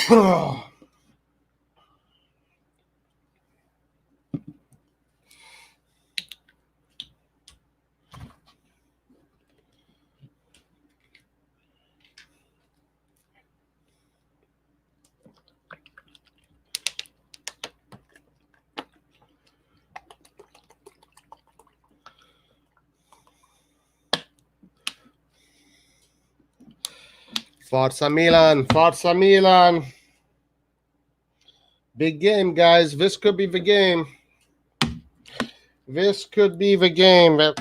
Forza Milan, Forza Milan. Big game, guys. This could be the game. This could be the game that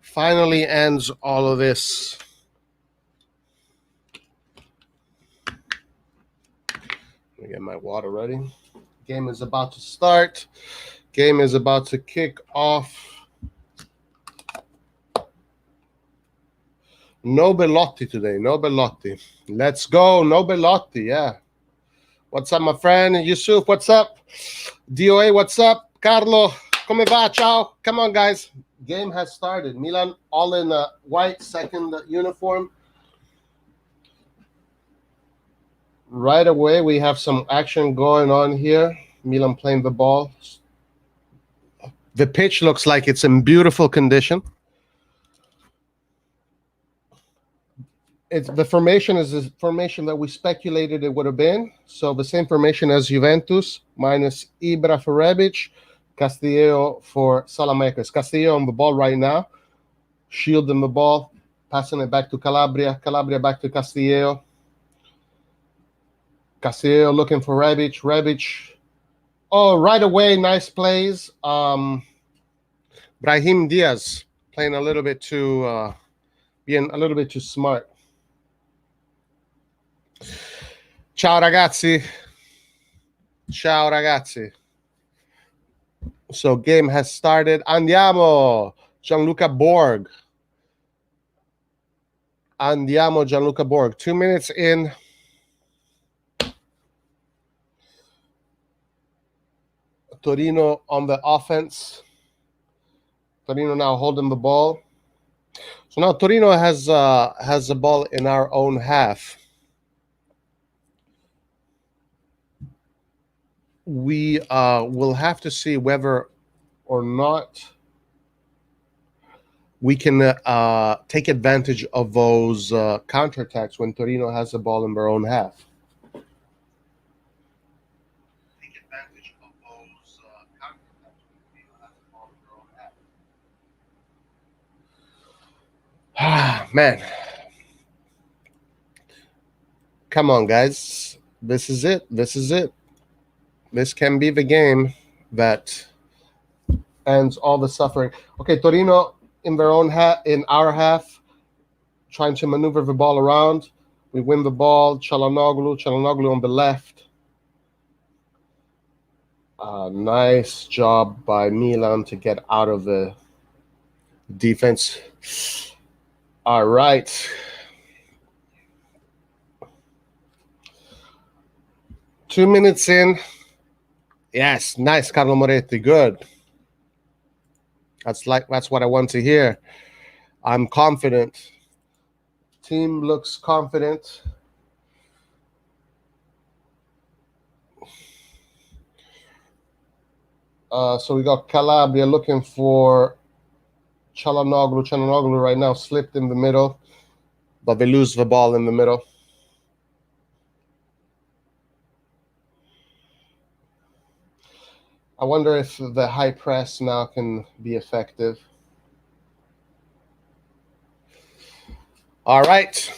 finally ends all of this. Let me get my water ready. Game is about to start. Game is about to kick off. No Bellotti today. No Bellotti. Let's go. No Bellotti. Yeah. What's up, my friend? Yusuf, what's up? DOA, what's up? Carlo, come va? Ciao. Come on, guys. Game has started. Milan all in a white second uniform. Right away, we have some action going on here. Milan playing the ball. The pitch looks like it's in beautiful condition. The formation is the formation that we speculated it would have been. So the same formation as Juventus, minus Ibra for Rebic, Castillo for Salamakers. Castillo on the ball right now, shielding the ball, passing it back to Calabria. Calabria back to Castillo. Castillo looking for Rebic. Rebic, oh, right away, nice plays. Brahim Diaz playing a little bit too, being a little bit too smart. Ciao ragazzi. Ciao ragazzi. So game has started. Andiamo. Gianluca Borg. Andiamo Gianluca Borg. 2 minutes in. Torino on the offense. Torino now holding the ball. So now Torino has the ball in our own half. We will have to see whether or not we can take advantage of those counterattacks when Torino has the ball in their own half. Take advantage of those counterattacks when Torino has the ball in their own half. Ah, man. Come on, guys. This is it. This is it. This can be the game that ends all the suffering. Okay, Torino in their own in our half, trying to maneuver the ball around. We win the ball. Çalhanoğlu on the left. Nice job by Milan to get out of the defense. All right. Two minutes in. Yes, nice, Carlo Moretti. Good. That's what I want to hear. I'm confident. Team looks confident. So we got Calabria looking for Çalhanoğlu. Çalhanoğlu right now slipped in the middle, but they lose the ball in the middle. I wonder if the high press now can be effective. All right.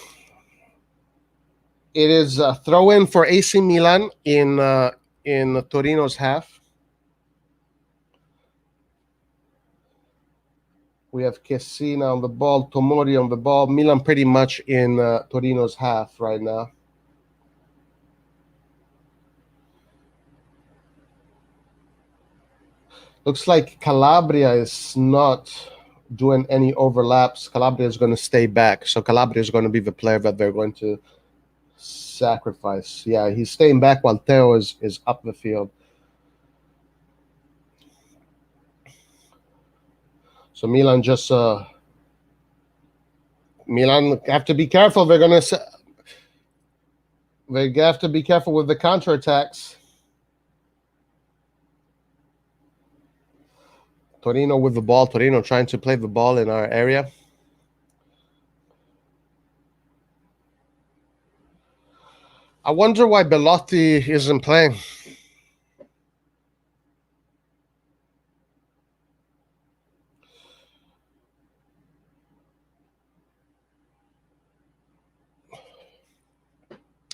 It is a throw-in for AC Milan in Torino's half. We have Kessina on the ball, Tomori on the ball. Milan pretty much in Torino's half right now. Looks like Calabria is not doing any overlaps. Calabria is going to stay back. So Calabria is going to be the player that they're going to sacrifice. Yeah, he's staying back while Theo is up the field. So Milan just Milan have to be careful. They're going to They have to be careful with the counterattacks. Torino with the ball. Torino trying to play the ball in our area. I wonder why Belotti isn't playing.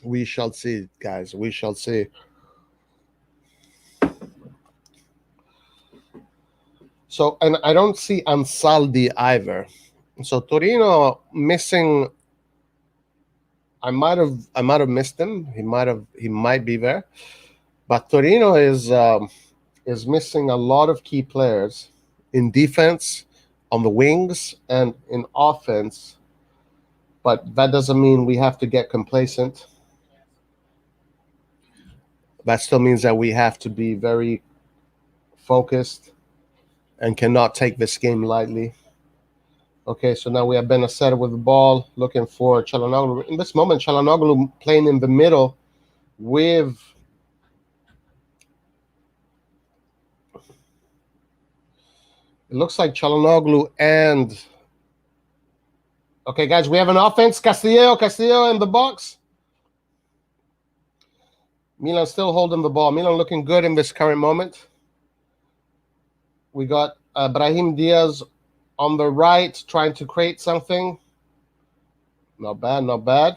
We shall see, guys. We shall see. So, and I don't see Ansaldi either. So Torino missing. I might have missed him. He might be there, but Torino is missing a lot of key players in defense, on the wings, and in offense. But that doesn't mean we have to get complacent. That still means that we have to be very focused and cannot take this game lightly. Okay, so now we have Benacer with the ball, looking for Çalhanoğlu. In this moment, Çalhanoğlu playing in the middle with it looks like Çalhanoğlu and okay, guys, we have an offense. Castillo in the box. Milan still holding the ball. Milan looking good in this current moment. We got Brahim Diaz on the right trying to create something. Not bad, not bad.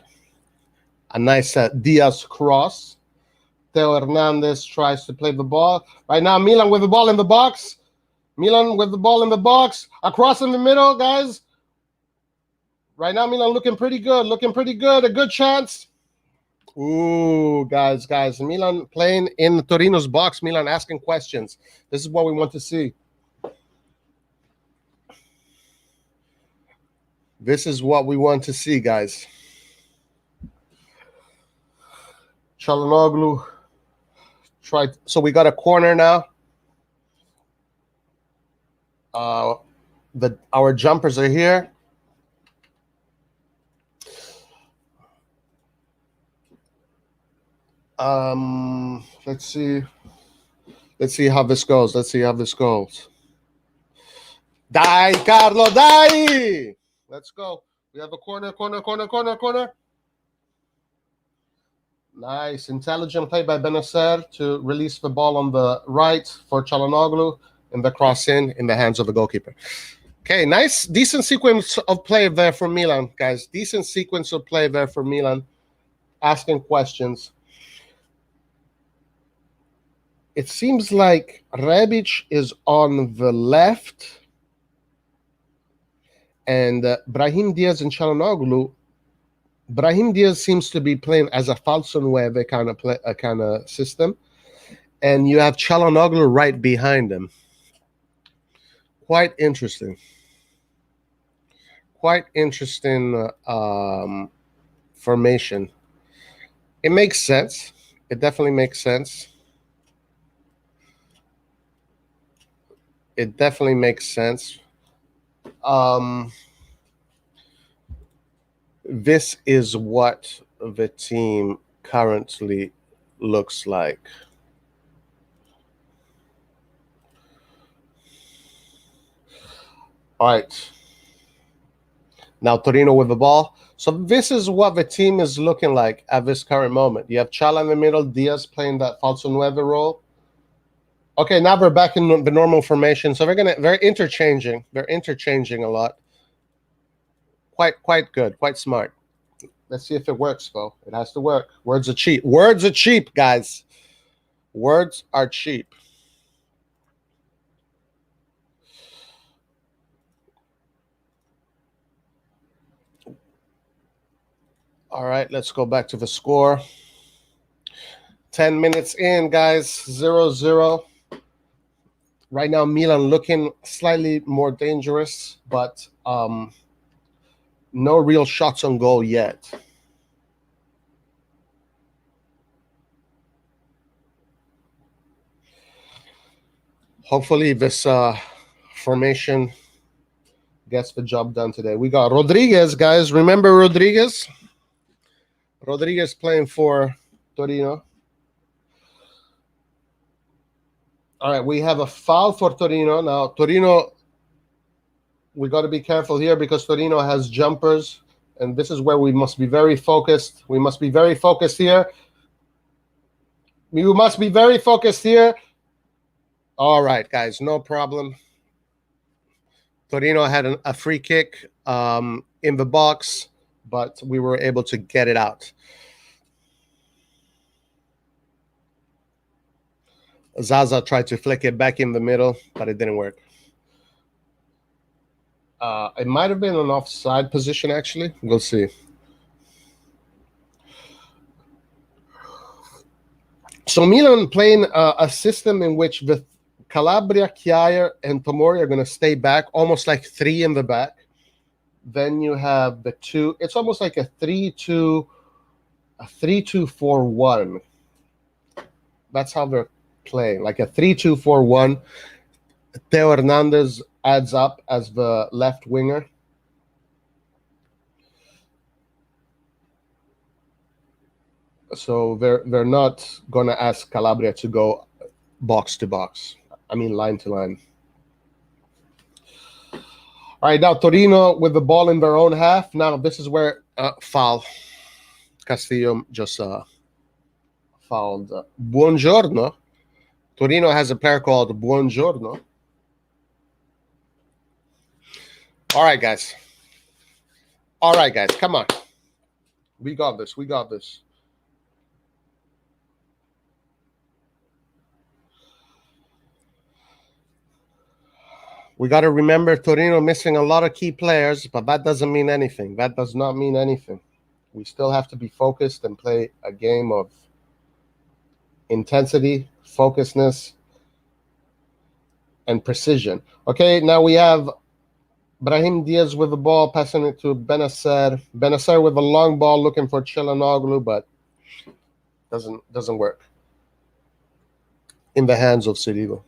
A nice Diaz cross. Theo Hernandez tries to play the ball. Right now, Milan with the ball in the box. Milan with the ball in the box. Across in the middle, guys. Right now, Milan looking pretty good. Looking pretty good. A good chance. Ooh, guys. Milan playing in Torino's box. Milan asking questions. This is what we want to see. This is what we want to see, guys. Çalhanoğlu tried. So we got a corner now. Our jumpers are here. Let's see how this goes. Dai, Carlo, dai! Let's go. We have a corner. Nice, intelligent play by Benacer to release the ball on the right for Çalhanoğlu, and the cross in the hands of the goalkeeper. Okay, nice, decent sequence of play there for Milan, guys. Decent sequence of play there for Milan. Asking questions. It seems like Rebic is on the left, and Brahim Diaz and Çalhanoğlu. Brahim Diaz seems to be playing as a falso nueve kind of system, and you have Çalhanoğlu right behind him. Quite interesting. Formation. It makes sense. It definitely makes sense. This is what the team currently looks like. All right. Now Torino with the ball. So this is what the team is looking like at this current moment. You have Chala in the middle, Diaz playing that falso nueve role. Okay, now we're back in the normal formation. So they're interchanging. They're interchanging a lot. Quite good, quite smart. Let's see if it works, though. It has to work. Words are cheap. Words are cheap, guys. Words are cheap. All right, let's go back to the score. 10 minutes in, guys. 0-0. Right now, Milan looking slightly more dangerous, but no real shots on goal yet. Hopefully this formation gets the job done today. We got Rodriguez, guys. Remember Rodriguez? Rodriguez playing for Torino. All right, we have a foul for Torino. Now, Torino, we got to be careful here because Torino has jumpers, and this is where we must be very focused. We must be very focused here. We must be very focused here. All right, guys, no problem. Torino had a free kick in the box, but we were able to get it out. Zaza tried to flick it back in the middle, but it didn't work. It might have been an offside position, actually. We'll see. So Milan playing a system in which the Calabria, Chiaia, and Tomori are going to stay back, almost like three in the back. Then you have the two. It's almost like a 3-2-4-1. That's how they're playing, like a 3-2-4-1. Theo Hernandez adds up as the left winger. So they're not going to ask Calabria to go box to box. I mean line to line. All right, now Torino with the ball in their own half. Now this is where foul. Castillo just fouled. Buongiorno. Torino has a player called Buongiorno. All right, guys. All right, guys. Come on. We got this. We got this. We got to remember Torino missing a lot of key players, but that doesn't mean anything. That does not mean anything. We still have to be focused and play a game of intensity, focusedness, and precision. Okay, now we have Brahim Diaz with the ball, passing it to Benacer. Benacer with a long ball, looking for Çalhanoğlu, but doesn't work. In the hands of Sirigu.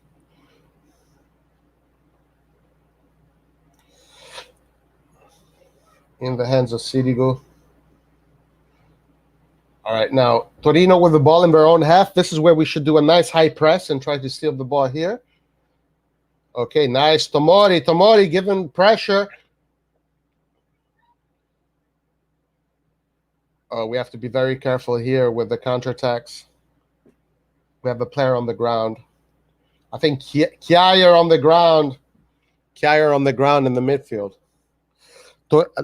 In the hands of Sirigu. All right, now Torino with the ball in their own half. This is where we should do a nice high press and try to steal the ball here. Okay, nice. Tomori giving pressure. We have to be very careful here with the counterattacks. We have a player on the ground. I think Chiaia on the ground. Chiaia on the ground in the midfield.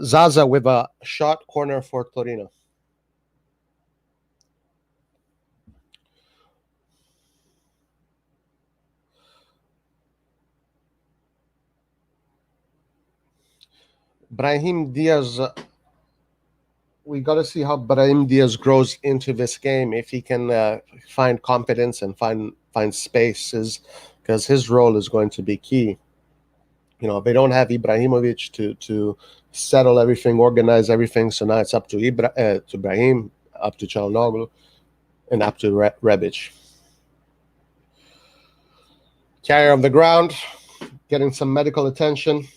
Zaza with a shot corner for Torino. Brahim Diaz, we got to see how Brahim Diaz grows into this game, if he can find confidence and find spaces, because his role is going to be key. You know, they don't have Ibrahimovic to settle everything, organize everything, so now it's up to Brahim, up to Çalhanoğlu, and up to Rebic. Carrier on the ground, getting some medical attention.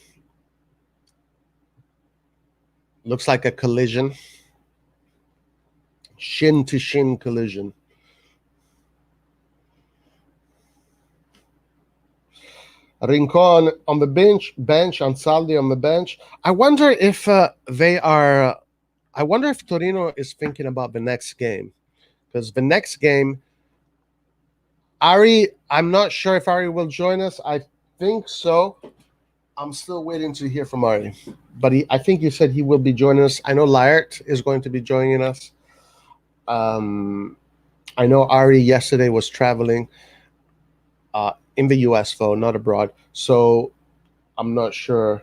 Looks like a collision. Shin-to-shin collision. Rincon on the bench, Ansaldi on the bench. I wonder if I wonder if Torino is thinking about the next game. Because the next game, Ari, I'm not sure if Ari will join us. I think so. I'm still waiting to hear from Ari. But I think you said he will be joining us. I know Laert is going to be joining us. I know Ari yesterday was traveling in the US, though, not abroad. So I'm not sure.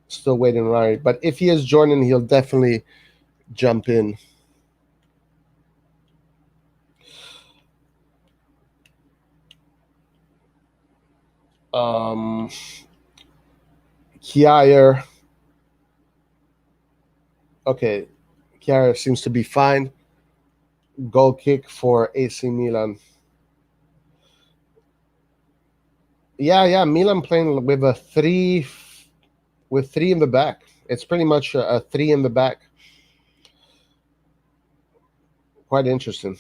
Still waiting on Ari. But if he is joining, he'll definitely jump in. Chiaia. Okay, Chiaia seems to be fine. Goal kick for AC Milan. Yeah, Milan playing with three in the back. It's pretty much a three in the back. Quite interesting.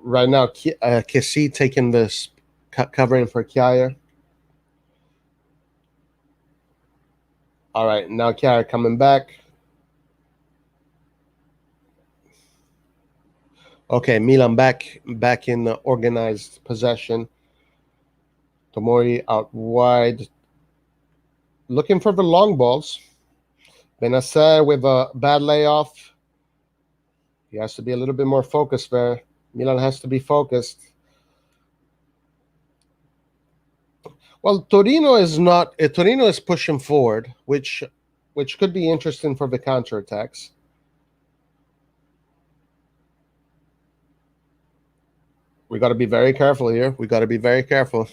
right now. Kessie taking this covering for Kjaer. All right, now Kjaer coming back. Okay, Milan back in organized possession. Tomori out wide, looking for the long balls. Benacer with a bad layoff. He has to be a little bit more focused there. Milan has to be focused. Well, Torino is not. Torino is pushing forward, which could be interesting for the counterattacks. We got to be very careful here. We got to be very careful.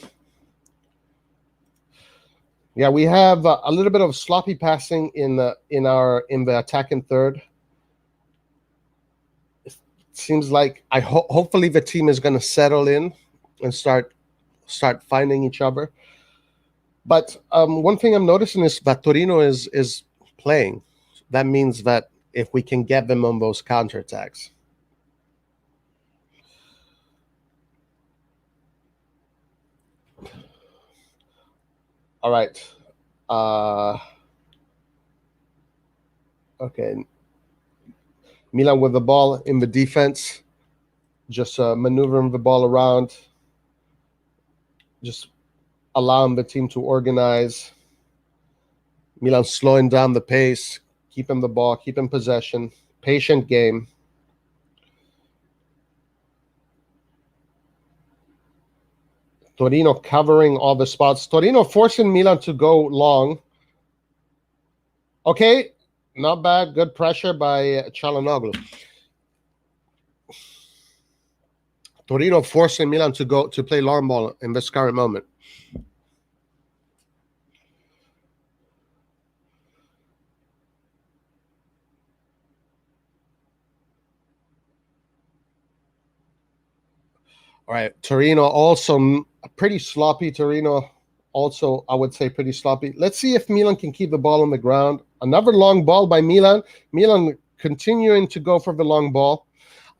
Yeah, we have a little bit of sloppy passing in the attacking third. It seems like hopefully the team is going to settle in and start finding each other. But one thing I'm noticing is that Torino is playing. That means that if we can get them on those counterattacks. All right. Okay. Milan with the ball in the defense, just maneuvering the ball around, just allowing the team to organize. Milan slowing down the pace, keeping the ball, keeping possession, patient game. Torino covering all the spots. Torino forcing Milan to go long. Okay, not bad. Good pressure by Çalhanoğlu. Torino forcing Milan to play long ball in this current moment. All right, Torino also pretty sloppy. Torino also, I would say, pretty sloppy. Let's see if Milan can keep the ball on the ground. Another long ball by Milan. Milan continuing to go for the long ball.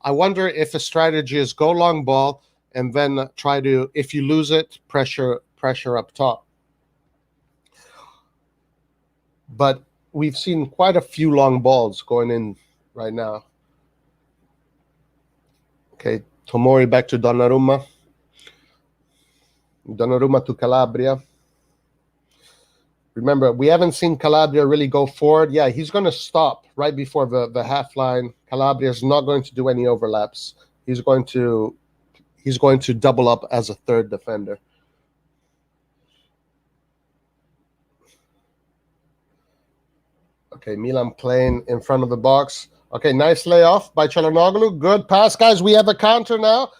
I wonder if the strategy is go long ball and then try to, if you lose it, pressure up top. But we've seen quite a few long balls going in right now. Okay, Tomori back to Donnarumma. Donnarumma to Calabria. Remember, we haven't seen Calabria really go forward. Yeah, he's going to stop right before the half line. Calabria is not going to do any overlaps. He's going to double up as a third defender. Okay, Milan playing in front of the box. Okay, nice layoff by Çalhanoğlu. Good pass, guys. We have a counter now.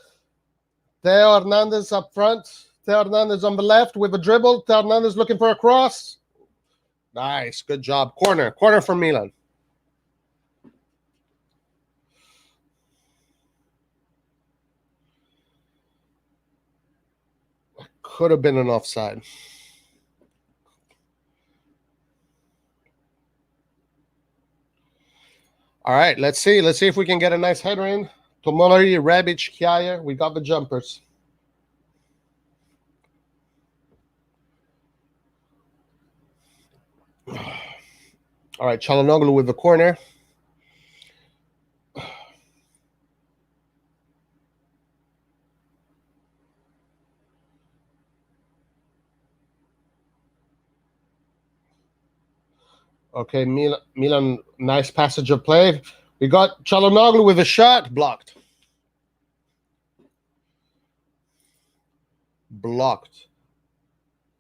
Theo Hernandez up front. Theo Hernandez on the left with a dribble. Theo Hernandez looking for a cross. Nice, good job. Corner for Milan. Could have been an offside. All right, let's see if we can get a nice header in. Tomori, Rebic, Kjaer. We got the jumpers. All right, Çalhanoğlu with the corner. Okay, Milan, nice passage of play. We got Çalhanoğlu with a shot, blocked. Blocked.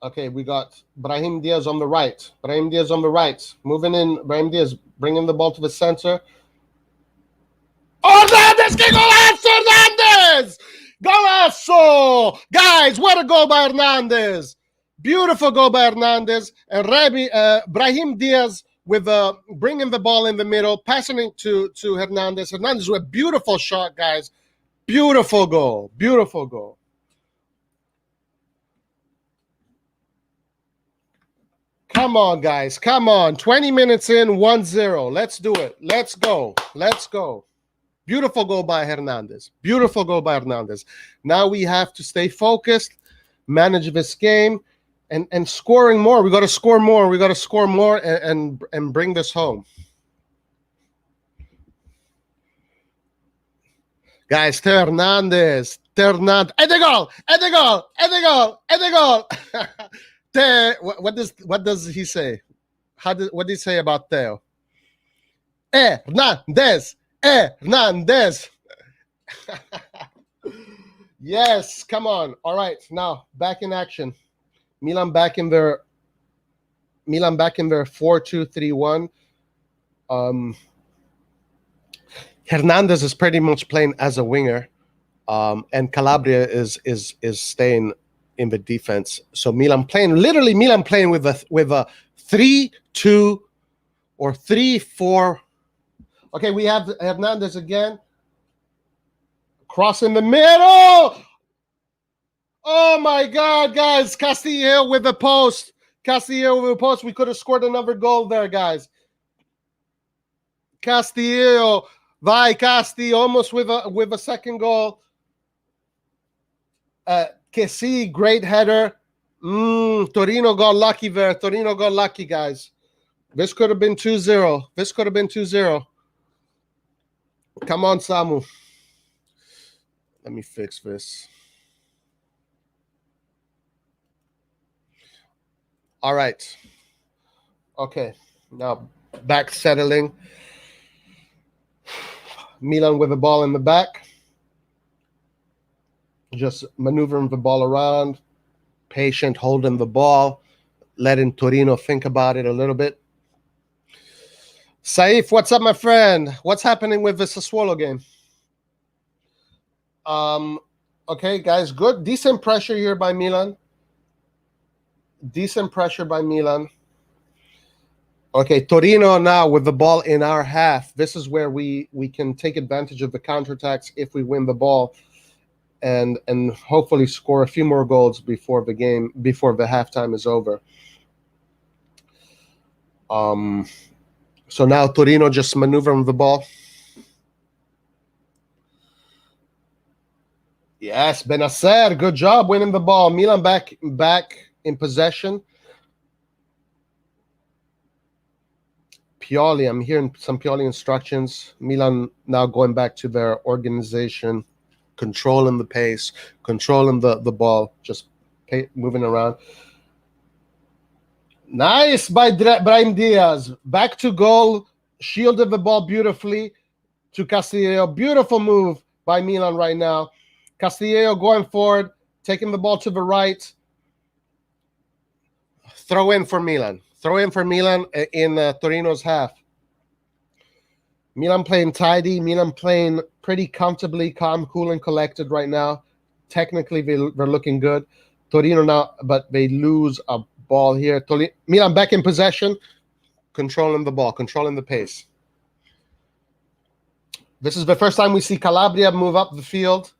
Okay, we got Brahim Diaz on the right. Moving in, Brahim Diaz bringing the ball to the center. Hernandez, que golazo, Hernandez! Golazo! Guys, what a goal by Hernandez! Beautiful goal by Hernandez. And Brahim Diaz with bringing the ball in the middle, passing it to Hernandez. Hernandez with a beautiful shot, guys. Beautiful goal. Beautiful goal. Come on, guys. Come on. 20 minutes in, 1-0. Let's do it. Let's go. Let's go. Beautiful goal by Hernandez. Beautiful goal by Hernandez. Now we have to stay focused, manage this game, and scoring more. We got to score more. We got to score more and bring this home. Guys, Hernandez. And the goal! And the goal! And the goal! And the goal! What does he say? What did he say about Theo? Hernandez! Hernandez! Yes, come on. All right, now back in action. Milan back in their 4-2-3-1. Hernandez is pretty much playing as a winger, and Calabria is staying in the defense. So Milan playing with a 3-2 or 3-4. Okay, we have Hernandez again. Cross in the middle. Oh my God, guys! Castillo with the post. We could have scored another goal there, guys. Castillo, vai Casti, almost with a second goal. Kessi, great header. Torino got lucky there. Torino got lucky, guys. This could have been 2-0. Come on, Samu. Let me fix this. All right. Okay. Now back settling. Milan with the ball in the back. Just maneuvering the ball around. Patient, holding the ball. Letting Torino think about it a little bit. Saif, what's up, my friend? What's happening with the Sassuolo game? Okay, guys, good. Decent pressure here by Milan. Okay, Torino now with the ball in our half. This is where we can take advantage of the counterattacks if we win the ball and hopefully score a few more goals before the halftime is over. So now Torino just maneuvering the ball. Yes, Benacer, good job winning the ball. Milan back in possession. Pioli, I'm hearing some Pioli instructions. Milan now going back to their organization, controlling the pace, controlling the ball, just moving around. Nice by Brahim Diaz. Back to goal, shielded the ball beautifully to Castillo. Beautiful move by Milan right now. Castillo going forward, taking the ball to the right. Throw in for Milan in Torino's half. Milan playing tidy. Milan playing pretty comfortably, calm, cool, and collected right now. Technically, they're looking good. Torino now, but they lose a ball here. Milan back in possession, controlling the ball, controlling the pace. This is the first time we see Calabria move up the field.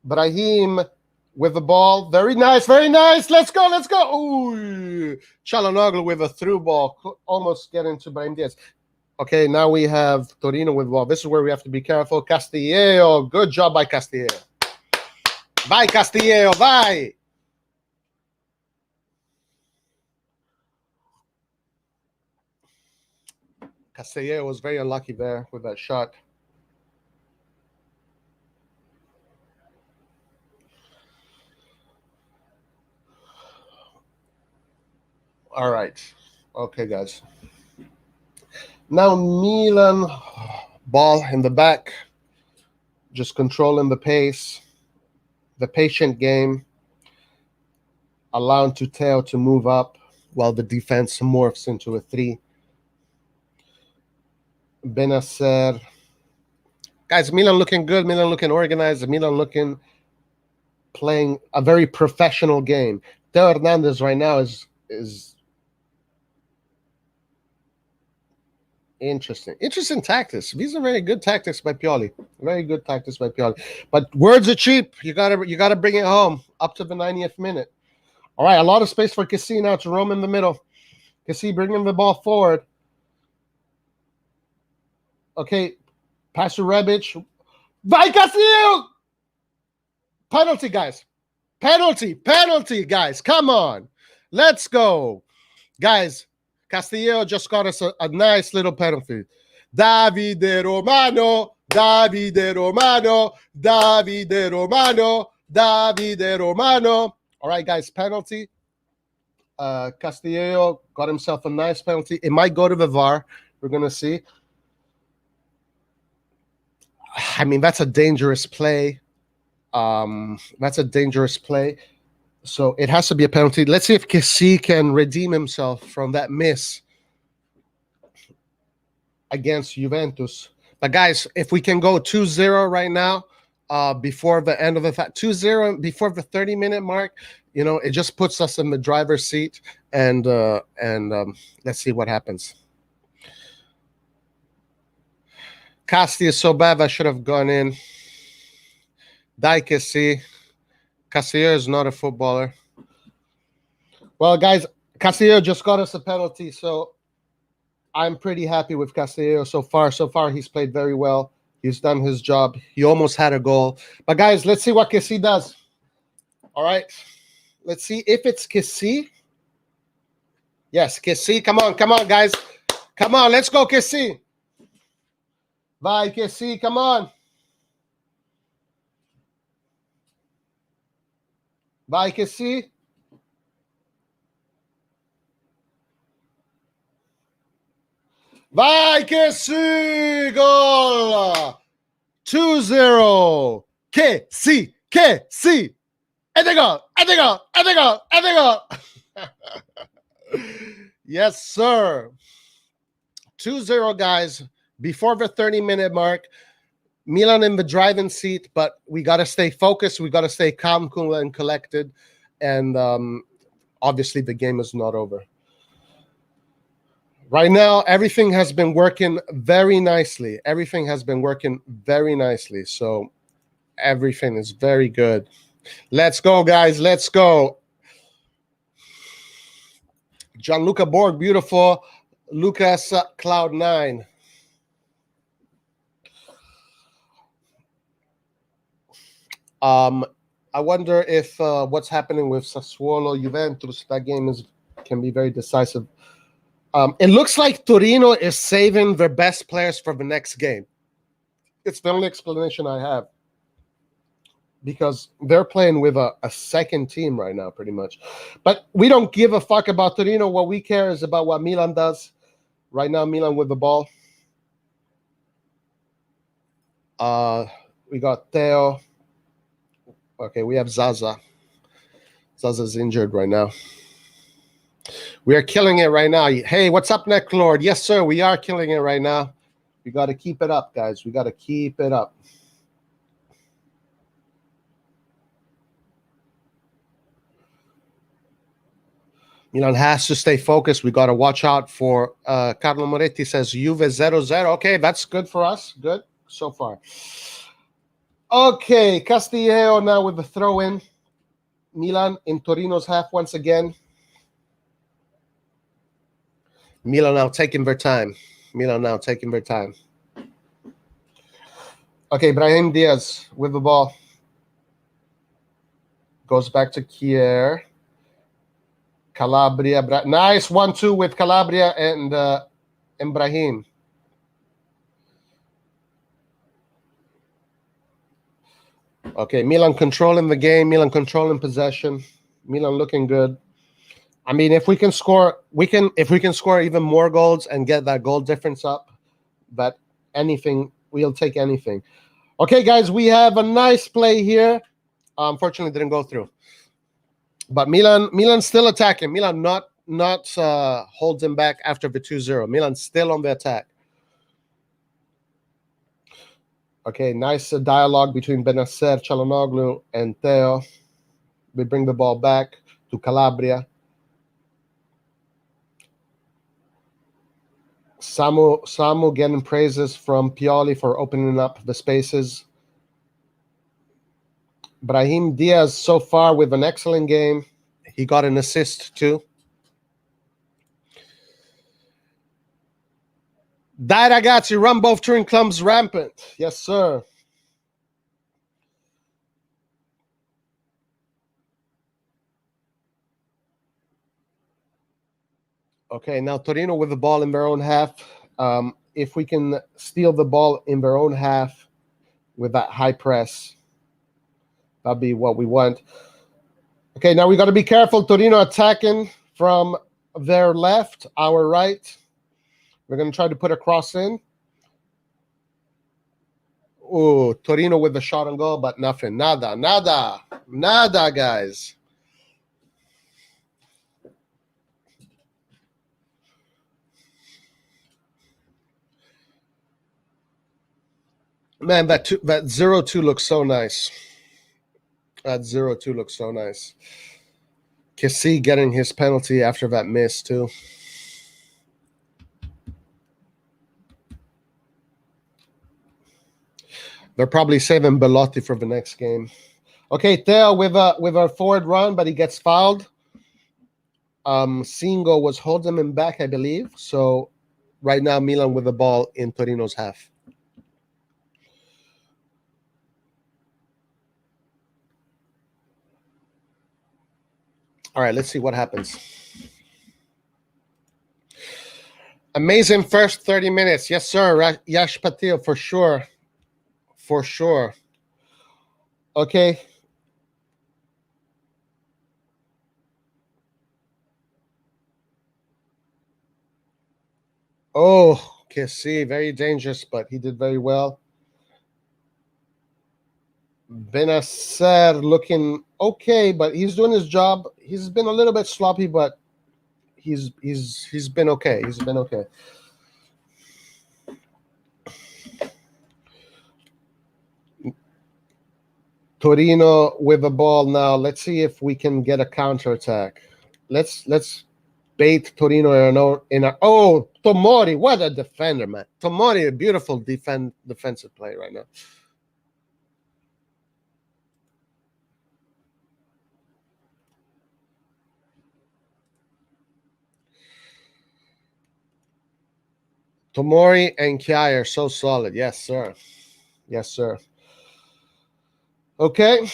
Brahim with the ball. Very nice, very nice. Let's go. Ooh. Çalhanoğlu with a through ball. Almost getting to Brahim Diaz. Okay, now we have Torino with the ball. This is where we have to be careful. Castillo. Good job by Castillo. Vai, Castillo. Vai. Castillo was very unlucky there with that shot. All right. Okay, guys. Now Milan, ball in the back, just controlling the pace, the patient game, allowing Tuteo to move up while the defense morphs into a 3. Benacer. Guys, Milan looking good. Milan looking organized. Milan playing a very professional game. Theo Hernandez right now is interesting tactics. These are very good tactics by Pioli. But words are cheap. You gotta bring it home up to the 90th minute. All right, a lot of space for Kessi now to roam in the middle. Kessi bringing the ball forward. Okay, Pass to Rebic. Vai Castillo! Penalty, guys. Penalty, guys. Come on. Let's go. Guys, Castillo just got us a nice little penalty. Davide Romano. All right, guys, penalty. Castillo got himself a nice penalty. It might go to the VAR. We're going to see. I mean, that's a dangerous play. That's a dangerous play. So it has to be a penalty. Let's see if Kessie can redeem himself from that miss against Juventus. But guys, if we can go 2-0 right now, before the end of the 2-0, before the 30-minute mark, you know, it just puts us in the driver's seat, and let's see what happens. Casti is so bad, I should have gone in. Dai Kessie. Castillo is not a footballer. Well, guys, Castillo just got us a penalty, so I'm pretty happy with Castillo so far. So far, he's played very well. He's done his job. He almost had a goal. But, guys, let's see what Kessie does. All right. Let's see if it's Kessie. Yes, Kessie. Come on, guys. Come on, let's go, Kessie. Vai, Kessie, come on. Vai, Kessie. Vai, Kessie! Goal! 2-0. Kessie! And they go! Yes, sir. 2-0, guys. Before the 30-minute mark. Milan in the driving seat, but we got to stay focused. We got to stay calm, cool, and collected. And obviously, the game is not over. Right now, everything has been working very nicely. So everything is very good. Let's go, guys. Let's go. Gianluca Borg, beautiful. Lucas, Cloud9. I wonder if what's happening with Sassuolo Juventus, that game can be very decisive. It looks like Torino is saving their best players for the next game. It's the only explanation I have. Because they're playing with a second team right now, pretty much. But we don't give a fuck about Torino. What we care is about what Milan does. Right now, Milan with the ball. We got Theo. Okay, we have Zaza. Zaza's injured right now. We are killing it right now. Hey, what's up, Neck Lord? Yes, sir, we are killing it right now. We got to keep it up, guys. We got to keep it up. Milan has to stay focused. We got to watch out for Carlo Moretti says Juve 0-0. Okay, that's good for us. Good so far. Okay, Castillo now with the throw-in. Milan in Torino's half once again. Milan now taking their time. Okay, Brahim Diaz with the ball. Goes back to Kier. Calabria. Nice 1-2 with Calabria and Brahim. Okay, Milan controlling the game. Milan controlling possession. Milan looking good. I mean, if we can score, if we can score even more goals and get that goal difference up, but anything, we'll take anything. Okay, guys, we have a nice play here. Unfortunately, didn't go through. But Milan still attacking. Milan not holding back after the 2-0. Milan still on the attack. Okay, nice dialogue between Benasser, Çalhanoğlu, and Theo. We bring the ball back to Calabria. Samu getting praises from Pioli for opening up the spaces. Brahim Diaz so far with an excellent game. He got an assist too. Dai ragazzi, run both touring clubs rampant. Yes, sir. Okay, now Torino with the ball in their own half. If we can steal the ball in their own half with that high press, that'll be what we want. Okay, now we got to be careful. Torino attacking from their left, our right. We're going to try to put a cross in. Oh, Torino with the shot on goal, but nothing. Nada, guys. Man, that 0-2 looks so nice. That 0-2 looks so nice. Kessie getting his penalty after that miss, too. They're probably saving Belotti for the next game. Okay, Theo with a forward run, but he gets fouled. Singo was holding him back, I believe. So right now, Milan with the ball in Torino's half. All right, let's see what happens. Amazing first 30 minutes. Yes, sir. Yash Patil, for sure. For sure. Okay. Oh, Kessie, very dangerous, but he did very well. Benacer looking okay, but he's doing his job. He's been a little bit sloppy, but he's been okay. He's been okay. Torino with the ball now. Let's see if we can get a counterattack. Let's bait Torino in a oh, Tomori, what a defender, man. Tomori, a beautiful defensive play right now. Tomori and Chiai are so solid. Yes, sir. Yes, sir. Okay.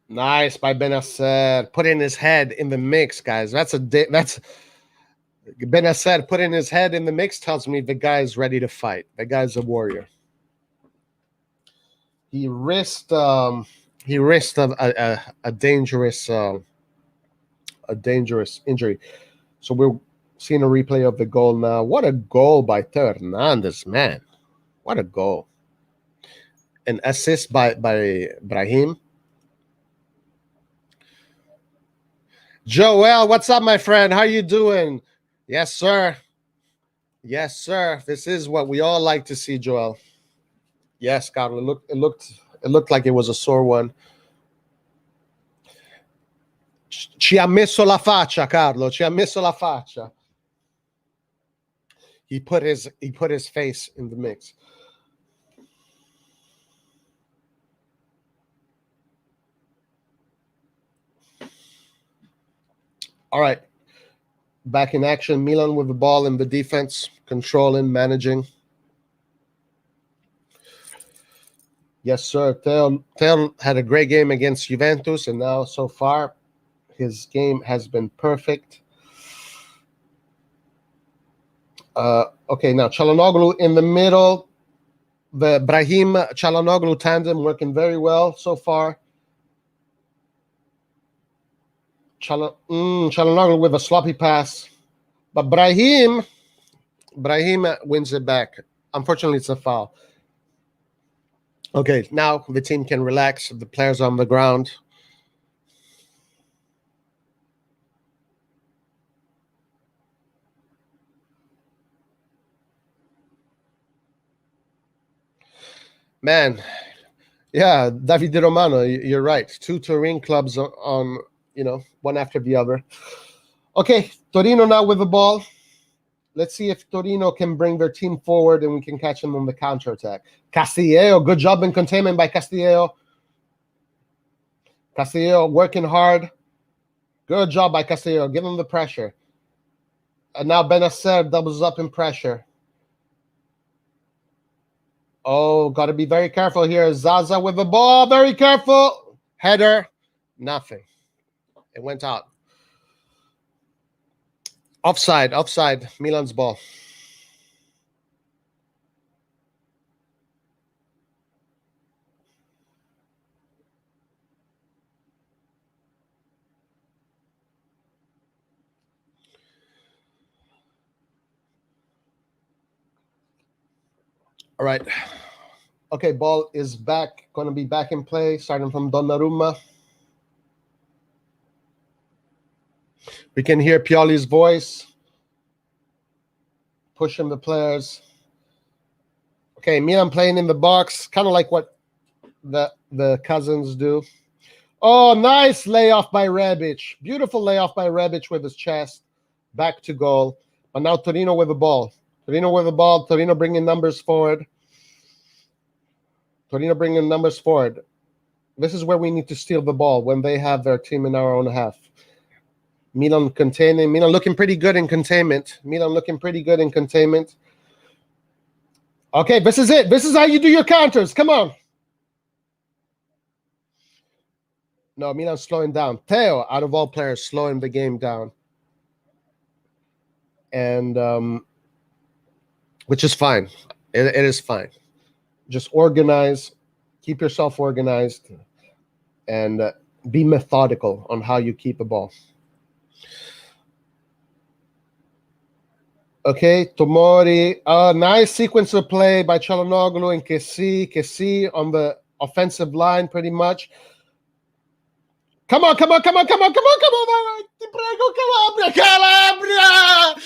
Nice by Benacer. Putting his head in the mix, guys. That's Benacer putting his head in the mix tells me the guy is ready to fight. The guy's a warrior. He risked a dangerous injury. So we're seeing a replay of the goal now. What a goal by Theo Hernandez, man. What a goal. An assist by Brahim. Joel, what's up, my friend? How you doing? Yes, sir. Yes, sir. This is what we all like to see, Joel. Yes, Carlo. It looked like it was a sore one. Ci ha messo la faccia, Carlo. Ci ha messo la faccia. He put his face in the mix. All right. Back in action. Milan with the ball in the defense, controlling, managing. Yes, sir. Theo had a great game against Juventus, and now so far his game has been perfect. Okay, now Çalhanoğlu in the middle. The Brahim Çalhanoğlu tandem working very well so far. Çalhanoğlu with a sloppy pass. But Brahim wins it back. Unfortunately, it's a foul. Okay, now the team can relax. The players on the ground. Man, yeah, Davide Romano, you're right. 2 Turin clubs on, one after the other. Okay, Torino now with the ball. Let's see if Torino can bring their team forward and we can catch them on the counterattack. Castillejo, good job in containment by Castillejo. Castillejo working hard. Good job by Castillo. Give him the pressure. And now Benacer doubles up in pressure. Oh, got to be very careful here. Zaza with the ball. Very careful. Header. Nothing. It went out. Offside. Offside. Milan's ball. All right. Okay, ball is back. Going to be back in play, starting from Donnarumma. We can hear Pioli's voice, pushing the players. Okay, Milan playing in the box, kind of like what the cousins do. Oh, nice layoff by Rebic. Beautiful layoff by Rebic with his chest. Back to goal. But now Torino with the ball. Torino with the ball. Torino bringing numbers forward. Torino bringing numbers forward. This is where we need to steal the ball when they have their team in our own half. Milan containing. Milan looking pretty good in containment. Milan looking pretty good in containment. Okay, this is it. This is how you do your counters. Come on. No, Milan's slowing down. Theo, out of all players, slowing the game down. And which is fine. It is fine. Just organize. Keep yourself organized. And be methodical on how you keep a ball. Okay, Tomori. Nice sequence of play by Çalhanoğlu and Kessie on the offensive line, pretty much. Come on, come on, come on, come on, come on, come on. Ti prego, Calabria! Calabria!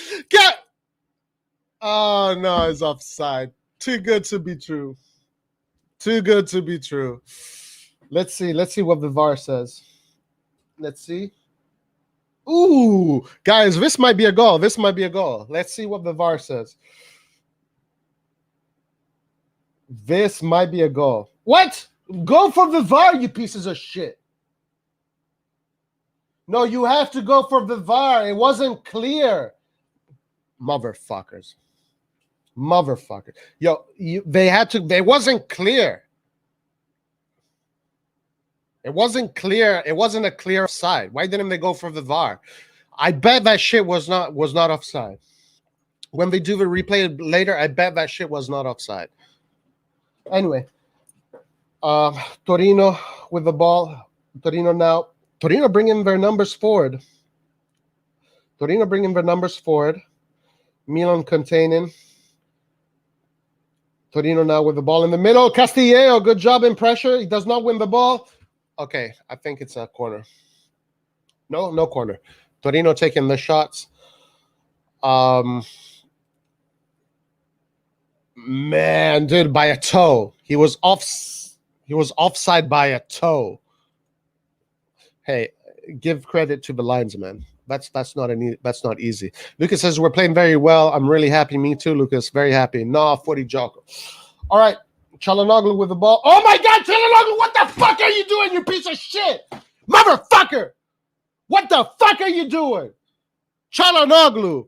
Oh, no, it's offside. Too good to be true. Too good to be true. Let's see what the VAR says. Let's see. Ooh, guys, this might be a goal. This might be a goal. Let's see what the VAR says. This might be a goal. What? Go for the VAR, you pieces of shit. No, you have to go for the VAR. It wasn't clear. Motherfuckers. Motherfucker. Yo, they had to. They wasn't clear. It wasn't clear. It wasn't a clear offside. Why didn't they go for the VAR? I bet that shit was not offside. When they do the replay later, I bet that shit was not offside. Anyway, Torino with the ball. Torino now. Torino bringing their numbers forward. Torino bringing their numbers forward. Milan containing. Torino now with the ball in the middle. Castillejo, good job in pressure. He does not win the ball. Okay, I think it's a corner. No corner. Torino taking the shots. Man, dude, by a toe. He was offside by a toe. Hey, give credit to the linesman. That's not easy. Lucas says we're playing very well. I'm really happy. Me too, Lucas. Very happy. No, footy Jocko. All right. Çalhanoğlu with the ball. Oh my God, Çalhanoğlu, what the fuck are you doing, you piece of shit? Motherfucker! What the fuck are you doing? Çalhanoğlu,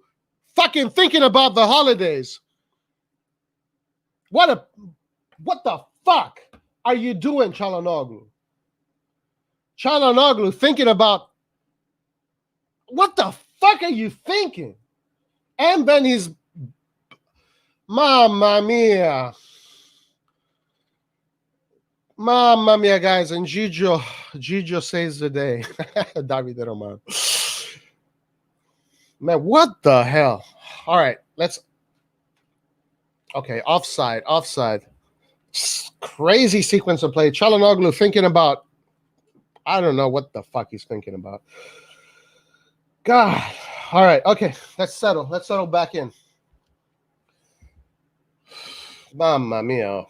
fucking thinking about the holidays. What the fuck are you doing, Çalhanoğlu? Çalhanoğlu thinking about what the fuck are you thinking? And then he's Mamma mia. Mamma mia, guys. And Gigio saves the day. Davide Romano. Man, what the hell? All right, let's. Okay, offside. Crazy sequence of play. Çalhanoğlu thinking about. I don't know what the fuck he's thinking about. God. All right, okay. Let's settle back in. Mamma mia.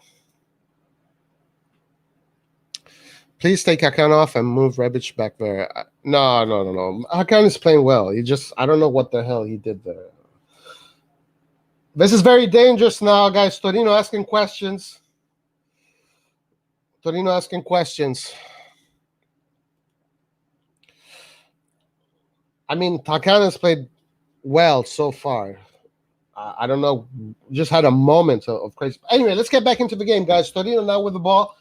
Please take Hakan off and move Rebic back there. No. Hakan is playing well. I don't know what the hell he did there. This is very dangerous now, guys. Torino asking questions. I mean, Tarkan has played well so far. I don't know, just had a moment of crazy. Anyway, let's get back into the game, guys. Torino now with the ball.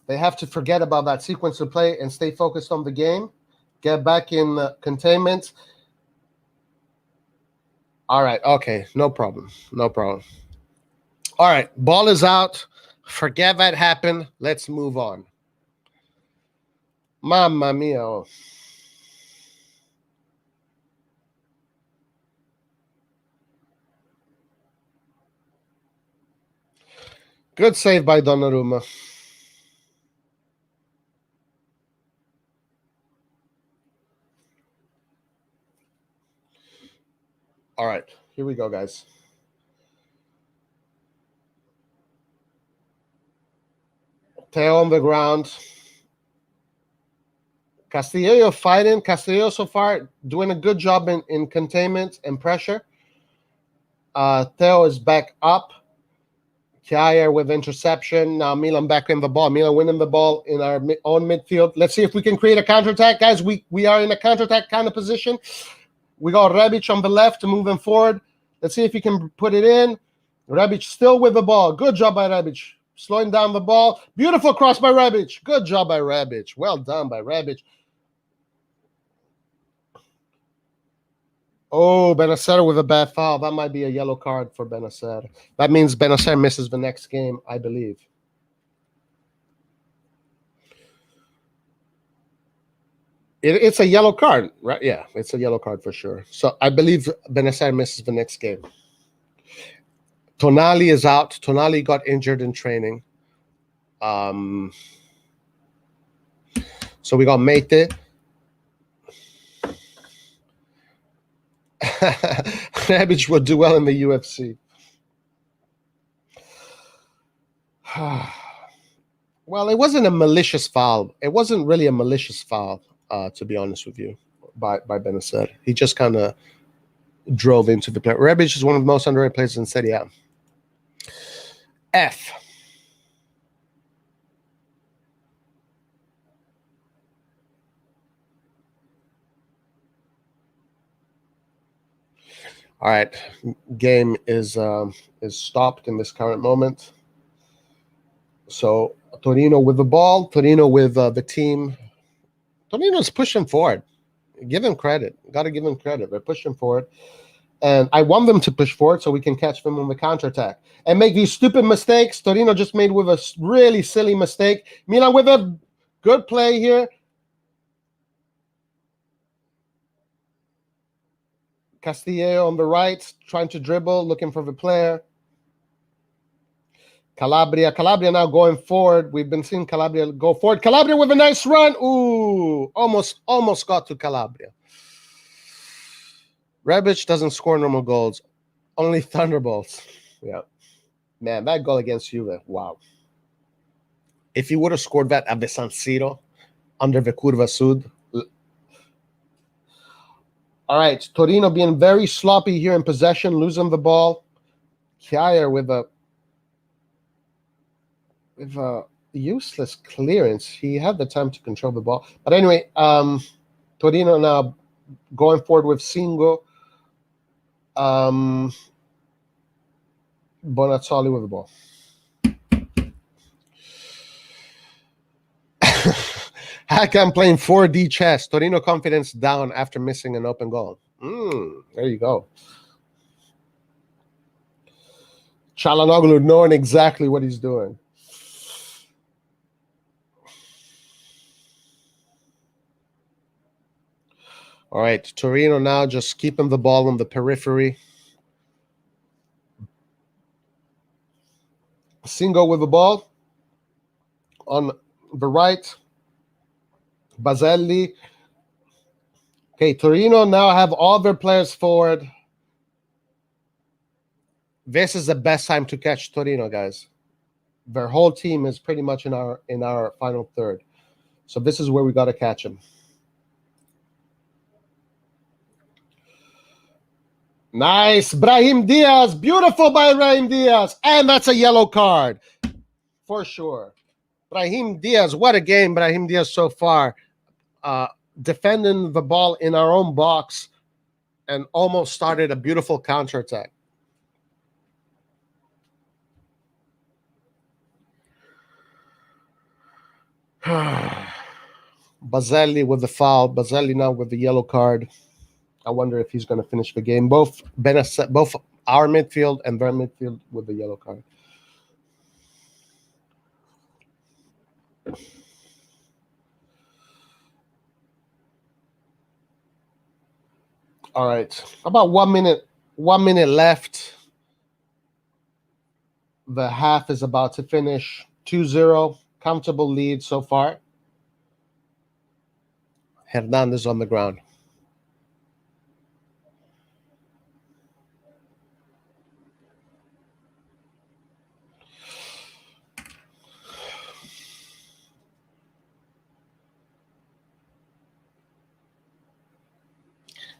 They have to forget about that sequence of play and stay focused on the game. Get back in containment. All right. Okay. No problem. No problem. All right. Ball is out. Forget that happened. Let's move on. Mamma mia. Good save by Donnarumma. All right. Here we go, guys. Tail on the ground. Castillo fighting. Castillo so far doing a good job in containment and pressure. Theo is back up. Kjaer with interception. Now Milan back in the ball. Milan winning the ball in our own midfield. Let's see if we can create a counterattack. Guys, we are in a counterattack kind of position. We got Rebic on the left moving forward. Let's see if he can put it in. Rebic still with the ball. Good job by Rebic. Slowing down the ball. Beautiful cross by Rebic. Good job by Rebic. Well done by Rebic. Oh, Benacer with a bad foul. That might be a yellow card for Benacer. That means Benacer misses the next game, I believe. It's a yellow card, right? Yeah, it's a yellow card for sure. So I believe Benacer misses the next game. Tonali is out. Tonali got injured in training. So we got Mete. Rebic will do well in the UFC. Well, it wasn't a malicious foul. It wasn't really a malicious foul, to be honest with you, by Benacer. He just kind of drove into the play. Rebic is one of the most underrated players in Serie A. F. All right, game is stopped in this current moment. So Torino with the ball. Torino with the team. Torino's pushing forward. Give them credit. Got to give them credit. They're pushing forward. And I want them to push forward so we can catch them on the counterattack and make these stupid mistakes. Torino just made with a really silly mistake. Milan with a good play here. Castillo on the right, trying to dribble, looking for the player. Calabria now going forward. We've been seeing Calabria go forward. Calabria with a nice run. Ooh, almost got to Calabria. Rebic doesn't score normal goals, only thunderbolts. Yeah, man, that goal against Juve, wow. If he would have scored that at the San Siro under the Curva Sud. All right, Torino being very sloppy here in possession, losing the ball. Kjaer with a useless clearance. He had the time to control the ball. But anyway, Torino now going forward with Singo. Bonazzoli with the ball. Hakan playing 4D chess. Torino confidence down after missing an open goal. There you go. Çalhanoğlu knowing exactly what he's doing. All right, Torino now just keeping the ball on the periphery. Singo with the ball on the right. Baselli. Okay, Torino now have all their players forward. This is the best time to catch Torino, guys. Their whole team is pretty much in our final third. So this is where we got to catch them. Nice, Brahim Diaz. Beautiful by Brahim Diaz. And that's a yellow card. for sure. Brahim Diaz, what a game, Brahim Diaz so far. Defending the ball in our own box and almost started a beautiful counterattack. Bazelli with the foul. Bazelli now with the yellow card. I wonder if he's going to finish the game. Both our midfield and their midfield with the yellow card. All right, about 1 minute. 1 minute left. The half is about to finish. 2-0. Comfortable lead so far. Hernandez on the ground.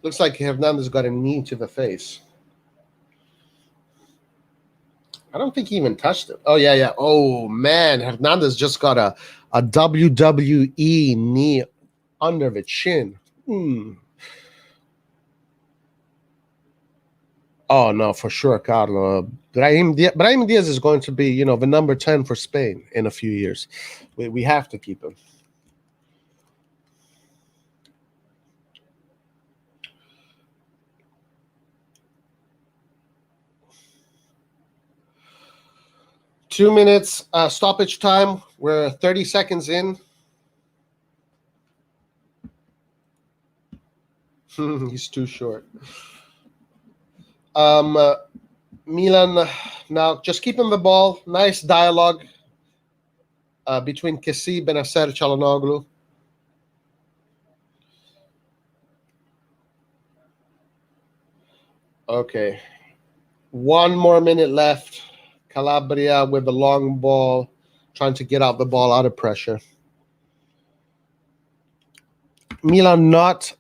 Looks like Hernandez got a knee to the face. I don't think he even touched it. Oh, yeah. Oh, man. Hernandez just got a WWE knee under the chin. Oh, no, for sure, Carlo. Brahim Diaz is going to be, the number 10 for Spain in a few years. We have to keep him. Two minutes stoppage time. We're 30 seconds in. He's too short. Milan now just keeping the ball. Nice dialogue between Kessie, Benacer, Çalhanoğlu. Okay. 1 more minute left. Calabria with the long ball, trying to get out the ball out of pressure. Milan not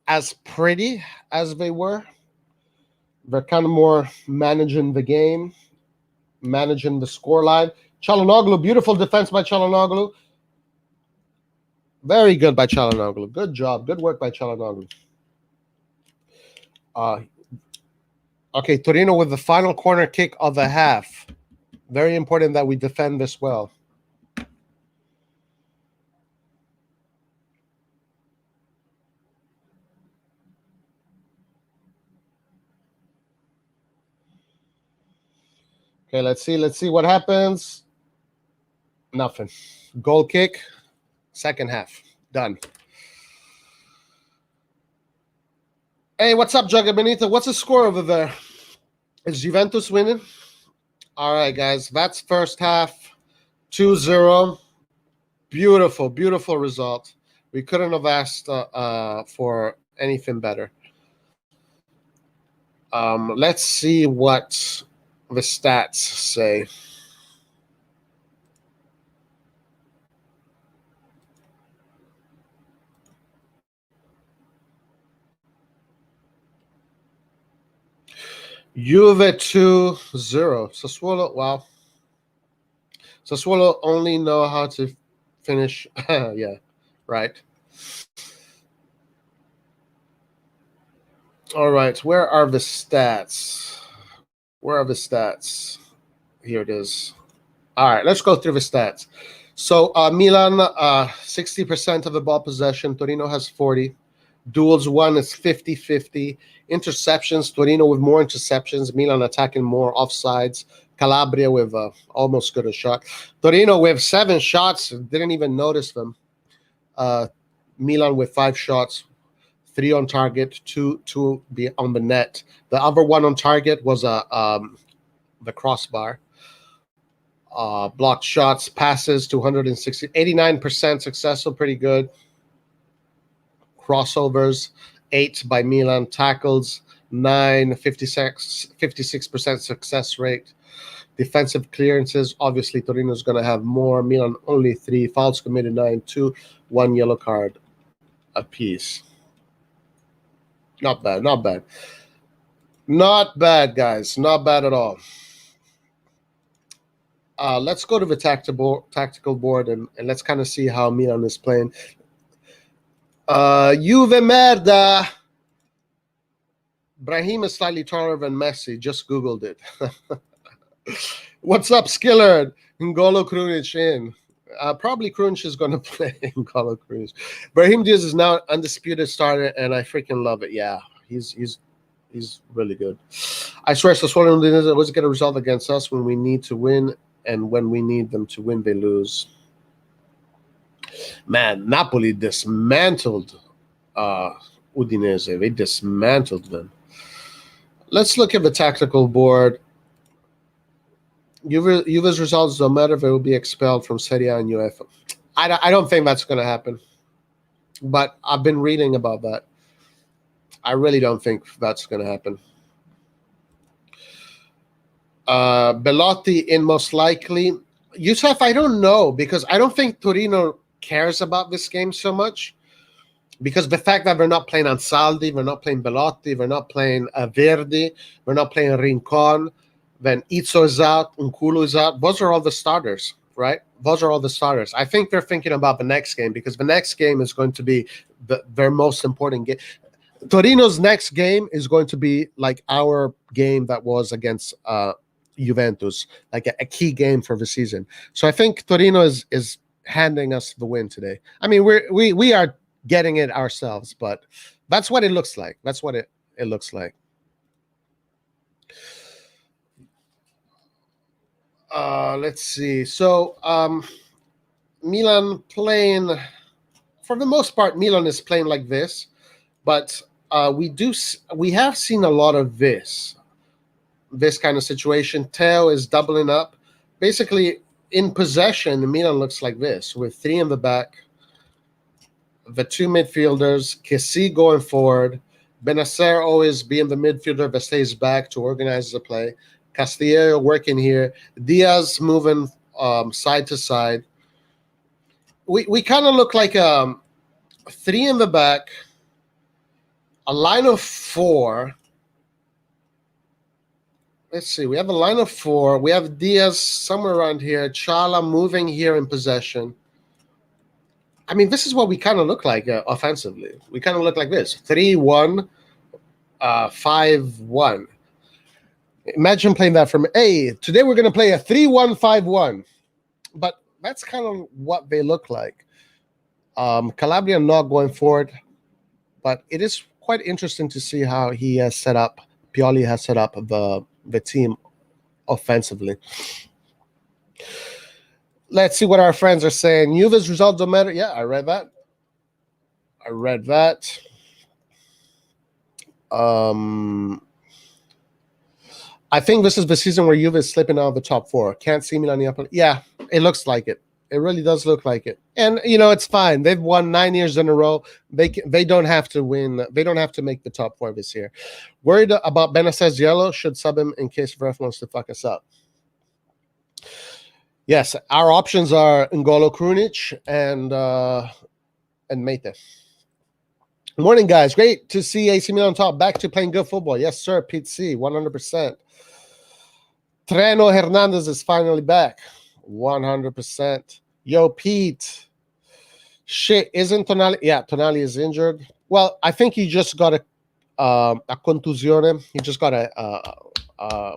as pretty as they were. They're kind of more managing the game, managing the scoreline. Çalhanoğlu, beautiful defense by Çalhanoğlu. Very good by Çalhanoğlu. Good job. Good work by Çalhanoğlu. Okay, Torino with the final corner kick of the half. Very important that we defend this well. Okay, let's see what happens. Nothing. Goal kick. Second half. Done. Hey, what's up, Jugga Benito? What's the score over there? Is Juventus winning? All right, guys. That's first half. 2-0. Beautiful, beautiful result. We couldn't have asked for anything better. Let's see what the stats say. Juve 2-0. Sassuolo, wow. Sassuolo only know how to finish. Yeah, right. All right, where are the stats? Where are the stats? Here it is. All right, let's go through the stats. So Milan, 60% of the ball possession. Torino has 40. Duels won is 50-50. Interceptions, Torino with more interceptions. Milan attacking more offsides. Calabria with almost good a shot. Torino with 7 shots. Didn't even notice them. Milan with 5 shots. 3 on target, 2 be on the net. The other one on target was the crossbar. Blocked shots, passes, 260, 89% successful, pretty good. Crossovers, 8 by Milan. Tackles, 9, 56% success rate. Defensive clearances, obviously Torino's going to have more. Milan only 3. Fouls committed 9, 2, 1 yellow card apiece. Not bad, not bad. Not bad, guys. Not bad at all. Let's go to the tactical board and let's kind of see how Milan is playing. Juve merda. Brahim is slightly taller than Messi. Just Googled it. What's up, Skillard? N'Golo Krunic in. Probably Krunic is going to play N'Golo Krunic. Brahim Diaz is now undisputed starter, and I freaking love it. Yeah, he's really good. I swear, Sassuolo Udinese always get a result against us when we need to win, and when we need them to win, they lose. Man, Napoli dismantled Udinese. They dismantled them. Let's look at the tactical board. Juve's results don't matter if it will be expelled from Serie A and UEFA. I don't think that's going to happen. But I've been reading about that. I really don't think that's going to happen. Belotti in most likely. Yusuf, I don't know, because I don't think Torino cares about this game so much. Because the fact that we're not playing Ansaldi, we're not playing Belotti, we're not playing Verdi, we're not playing Rincon, then Izzo is out, Nkulu is out. Those are all the starters, right? Those are all the starters. I think they're thinking about the next game, because the next game is going to be their most important game. Torino's next game is going to be like our game that was against Juventus, like a key game for the season. So I think Torino is handing us the win today. I mean, we are getting it ourselves, but that's what it looks like. That's what it looks like. Let's see. So Milan playing, for the most part, Milan is playing like this, but we have seen a lot of this kind of situation. Theo is doubling up. Basically, in possession, Milan looks like this, with three in the back, the two midfielders, Kessie going forward, Benacer always being the midfielder that stays back to organize the play, Castillo working here, Diaz moving side to side. We kind of look like three in the back, a line of four. Let's see. We have a line of four. We have Diaz somewhere around here. Chala moving here in possession. I mean, this is what we kind of look like offensively. We kind of look like this: 3-1, 5-1. Imagine playing that from, hey, today we're going to play a 3-1, 5-1. But that's kind of what they look like. Calabria not going forward, but it is quite interesting to see how he has set up, Pioli has set up the team offensively. Let's see what our friends are saying. Juve's results don't matter. Yeah, I read that. I think this is the season where Juve is slipping out of the top four. Can't see Milan. Yeah, it looks like it. It really does look like it. And, it's fine. They've won 9 years in a row. They don't have to win. They don't have to make the top four this year. Worried about Benacer's yellow. Should sub him in case ref wants to fuck us up. Yes, our options are N'Golo Krunic and Mete. Good morning, guys. Great to see AC Milan on top. Back to playing good football. Yes, sir. Pete C, 100%. Treno Hernandez is finally back. 100%. Yo, Pete. Shit, isn't Tonali? Yeah, Tonali is injured. Well, I think he just got a contusione. He just got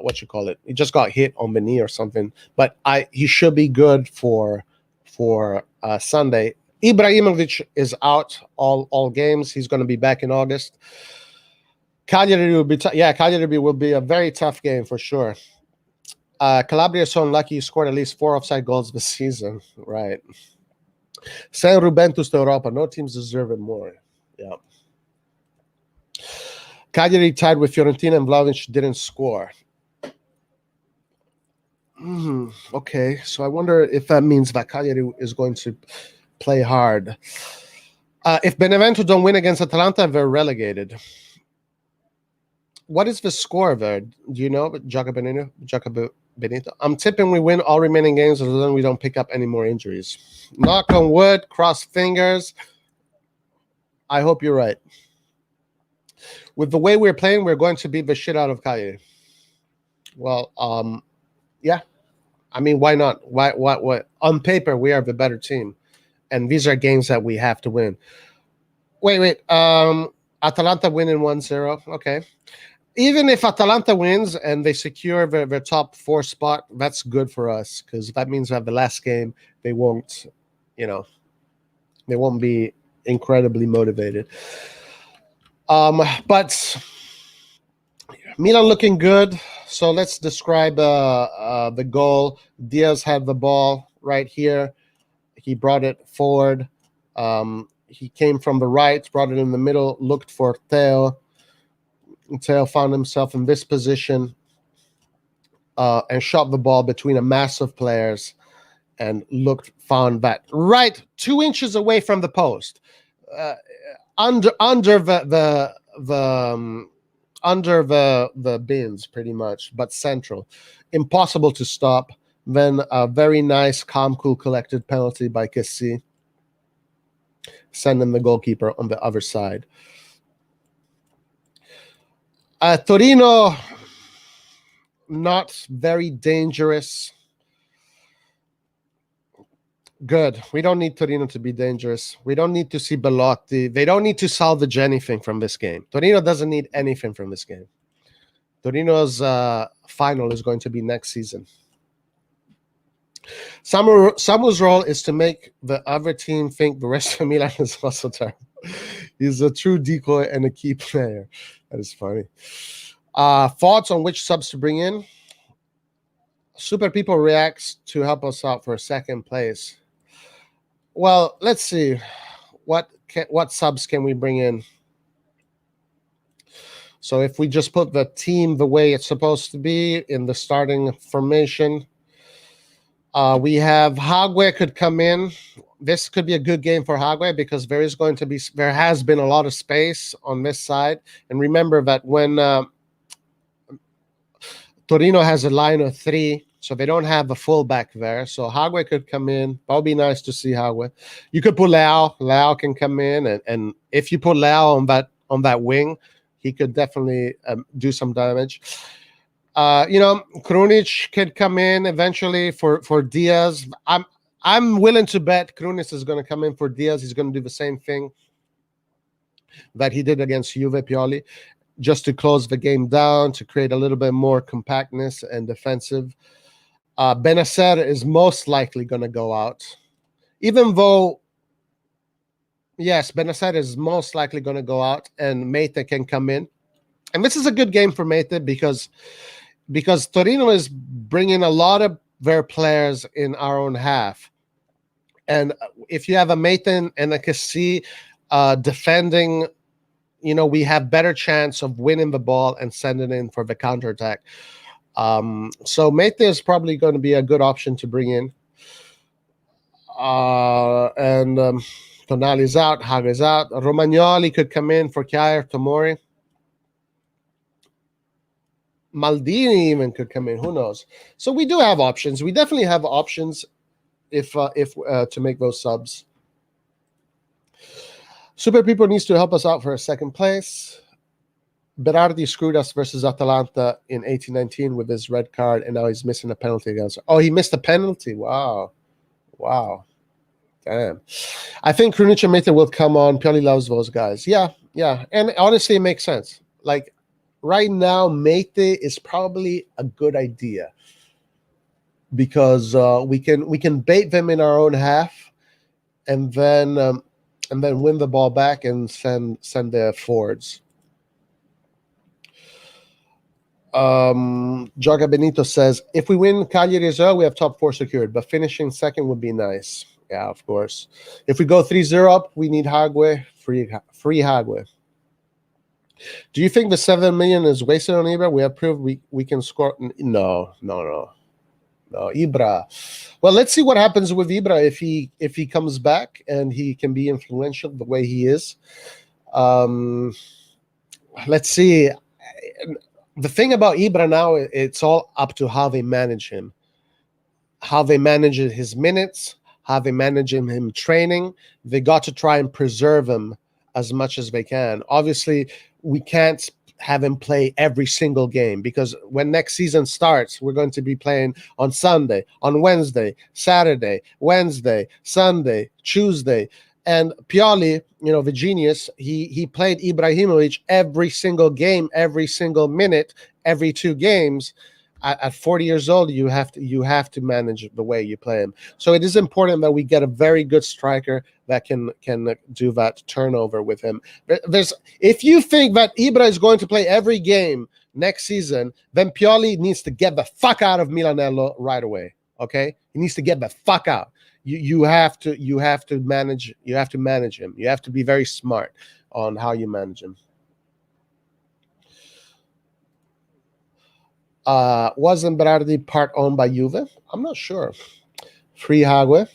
what you call it? He just got hit on the knee or something. But he should be good for Sunday. Ibrahimovic is out all games. He's going to be back in August. Cagliari will be Cagliari will be a very tough game for sure. Calabria is so unlucky he scored at least 4 offside goals this season. Right. San Rubentus to Europa. No teams deserve it more. Yeah. Cagliari tied with Fiorentina and Vlahovic didn't score. Okay, so I wonder if that means that Cagliari is going to play hard. If Benevento don't win against Atalanta, they're relegated. What is the score there? Do you know, Jacopo Benito? I'm tipping we win all remaining games, and then we don't pick up any more injuries. Knock on wood, cross fingers. I hope you're right. With the way we're playing, we're going to beat the shit out of Cagliari. Well, yeah, I mean, why not? Why? On paper, we are the better team, and these are games that we have to win. Wait. Atalanta winning 1-0. Okay. Even if Atalanta wins and they secure their top four spot, that's good for us because that means that the last game they won't, you know, they won't be incredibly motivated. But Milan looking good. So let's describe the goal. Diaz had the ball right here. He brought it forward. He came from the right, brought it in the middle, looked for Theo. Theo found himself in this position and shot the ball between a mass of players and found that right 2 inches away from the post, under the bins pretty much, but central, impossible to stop. Then a very nice, calm, cool, collected penalty by Kessi, sending the goalkeeper on the other side. Torino, not very dangerous. Good. We don't need Torino to be dangerous. We don't need to see Belotti. They don't need to salvage anything from this game. Torino doesn't need anything from this game. Torino's final is going to be next season. Samu's role is to make the other team think the rest of Milan is also terrible. He's a true decoy and a key player. That is funny. Thoughts on which subs to bring in? Super People reacts to help us out for second place. Well, let's see. What subs can we bring in? So if we just put the team the way it's supposed to be in the starting formation, we have Hagwe could come in. This could be a good game for Hagwe because there has been a lot of space on this side. And remember that when Torino has a line of 3, so they don't have a fullback there. So Hagwe could come in. That would be nice to see Hagwe. You could put Leao. Leao can come in, and if you put Leao on that wing, he could definitely do some damage. Krunic could come in eventually for Diaz. I'm willing to bet Krunic is going to come in for Diaz. He's going to do the same thing that he did against Juve Pioli, just to close the game down, to create a little bit more compactness and defensive. Benacer is most likely going to go out, even though, yes, Benacer is most likely going to go out, and Meite can come in. And this is a good game for Meite because Torino is bringing a lot of their players in our own half. And if you have a Meite and a Kessi defending, we have better chance of winning the ball and sending it in for the counterattack. So Meite is probably going to be a good option to bring in. And Tonali's out, Haga's out. Romagnoli could come in for Kjaer, Tomori. Maldini even could come in. Who knows? So we do have options. We definitely have options if to make those subs. Super People needs to help us out for a second place. Berardi screwed us versus Atalanta in 18-19 with his red card, and now he's missing a penalty against us. Oh, he missed a penalty. Wow. Damn. I think Krunic and Meite will come on. Pioli loves those guys. Yeah. And honestly, it makes sense. Like, right now, Meite is probably a good idea because we can bait them in our own half, and then win the ball back and send their forwards. Jaga Benito says, if we win Cagliari as well, we have top 4 secured, but finishing second would be nice. Yeah, of course. If we go 3-0 up, we need Hagwe, free Hagwe. Do you think the 7 million is wasted on Ibra? We have proved we can score. No, Ibra. Well, let's see what happens with Ibra if he comes back and he can be influential the way he is. Let's see. The thing about Ibra now, it's all up to how they manage him, how they manage his minutes, how they manage him training. They got to try and preserve him as much as they can. Obviously, we can't have him play every single game, because when next season starts, we're going to be playing on Sunday, on Wednesday, Saturday, Wednesday, Sunday, Tuesday. And Pioli, the genius, he played Ibrahimovic every single game, every single minute, every 2 games. At 40 years old, you have to manage the way you play him. So it is important that we get a very good striker that can do that turnover with him. If you think that Ibra is going to play every game next season, then Pioli needs to get the fuck out of Milanello right away. Okay, he needs to get the fuck out. You have to manage him. You have to be very smart on how you manage him. Wasn't Berardi part owned by Juve? I'm not sure. Free Hague?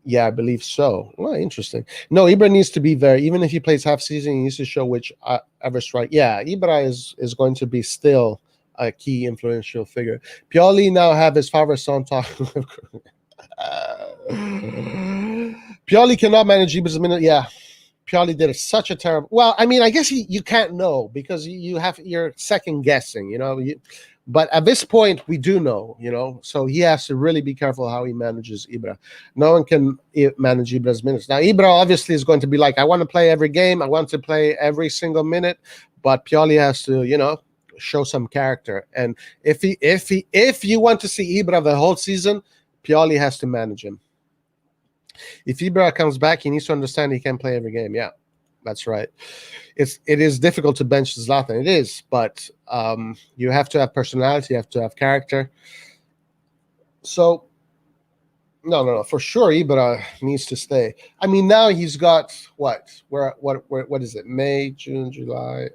Yeah, I believe so. Well, interesting. No, Ibra needs to be there. Even if he plays half season, he needs to show which ever strike. Yeah, Ibra is going to be still a key influential figure. Pioli now have his father son talk. Pioli cannot manage Ibra's minute. Yeah, Pioli did such a terrible. Well, I mean, I guess you can't know because you're second guessing, but at this point we do know, so he has to really be careful how he manages Ibra. No one can manage Ibra's minutes. Now Ibra obviously is going to be like, I want to play every game, I want to play every single minute, but Pioli has to, show some character. And if you want to see Ibra the whole season, Pioli has to manage him. If Ibra comes back, he needs to understand he can play every game. Yeah, that's right. It is difficult to bench Zlatan. It is, but you have to have personality. You have to have character. So, no, for sure, Ibra needs to stay. I mean, now he's got what is it? May, June, July.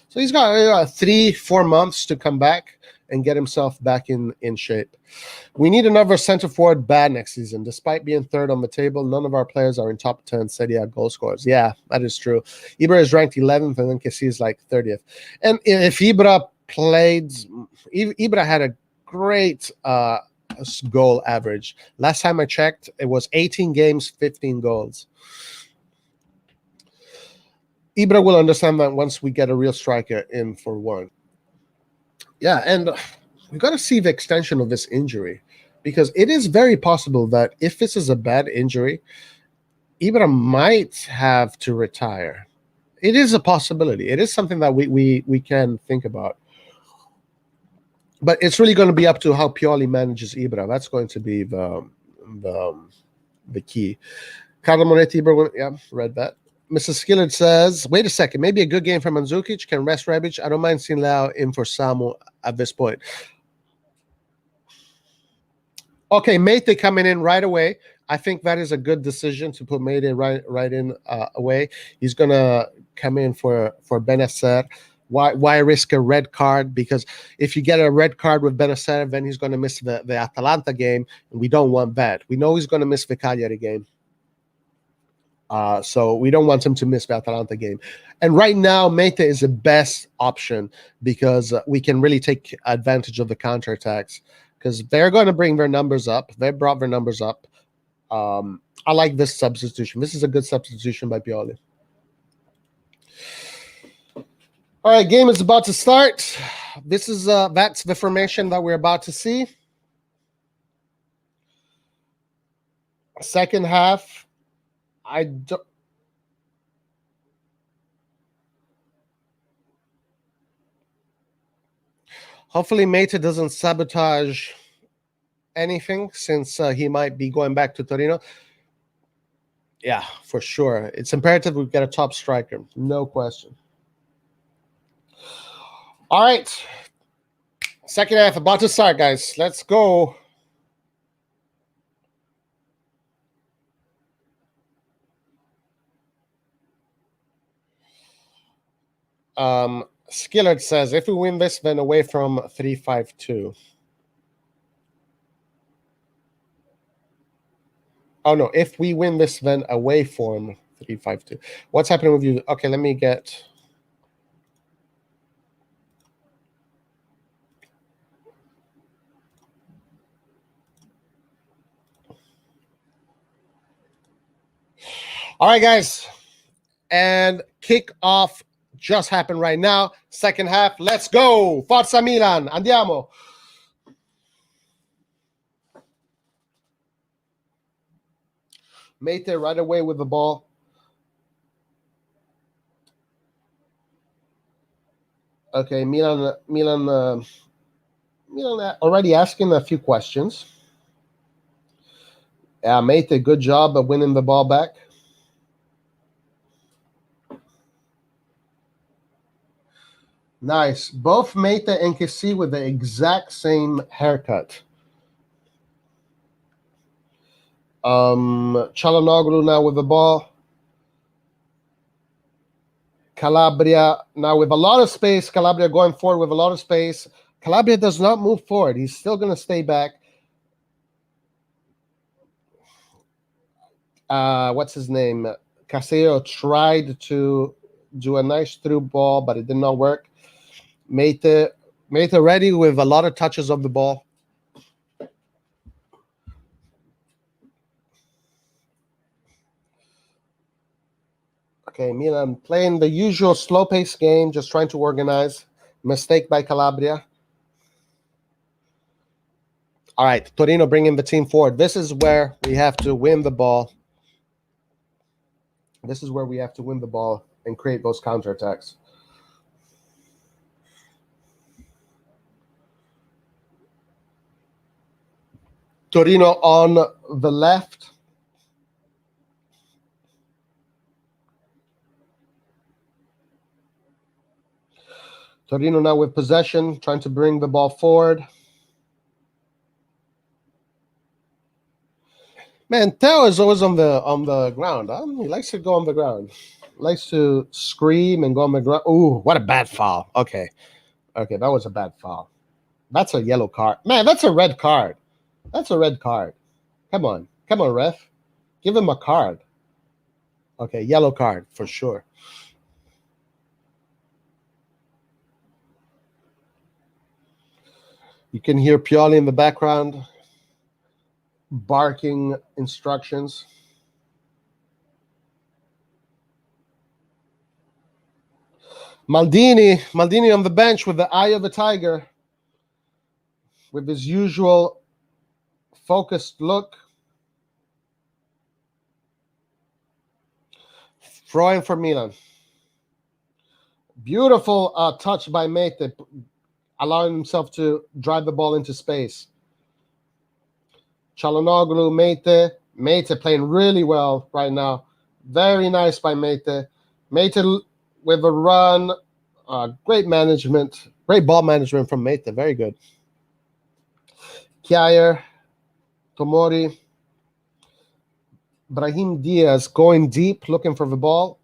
So he's got 3-4 months to come back and get himself back in shape. We need another center forward bad next season. Despite being third on the table, none of our players are in top 10 Serie A goal scorers. Yeah, that is true. Ibra is ranked 11th and then Kessie is like 30th. And if Ibra had a great goal average. Last time I checked, it was 18 games, 15 goals. Ibra will understand that once we get a real striker in for one. Yeah, and we've got to see the extension of this injury, because it is very possible that if this is a bad injury, Ibra might have to retire. It is a possibility. It is something that we can think about. But it's really going to be up to how Pioli manages Ibra. That's going to be the key. Carlo Moretti, Ibra, yeah, read that. Mrs. Skillard says, wait a second, maybe a good game from Mandzukic can rest Rebic. I don't mind seeing Lau in for Samu at this point. Okay, Mate coming in right away. I think that is a good decision to put Mate right in away. He's going to come in for Benacer. Why risk a red card? Because if you get a red card with Benacer, then he's going to miss the Atalanta game, and we don't want that. We know he's going to miss the Cagliari game. So we don't want him to miss the Atalanta game. And right now, Mete is the best option because we can really take advantage of the counterattacks because they're going to bring their numbers up. They brought their numbers up. I like this substitution. This is a good substitution by Pioli. All right, game is about to start. This is that's the formation that we're about to see. Second half. Hopefully Meta doesn't sabotage anything since he might be going back to Torino. Yeah, for sure. It's imperative we get a top striker. No question. All right. Second half about to start, guys. Let's go. Skillard says, if we win this, then away from 3-5-2. Oh, no. If we win this, then away from 3-5-2. What's happening with you? Okay, let me get... All right, guys. And kick off just happened right now. Second half, let's go. Forza Milan, andiamo. Mate right away with the ball. Okay, Milan already asking a few questions. Yeah, Mate, a good job of winning the ball back. Nice. Both Mate and Kessie with the exact same haircut. Çalhanoğlu now with the ball. Calabria now with a lot of space. Calabria going forward with a lot of space. Calabria does not move forward. He's still going to stay back. What's his name? Caseo tried to do a nice through ball, but it did not work. Mate ready with a lot of touches of the ball. Okay, Milan playing the usual slow-paced game, just trying to organize. Mistake by Calabria. All right, Torino bringing the team forward. This is where we have to win the ball. This is where we have to win the ball and create those counterattacks. Torino on the left. Torino now with possession, trying to bring the ball forward. Man, Theo is always on the ground. Huh? He likes to go on the ground. Likes to scream and go on the ground. Ooh, what a bad foul. Okay, that was a bad foul. That's a yellow card. Man, that's a red card. That's a red card. Come on, ref. Give him a card. Okay, yellow card for sure. You can hear Pioli in the background barking instructions. Maldini on the bench with the eye of a tiger, with his usual focused look. Throwing for Milan. Beautiful touch by Mate, allowing himself to drive the ball into space. Çalhanoğlu, Mate playing really well right now. Very nice by Mate. Mate with a run. Great management. Great ball management from Mate. Very good. Kjaer, Tomori. Brahim Diaz going deep, looking for the ball.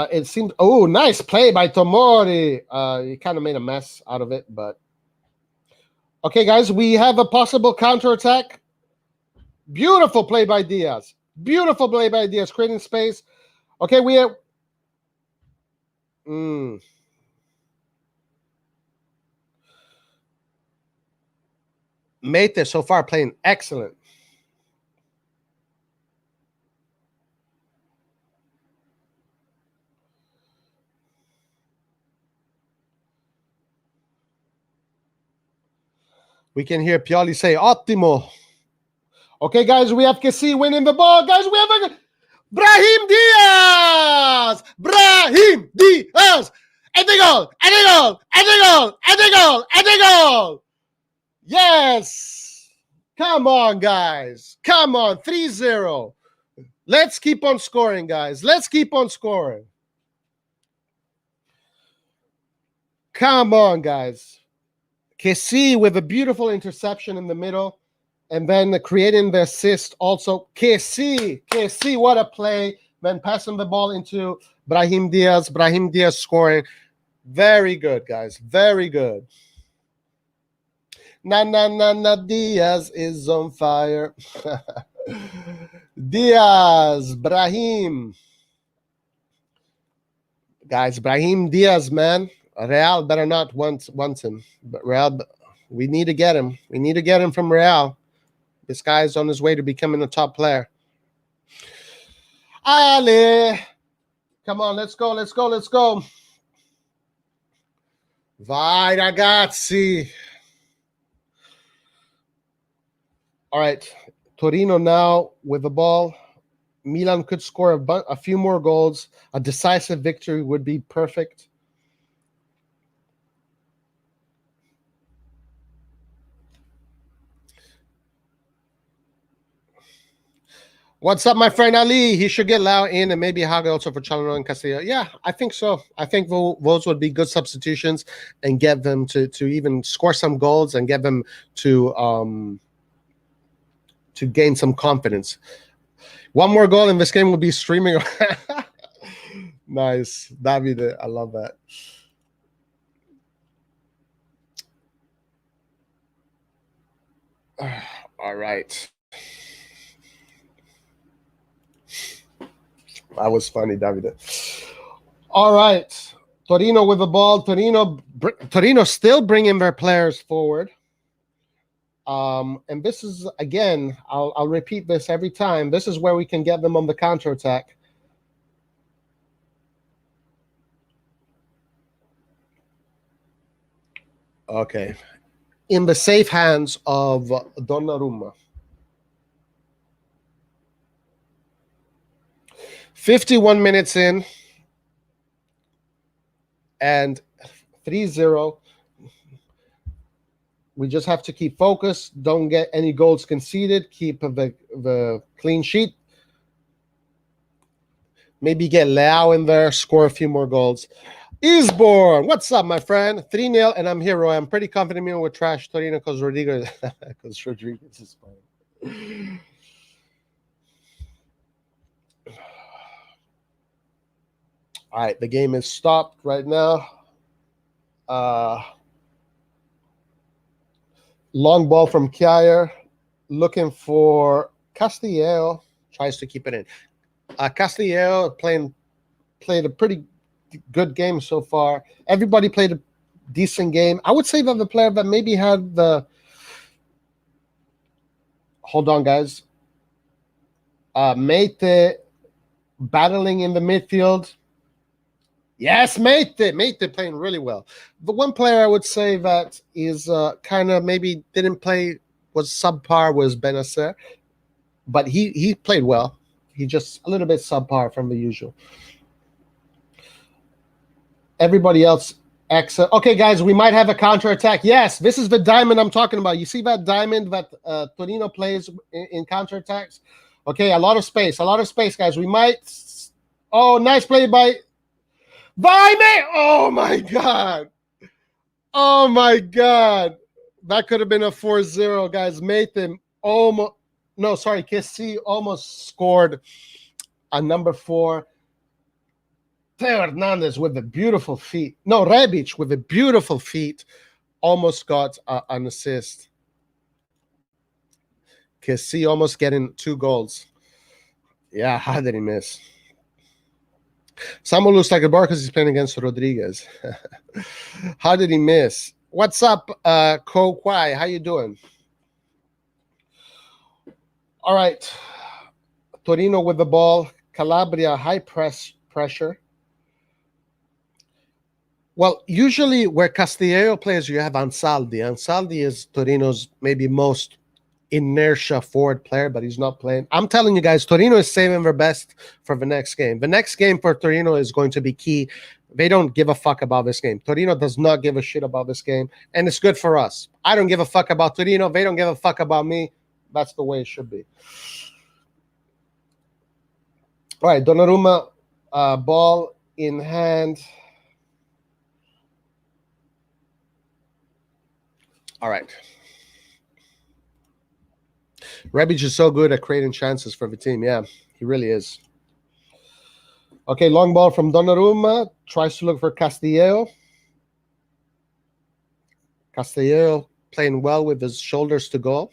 It seemed, oh, nice play by Tomori. He kind of made a mess out of it, but okay, guys, we have a possible counterattack. Beautiful play by Diaz. Beautiful play by Diaz, creating space. Okay, we have. Mate so far playing excellent. We can hear Pioli say, ottimo. Okay, guys, we have Kessie winning the ball. Guys, we have Brahim Diaz! Brahim Diaz! And the goal! And the goal! And the goal! And the goal! And the goal! Yes! Come on, guys. Come on, 3-0. Let's keep on scoring, guys. Let's keep on scoring. Come on, guys. Kessie with a beautiful interception in the middle, and then creating the assist also. Kessie, what a play. Then passing the ball into Brahim Diaz. Brahim Diaz scoring. Very good, guys. Very good. Na, Diaz is on fire. Diaz, Brahim. Guys, Brahim Diaz, man. Real better not want him. But Real, we need to get him. We need to get him from Real. This guy is on his way to becoming a top player. Ale. Come on, let's go, let's go, let's go. Vai, ragazzi. All right. Torino now with the ball. Milan could score a few more goals. A decisive victory would be perfect. What's up, my friend Ali? He should get Lau in and maybe Haga also for Chalano and Castillo. Yeah, I think so. I think those would be good substitutions and get them to even score some goals and get them to gain some confidence. One more goal in this game will be streaming. Nice. Davide, I love that. All right. That was funny, Davide. All right. Torino with the ball. Torino still bringing their players forward. And this is, again, I'll repeat this every time. This is where we can get them on the counterattack. Okay. In the safe hands of Donnarumma. 51 minutes in. And 3-0. We just have to keep focused. Don't get any goals conceded. Keep the clean sheet. Maybe get Leao in there. Score a few more goals. Eastbourne, what's up, my friend? 3-0, and I'm here, Roy. I'm pretty confident Milan will trash Torino because Rodriguez is fine. All right, the game is stopped right now. Long ball from Kjaer, looking for Castillo. Tries to keep it in. Castillo played a pretty good game so far. Everybody played a decent game. I would say that the player that maybe had the... Hold on, guys. Mate battling in the midfield. Yes, Mate playing really well. The one player I would say that is kind of maybe didn't play, was subpar, was Benacer. But he played well. He just a little bit subpar from the usual. Everybody else, excellent. Okay, guys, we might have a counterattack. Yes, this is the diamond I'm talking about. You see that diamond that Torino plays in counterattacks? Okay, a lot of space, guys. We might... Oh, nice play by Vaime! Oh, my God. Oh, my God. That could have been a 4-0, guys. Mathan almost... No, sorry, Kessi almost scored a number 4. Theo Hernandez with a beautiful feet. No, Rebic with a beautiful feet almost got an assist. Kessi almost getting 2 goals. Yeah, how did he miss? Samuel looks like a bar because he's playing against Rodriguez. How did he miss? What's up, Ko Kwai? How you doing? All right. Torino with the ball. Calabria, high pressure. Well, usually where Castillo plays, you have Ansaldi. Ansaldi is Torino's maybe most inertia forward player, but he's not playing. I'm telling you guys, Torino is saving their best for the next game. The next game for Torino is going to be key. They don't give a fuck about this game. Torino does not give a shit about this game, and it's good for us. I don't give a fuck about Torino. They don't give a fuck about me. That's the way it should be. All right, Donnarumma, ball in hand. All right. Rebic is so good at creating chances for the team. Yeah, he really is. Okay, long ball from Donnarumma. Tries to look for Castillo. Castillo playing well with his shoulders to goal.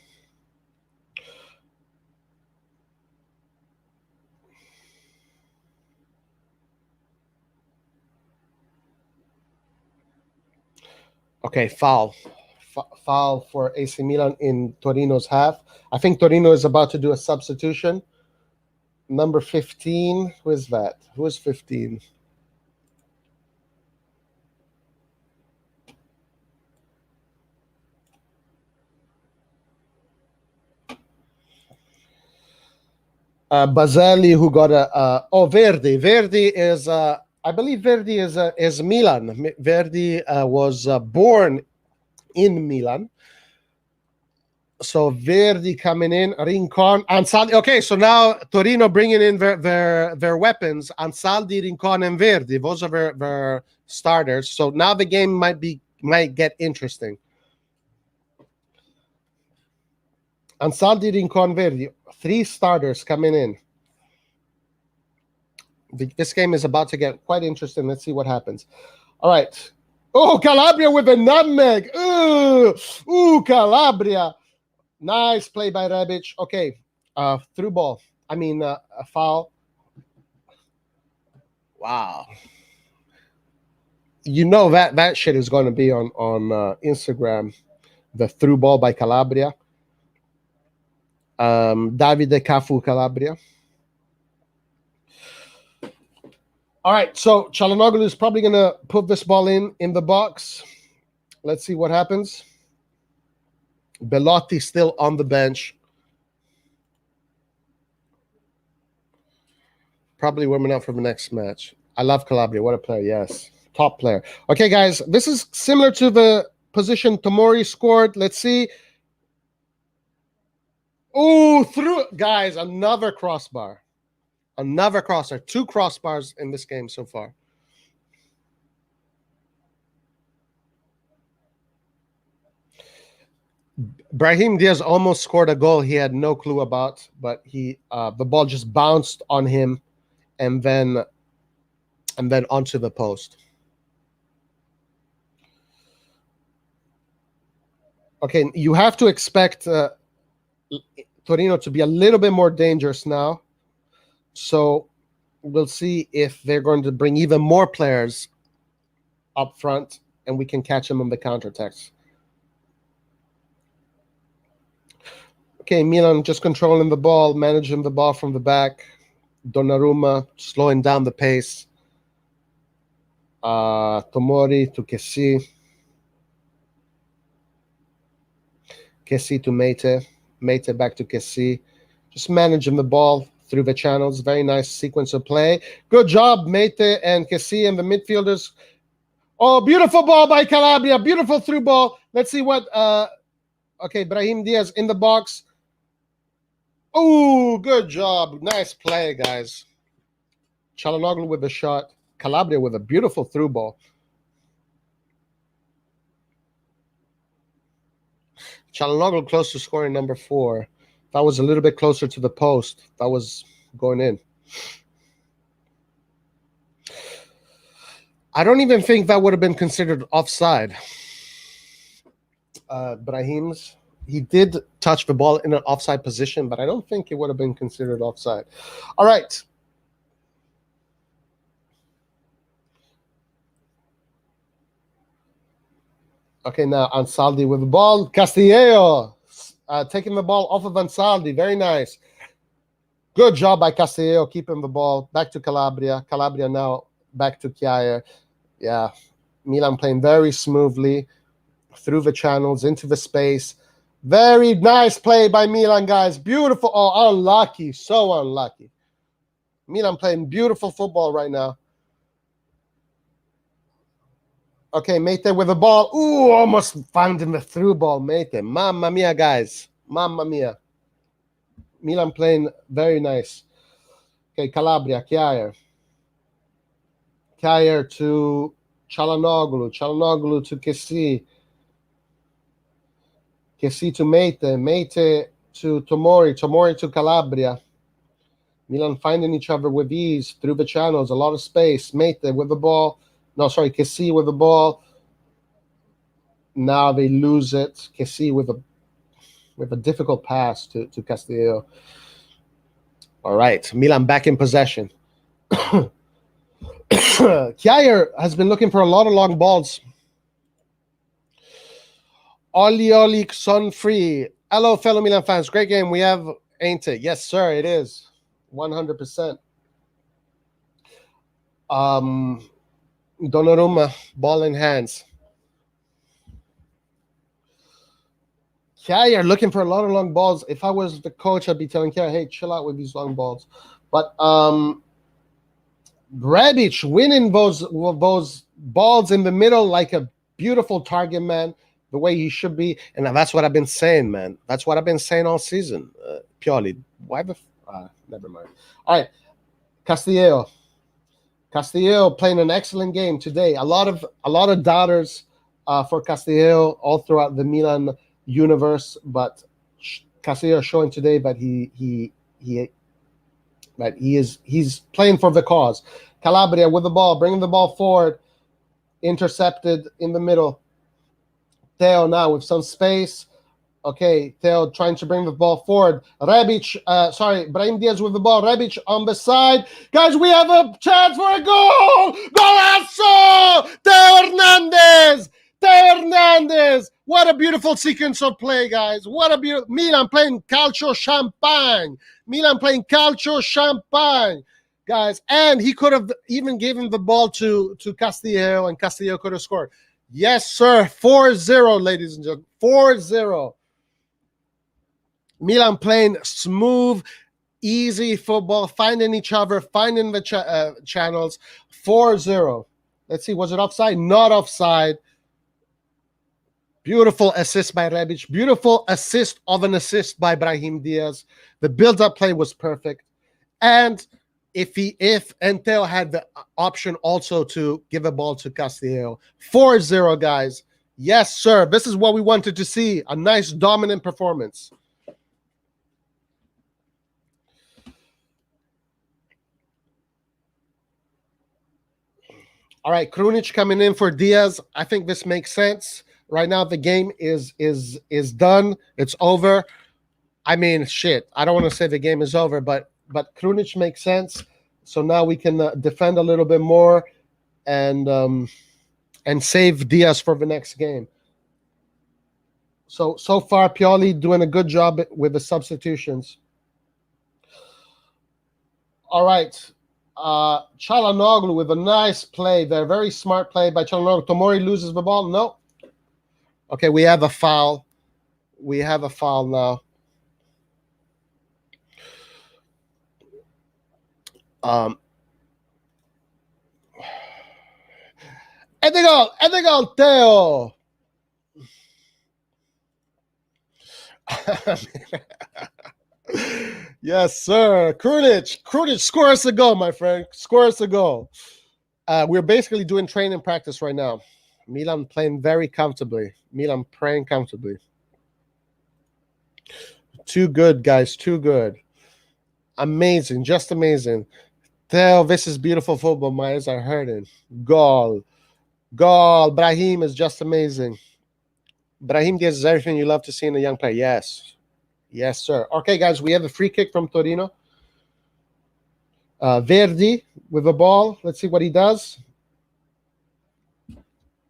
Okay, foul for AC Milan in Torino's half. I think Torino is about to do a substitution. Number 15. Who is that? Who is 15? Baselli, who got Verdi. Verdi is I believe Verdi is Milan. Verdi was born in Milan. So Verdi coming in, Rincon, Ansaldi. Okay, so now Torino bringing in their weapons. Ansaldi, Rincon, and Verdi. Those are their starters. So now the game might get interesting. Ansaldi, Rincon, Verdi. 3 starters coming in. This game is about to get quite interesting. Let's see what happens. All right. Oh, Calabria with a nutmeg. Ooh, Calabria. Nice play by Rebic. Okay. Through ball. I mean, a foul. Wow. You know that shit is going to be on Instagram. The through ball by Calabria. Davide Cafu Calabria. All right, so Çalhanoğlu is probably going to put this ball in the box. Let's see what happens. Belotti still on the bench. Probably warming up for the next match. I love Calabria. What a player. Yes. Top player. Okay, guys, this is similar to the position Tomori scored. Let's see. Oh, through. Guys, another crossbar. Another crosser. 2 crossbars in this game so far. Brahim Diaz almost scored a goal he had no clue about, but the ball just bounced on him and then onto the post. Okay, you have to expect Torino to be a little bit more dangerous now. So we'll see if they're going to bring even more players up front and we can catch them on the counterattacks. Okay, Milan just controlling the ball, managing the ball from the back. Donnarumma slowing down the pace. Tomori to Kessi. Kessi to Mete. Mete back to Kessi. Just managing the ball through the channels. Very nice sequence of play. Good job, Mete and Kessi and the midfielders. Oh, beautiful ball by Calabria. Beautiful through ball. Let's see what... okay, Brahim Diaz in the box. Oh, good job. Nice play, guys. Çalhanoğlu with the shot. Calabria with a beautiful through ball. Çalhanoğlu close to scoring number 4. That was a little bit closer to the post. That was going in. I don't even think that would have been considered offside. Brahim's. He did touch the ball in an offside position, but I don't think it would have been considered offside. All right. Okay, now Ansaldi with the ball. Castillejo taking the ball off of Ansaldi. Very nice. Good job by Castillejo keeping the ball. Back to Calabria. Calabria now back to Chiaia. Yeah, Milan playing very smoothly through the channels, into the space. Very nice play by Milan, guys. Beautiful. Oh, unlucky. So unlucky. Milan playing beautiful football right now. Okay, Mete with the ball. Ooh, almost found in the through ball, Mete. Mamma mia, guys. Mamma mia. Milan playing very nice. Okay, Calabria, Chiaia. Chiaia to Çalhanoğlu. Çalhanoğlu to Kessi. Kessi to Mete. Mete to Tomori. Tomori to Calabria. Milan finding each other with ease through the channels. A lot of space. Mete with the ball. No, sorry, Kessi with the ball. Now they lose it. Kessi with a difficult pass to Castillo. All right, Milan back in possession. Chiaia has been looking for a lot of long balls. Oli Son Free. Hello, fellow Milan fans. Great game we have, ain't it? Yes, sir, it is. 100%. Donnarumma, ball in hands. Kjaer looking for a lot of long balls. If I was the coach, I'd be telling Kjaer, hey, chill out with these long balls. But Rebic winning those balls in the middle like a beautiful target man, the way he should be. And that's what I've been saying, man. That's what I've been saying all season. Pioli, why the... never mind. All right, Castillo. Castillo playing an excellent game today. A lot of doubters for Castillo all throughout the Milan universe, but Castillo showing today that he's playing for the cause. Calabria with the ball, bringing the ball forward, intercepted in the middle. Theo now with some space. Okay, Theo trying to bring the ball forward. Brahim Diaz with the ball. Rebic on the side. Guys, we have a chance for a goal! Golazo! Theo Hernandez! Theo Hernandez! What a beautiful sequence of play, guys. What a beautiful... Milan playing calcio champagne. Milan playing calcio champagne. Guys, and he could have even given the ball to Castillo, and Castillo could have scored. Yes, sir. 4-0, ladies and gentlemen. 4-0. Milan playing smooth, easy football, finding each other, finding the channels. 4-0. Let's see, was it offside? Not offside. Beautiful assist by Rebic. Beautiful assist of an assist by Brahim Diaz. The build-up play was perfect. And if Theo had the option also to give a ball to Castillo. 4-0, guys. Yes, sir. This is what we wanted to see. A nice, dominant performance. All right, Krunic coming in for Diaz. I think this makes sense. Right now, the game is done. It's over. I mean, shit. I don't want to say the game is over, but Krunic makes sense. So now we can defend a little bit more and save Diaz for the next game. So far, Pioli doing a good job with the substitutions. All right. Çalhanoğlu with a nice play there. Very smart play by Çalhanoğlu. Tomori loses the ball. No. Okay, we have a foul. We have a foul now. And they go, Theo. Yes, sir. Krunic, score us a goal, my friend. Score us a goal. We're basically doing training practice right now. Milan playing very comfortably. Milan playing comfortably. Too good, guys. Too good. Amazing. Just amazing. Theo, this is beautiful football. My eyes are hurting. Goal. Brahim is just amazing. Brahim Diaz is everything you love to see in a young player. Yes. Yes, sir. Okay, guys, we have a free kick from Torino. Verdi with the ball. Let's see what he does.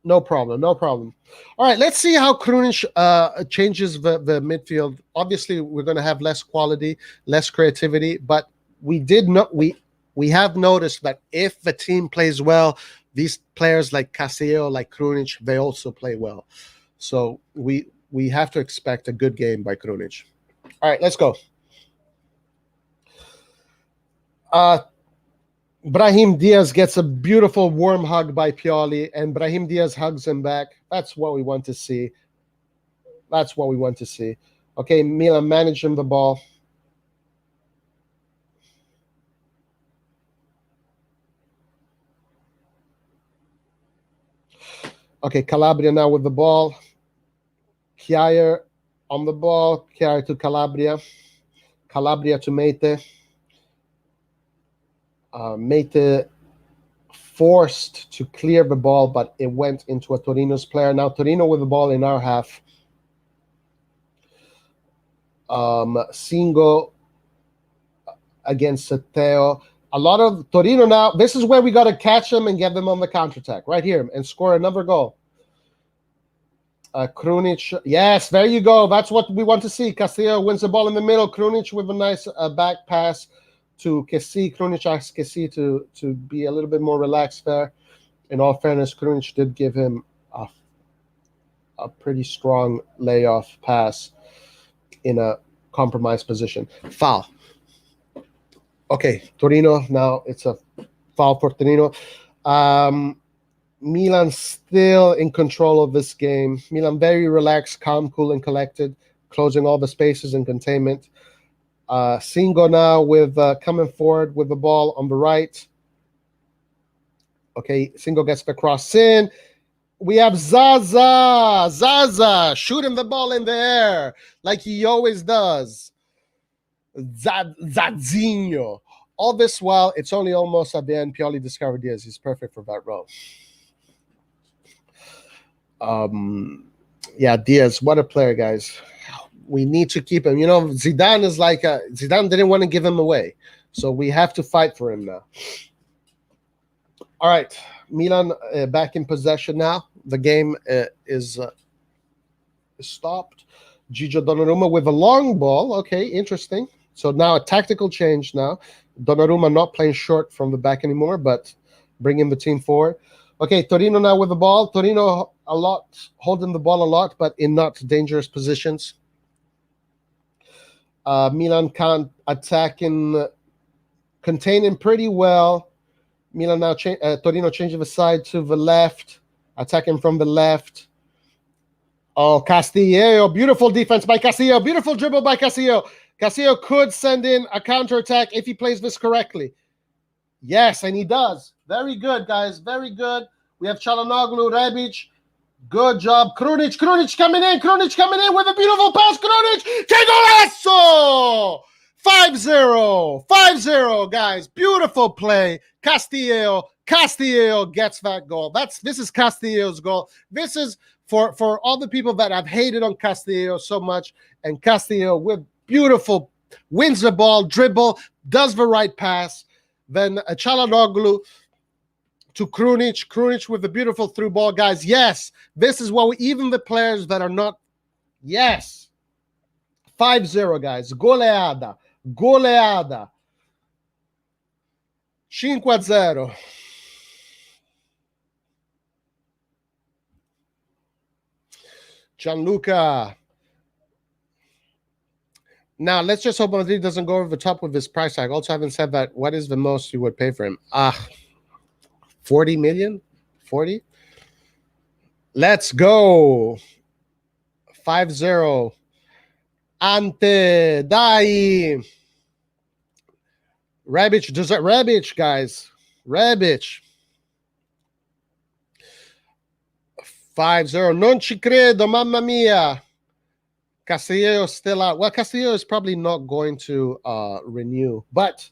No problem. All right, let's see how Krunic changes the midfield. Obviously, we're going to have less quality, less creativity, but we have noticed that if the team plays well, these players like Castillo, like Krunic, they also play well. So we have to expect a good game by Krunic. All right, let's go. Brahim Diaz gets a beautiful warm hug by Pioli, and Brahim Diaz hugs him back. That's what we want to see. Okay, Milan managing the ball. Okay, Calabria now with the ball. Kjaer on the ball. Kjaer to Calabria. Calabria to Mete. Mete forced to clear the ball, but it went into a Torino's player. Now Torino with the ball in our half. Singo against Theo. A lot of Torino now. This is where we got to catch them and get them on the counterattack. Right here. And score another goal. Krunic. Yes, there you go. That's what we want to see. Castillo wins the ball in the middle. Krunic with a nice back pass. to Kessie. Krunic asked Kessie to be a little bit more relaxed there. In all fairness, Krunic did give him a pretty strong layoff pass in a compromised position. Foul. Okay, Torino, now it's a foul for Torino. Milan still in control of this game. Milan very relaxed, calm, cool, and collected, closing all the spaces in containment. Singo now with coming forward with the ball on the right. Okay, Singo gets the cross in. We have Zaza shooting the ball in the air like he always does. Zadzinho. All this while, it's only almost at the end. Pioli discovered Diaz. He's perfect for that role. Yeah, Diaz, what a player, guys. We need to keep him. You know, Zidane is like Zidane didn't want to give him away, so we have to fight for him now. All right, Milan back in possession now. The game is stopped. Gigio Donnarumma with a long ball. Okay, interesting. So now a tactical change now. Donnarumma not playing short from the back anymore, but bringing the team forward. Okay, Torino now with the ball. Torino a lot, holding the ball a lot, but in not dangerous positions. Milan can't containing pretty well. Milan now, Torino changing the side to the left, attacking from the left. Oh, Castillo, beautiful defense by Castillo, beautiful dribble by Castillo. Castillo could send in a counterattack if he plays this correctly. Yes, and he does. Very good, guys, very good. We have Çalhanoğlu, Rebic. Good job. Krunic coming in with a beautiful pass. Krunic, que golazo! 5-0, guys. Beautiful play. Castillo gets that goal. This is Castillo's goal. This is for all the people that have hated on Castillo so much. And Castillo with beautiful wins the ball, dribble, does the right pass. Then Çalhanoğlu to Krunic with a beautiful through ball, guys. Yes, this is what even the players that are not. Yes, 5-0, guys. Goleada. 5-0. Gianluca. Now, let's just hope Madrid doesn't go over the top with his price tag. Also, having said that, what is the most you would pay for him? 40 million? 40? Let's go. 5-0. Ante, dai. Rebic, guys. Rebic. 5-0. Non ci credo, mamma mia. Castillo still out. Well, Castillo is probably not going to renew. But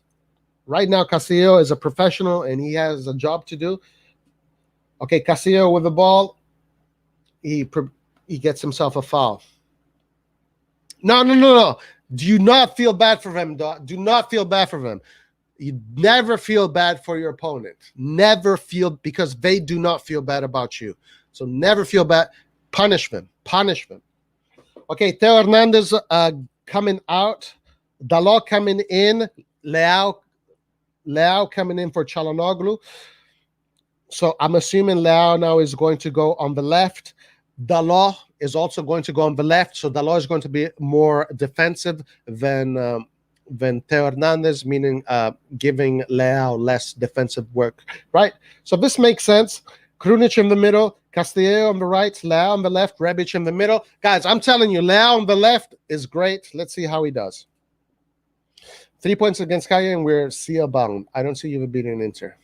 right now, Castillo is a professional and he has a job to do. Okay, Castillo with the ball. He gets himself a foul. No. Do not feel bad for him. Do not feel bad for him. You never feel bad for your opponent. Never feel, because they do not feel bad about you. So never feel bad. Punish them. Okay, Theo Hernandez coming out. Dalot coming in. Leao coming in for Çalhanoğlu. So I'm assuming Leao now is going to go on the left. Dalot is also going to go on the left. So Dalot is going to be more defensive than Theo Hernandez, meaning giving Leao less defensive work, right? So this makes sense. Krunic in the middle, Castillo on the right, Leao on the left, Rebic in the middle. Guys, I'm telling you, Leao on the left is great. Let's see how he does. 3 points against Cagliari, and we're seal bound. I don't see you beating Inter.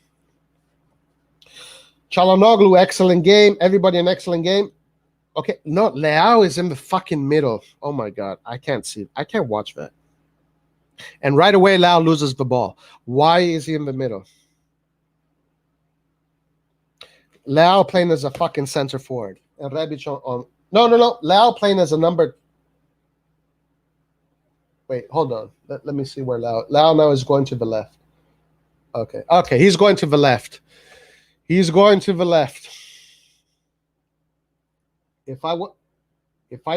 Çalhanoğlu, excellent game. Everybody an excellent game. Okay, no, Leao is in the fucking middle. Oh my God, I can't see. I can't watch that. And right away, Leao loses the ball. Why is he in the middle? Leao playing as a fucking center forward. And Rebic on. No. Leao playing as a number. Wait, hold on. Let me see where Leao now is going to the left. Okay, he's going to the left. If I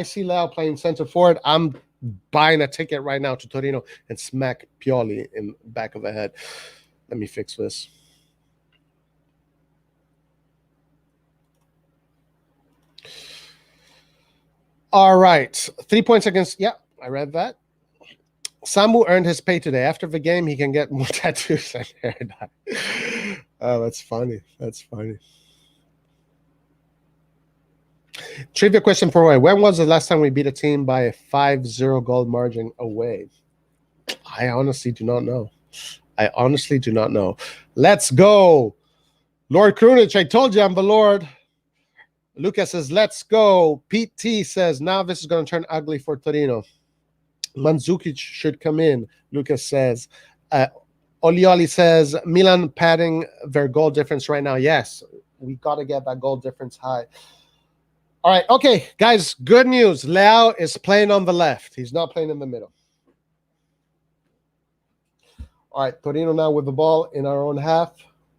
see Leao playing center forward, I'm buying a ticket right now to Torino and smack Pioli in the back of the head. Let me fix this. All right. 3 points against. Yeah, I read that. Samu earned his pay today. After the game, he can get more tattoos and hair dye. Oh, that's funny. That's funny. Trivia question for Roy. When was the last time we beat a team by a 5-0 goal margin away? I honestly do not know. I honestly do not know. Let's go. Lord Krunic, I told you I'm the Lord. Lucas says, let's go. Pete T says, now this is going to turn ugly for Torino. Mandzukic should come in, Lucas says. Olioli says, Milan padding their goal difference right now. Yes, we got to get that goal difference high. All right, okay, guys, good news. Leao is playing on the left. He's not playing in the middle. All right, Torino now with the ball in our own half.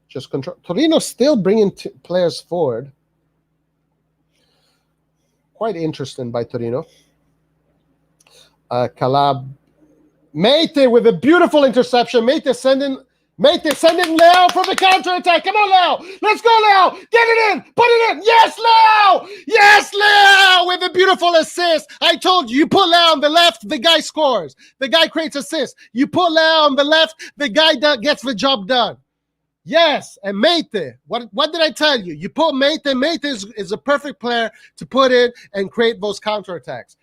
Just control. Torino still bringing players forward. Quite interesting by Torino. Calab. Mate with a beautiful interception. Mate sending Leao for the counter-attack. Come on, Leao. Let's go, Leao. Get it in. Put it in. Yes, Leao. Yes, Leao with a beautiful assist. I told you, you put Leao on the left, the guy scores. The guy creates assists. You put Leao on the left, the guy gets the job done. Yes, and Mate. What did I tell you? You put Mate. Mate is a perfect player to put in and create those counterattacks.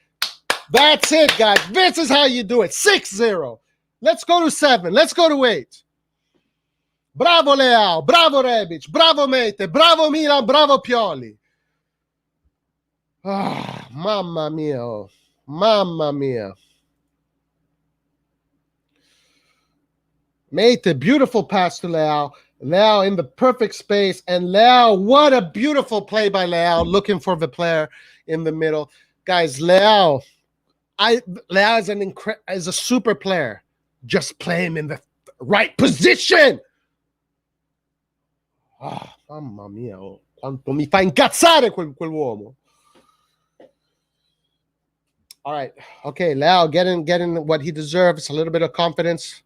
That's it, guys. This is how you do it. 6-0. Let's go to 7. Let's go to 8. Bravo Leao. Bravo Rebic. Bravo Mate. Bravo Milan. Bravo Pioli. Ah, mamma mia. Mamma mia. Mate, beautiful pass to Leao. Leao in the perfect space. And Leao, what a beautiful play by Leao, looking for the player in the middle. Guys, Leao is a super player. Just play him in the right position. Ah, mamma mia, quanto mi fa incazzare quell'uomo. All right, okay, Leao getting what he deserves. A little bit of confidence.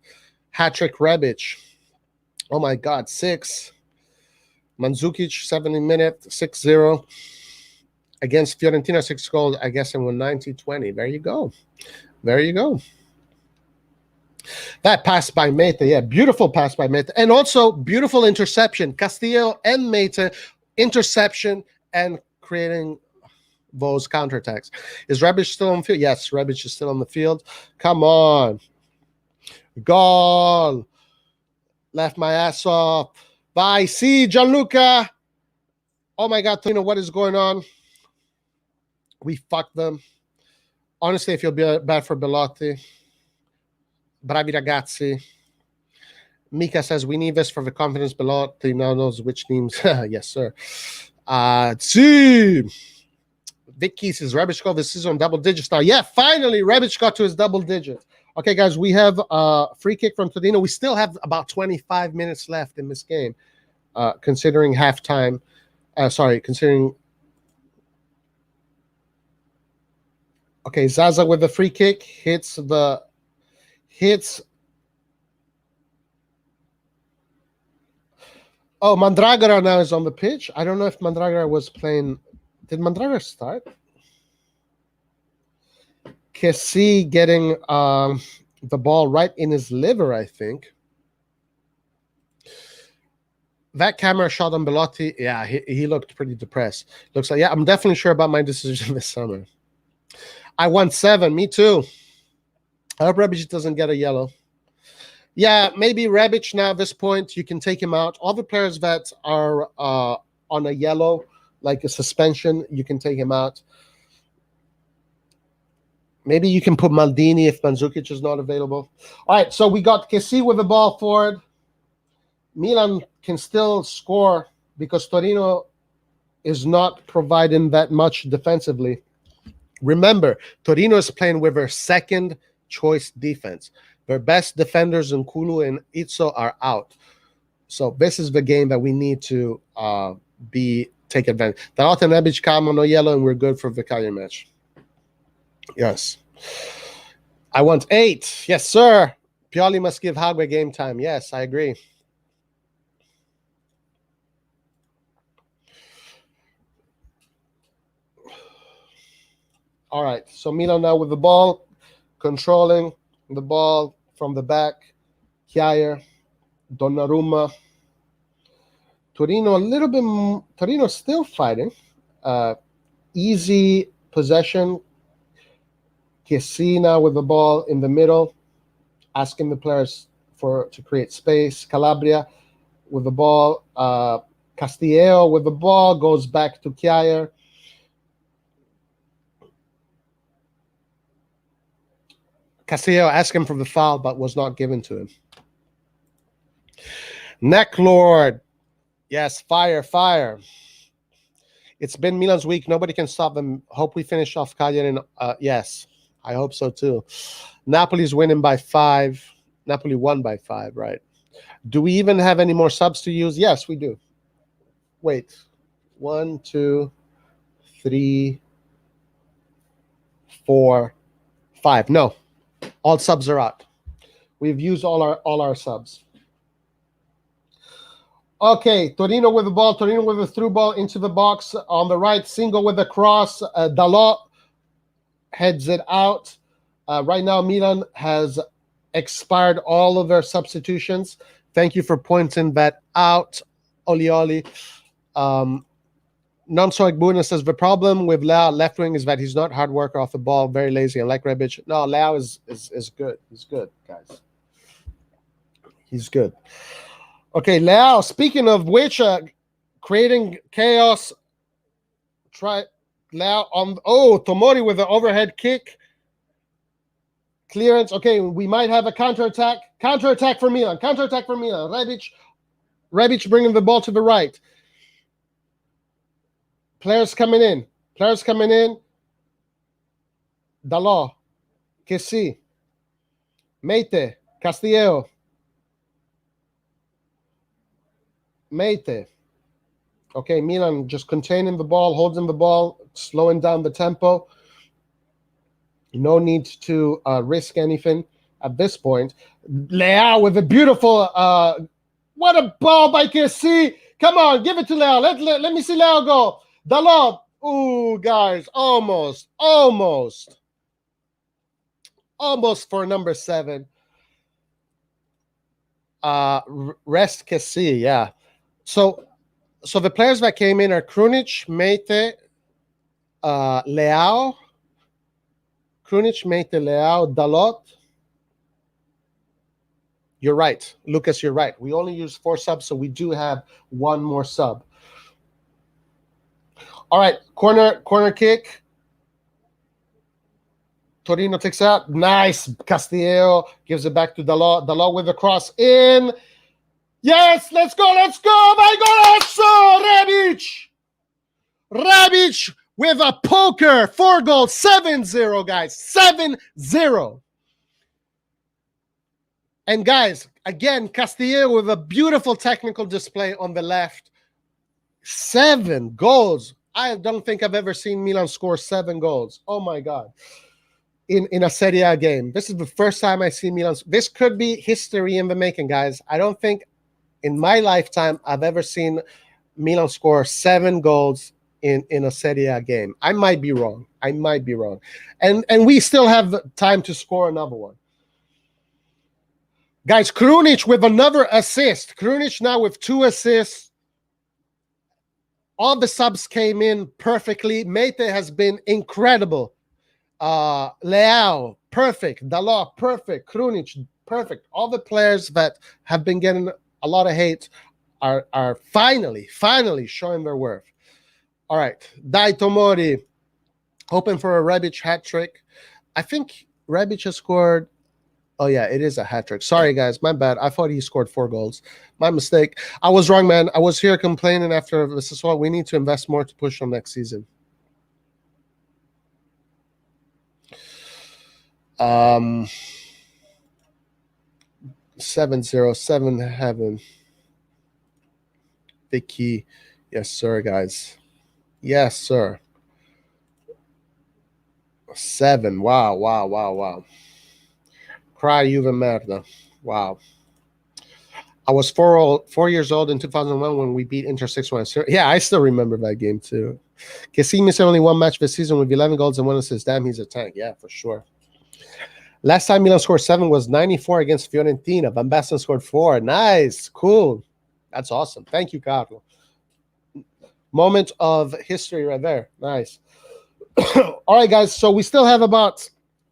Hat-trick Rebic. Oh my God, 6. Mandzukic, 70 minutes, 6-0. Against Fiorentina, 6 goals. I guess in 90-20. There you go. There you go. That pass by Mete. Yeah, beautiful pass by Mete. And also beautiful interception. Castillo and Mete, interception and creating those counterattacks. Is Rebic still on the field? Yes, Rebic is still on the field. Come on. Goal. Left my ass off. Bye. See, Gianluca. Oh my God, Torino, what is going on? We fucked them. Honestly, I feel bad for Belotti. Bravi ragazzi. Mika says, we need this for the confidence. Belotti now knows which teams. Yes, sir. See. Vicky says, Rebic got this season on double digits now. Yeah, finally, Rebic got to his double digits. Okay, guys, we have a free kick from Torino. We still have about 25 minutes left in this game, considering halftime. Considering. Okay, Zaza with the free kick hits. Oh, Mandragora now is on the pitch. I don't know if Mandragora was playing. Did Mandragora start? Kessie getting the ball right in his liver, I think. That camera shot on Belotti, yeah, he looked pretty depressed. Looks like, yeah, I'm definitely sure about my decision this summer. I won 7, me too. I hope Rebic doesn't get a yellow. Yeah, maybe Rebic now at this point, you can take him out. All the players that are on a yellow, like a suspension, you can take him out. Maybe you can put Maldini if Mandzukic is not available. All right, so we got Kessie with the ball forward. Milan can still score because Torino is not providing that much defensively. Remember, Torino is playing with their second choice defense. Their best defenders, Nkulu and Izzo, are out. So this is the game that we need to take advantage. Dalot and Rebic come on no yellow, and we're good for the Cagliari match. Yes. I want 8. Yes, sir. Pioli must give Hagwe game time. Yes, I agree. All right. So Milan now with the ball, controlling the ball from the back. Kjaer, Donnarumma. Torino a little bit. Torino still fighting. Easy possession. Chiesi now with the ball in the middle, asking the players to create space. Calabria with the ball. Castillejo with the ball goes back to Kjaer. Castillejo asked him for the foul, but was not given to him. Neck Lord. Yes, fire. It's been Milan's week. Nobody can stop them. Hope we finish off Cagliari. Yes, I hope so too. Napoli's winning by 5. Napoli won by 5, right? Do we even have any more subs to use? Yes, we do. Wait. 1, 2, 3, 4, 5. No. All subs are out. We've used all our subs. Okay, Torino with the ball. Torino with a through ball into the box on the right. Single with a cross. Dalot heads it out. Right now, Milan has expired all of their substitutions. Thank you for pointing that out, Olioli. Nonsoik Buna says the problem with Leao left wing is that he's not hard worker off the ball, very lazy, and like Rebic. No, Leao is good. He's good, guys. He's good. Okay, Leao, speaking of which, creating chaos. Try Leao on. Oh, Tomori with the overhead kick. Clearance. Okay, we might have a counterattack. Counterattack for Milan. Counterattack for Milan. Rebic bringing the ball to the right. Players coming in. Dalot. Chiesi. Meite. Castillejo. Meite. Okay, Milan just containing the ball, holding the ball, slowing down the tempo. No need to risk anything at this point. Leao with a beautiful, what a ball by Chiesi. Come on, give it to Leao. Let me see Leao go. Dalot. Ooh, guys, almost for number 7. Rest Chiesi, yeah. So the players that came in are Krunic, Meite, Leao. Krunic, Meite, Leao, Dalot. You're right. Lucas, you're right. We only use 4 subs, so we do have 1 more sub. All right, corner kick. Torino takes out. Nice. Castillejo gives it back to Dalot. Dalot with the cross in. Yes, let's go. My golazo! Rebic with a poker. 4 goals. 7-0, guys. 7-0. And guys, again, Castillejo with a beautiful technical display on the left. 7 goals. I don't think I've ever seen Milan score 7 goals. Oh my God. In a Serie A game. This is the first time I see Milan. This could be history in the making, guys. I don't think in my lifetime I've ever seen Milan score 7 goals in a Serie A game. I might be wrong. And we still have time to score another one. Guys, Krunic with another assist. Krunic now with 2 assists. All the subs came in perfectly. Meite has been incredible. Leao, perfect. Dalot, perfect. Krunic, perfect. All the players that have been getting a lot of hate are finally showing their worth. All right. Dai Tomori, hoping for a Rebic hat trick. I think Rebic has scored. Oh, yeah, it is a hat trick. Sorry, guys. My bad. I thought he scored 4 goals. My mistake. I was wrong, man. I was here complaining after this is what we need to invest more to push on next season. 707 heaven. Vicky. Yes, sir, guys. Yes, sir. 7. Wow. Cry Juve merda. Wow. I was 4 years old in 2001 when we beat Inter 6-1. Yeah, I still remember that game too. Kessie missed only one match this season with 11 goals and 1 assist. Damn, he's a tank. Yeah, for sure. Last time Milan scored 7 was 94 against Fiorentina. Van Basten scored 4. Nice. Cool. That's awesome. Thank you, Carlo. Moment of history right there. Nice. All right, guys. So we still have about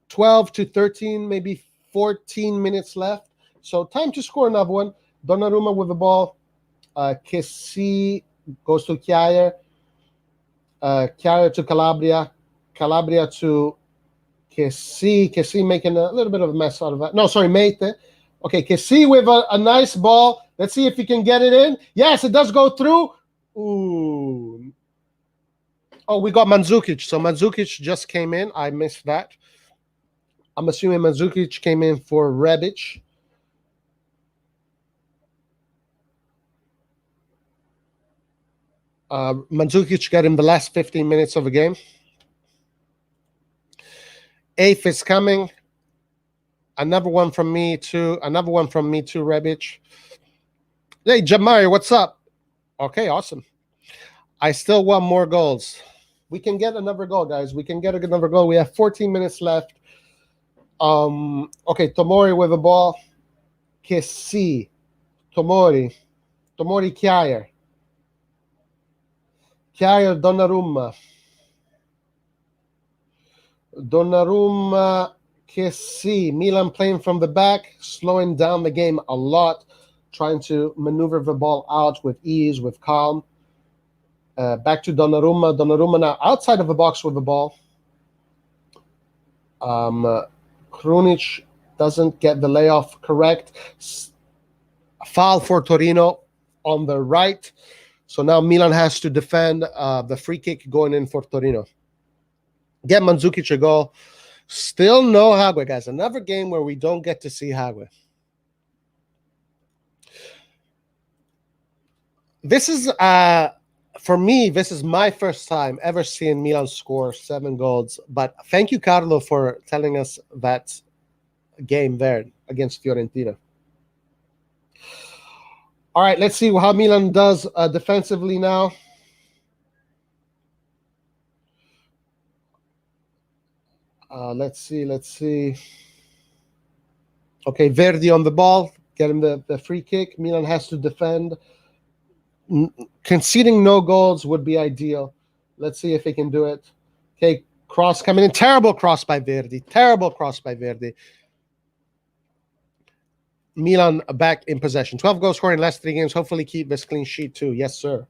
12 to 13, maybe 14 minutes left. So time to score another one. Donnarumma with the ball. Kessie goes to Kjaer. Kjaer to Calabria. Calabria to Kessie. Kessie making a little bit of a mess out of that. No, sorry, Mate. Okay, Kessie with a nice ball. Let's see if he can get it in. Yes, it does go through. Ooh. Oh, we got Mandzukic. So Mandzukic just came in. I missed that. I'm assuming Mandzukic came in for Rebic. Mandzukic got in the last 15 minutes of the game. Eighth is coming. Another one from me too. Another one from me too, Rebic. Hey, Jamari, what's up? Okay, awesome. I still want more goals. We can get another goal, guys. We can get another goal. We have 14 minutes left. Okay, Tomori with the ball. Kessie. Tomori. Tomori Kjaer. Kjaer Donnarumma. Donnarumma Kessie. Milan playing from the back, slowing down the game a lot, trying to maneuver the ball out with ease, with calm. Back to Donnarumma. Donnarumma now outside of the box with the ball. Krunic doesn't get the layoff correct. Foul for Torino on the right. So now Milan has to defend the free kick going in for Torino. Get Mandzukic a goal. Still no Hagwe, guys. Another game where we don't get to see Hagwe. This is, for me, this is my first time ever seeing Milan score 7 goals. But thank you, Carlo, for telling us that game there against Fiorentina. All right, let's see how Milan does defensively now. Let's see. Okay, Verdi on the ball, getting the free kick. Milan has to defend. Conceding no goals would be ideal. Let's see if he can do it. Okay, cross coming in. Terrible cross by Verdi. Terrible cross by Verdi. Milan back in possession. 12 goals scored in last 3 games. Hopefully keep this clean sheet too. Yes, sir.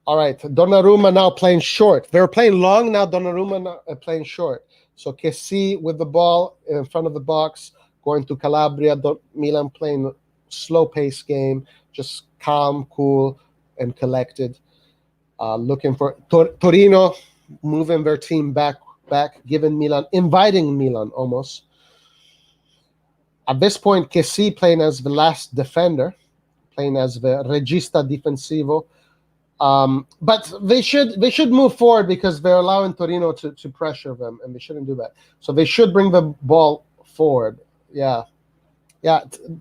All right, Donnarumma now playing short. They were playing long, now Donnarumma now playing short. So Kessie with the ball in front of the box, going to Calabria. Milan playing slow-paced game, just calm, cool, and collected. Looking for Torino, moving their team back, giving Milan, inviting Milan almost. At this point, Kessie playing as the last defender, playing as the regista difensivo. But they should move forward because they're allowing Torino to pressure them, and they shouldn't do that. So they should bring the ball forward. Yeah.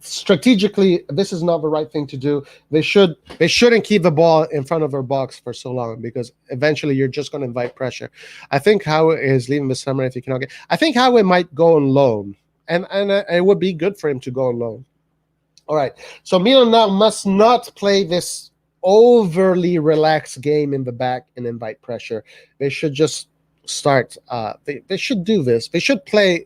Strategically, this is not the right thing to do. They shouldn't keep the ball in front of their box for so long because eventually you're just going to invite pressure. I think Howe is leaving this summer if he cannot get. I think Howe might go on loan, and it would be good for him to go on loan. All right. So Milan now must not play this overly relaxed game in the back and invite pressure. They should just start. They should do this. They should play,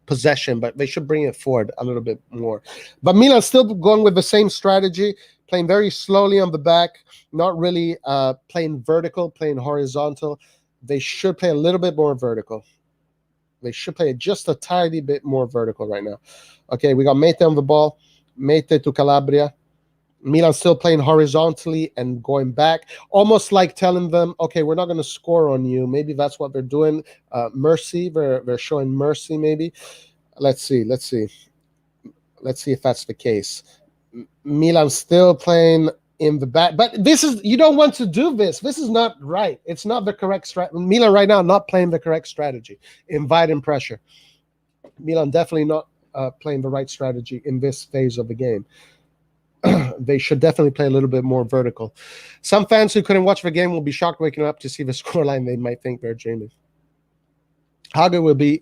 possession, but they should bring it forward a little bit more. But Milan still going with the same strategy, playing very slowly on the back, not really playing vertical, playing horizontal. They should play a little bit more vertical. They should play just a tiny bit more vertical right now. Okay, we got Mete on the ball. Mete to Calabria. Milan still playing horizontally and going back, almost like telling them, okay, we're not going to score on you. Maybe that's what they're doing. Mercy, they're showing mercy maybe. Let's see if that's the case. Milan still playing in the back. But this is, you don't want to do this. This is not right. It's not the correct strategy. Milan right now not playing the correct strategy. Inviting pressure. Milan definitely not playing the right strategy in this phase of the game. They should definitely play a little bit more vertical. Some fans who couldn't watch the game will be shocked waking up to see the scoreline. They might think they're dreaming. Haga will be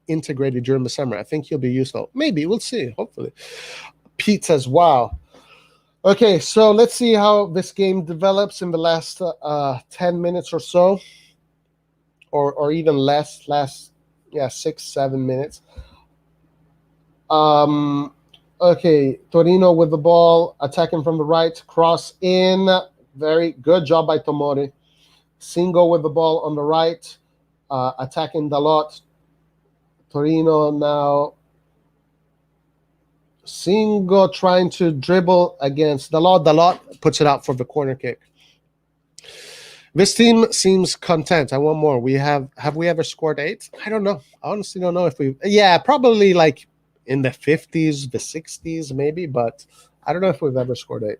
integrated during the summer. I think he'll be useful. Maybe. We'll see. Hopefully. Pete says, wow. Okay, so let's see how this game develops in the last 10 minutes or so. Or even less. Last, 6-7 minutes. Okay, Torino with the ball, attacking from the right, cross in. Very good job by Tomori. Singo with the ball on the right, attacking Dalot. Torino now. Singo trying to dribble against Dalot. Dalot puts it out for the corner kick. This team seems content. I want more. Have we ever scored 8? I don't know. I honestly don't know if we. Yeah, probably like in the 50s, the 60s, maybe, but I don't know if we've ever scored 8.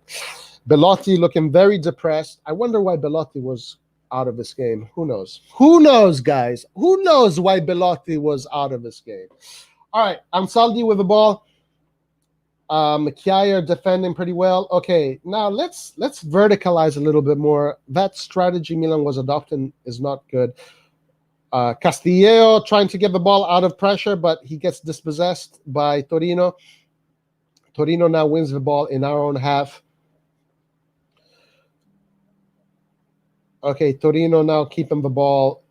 Belotti looking very depressed. I wonder why Belotti was out of this game. Who knows? Who knows, guys? Who knows why Belotti was out of this game? All right, Ansaldi with the ball. Chiaia defending pretty well. Okay, now let's verticalize a little bit more. That strategy Milan was adopting is not good. Castillejo trying to get the ball out of pressure, but he gets dispossessed by Torino. Torino now wins the ball in our own half. Okay, Torino now keeping the ball.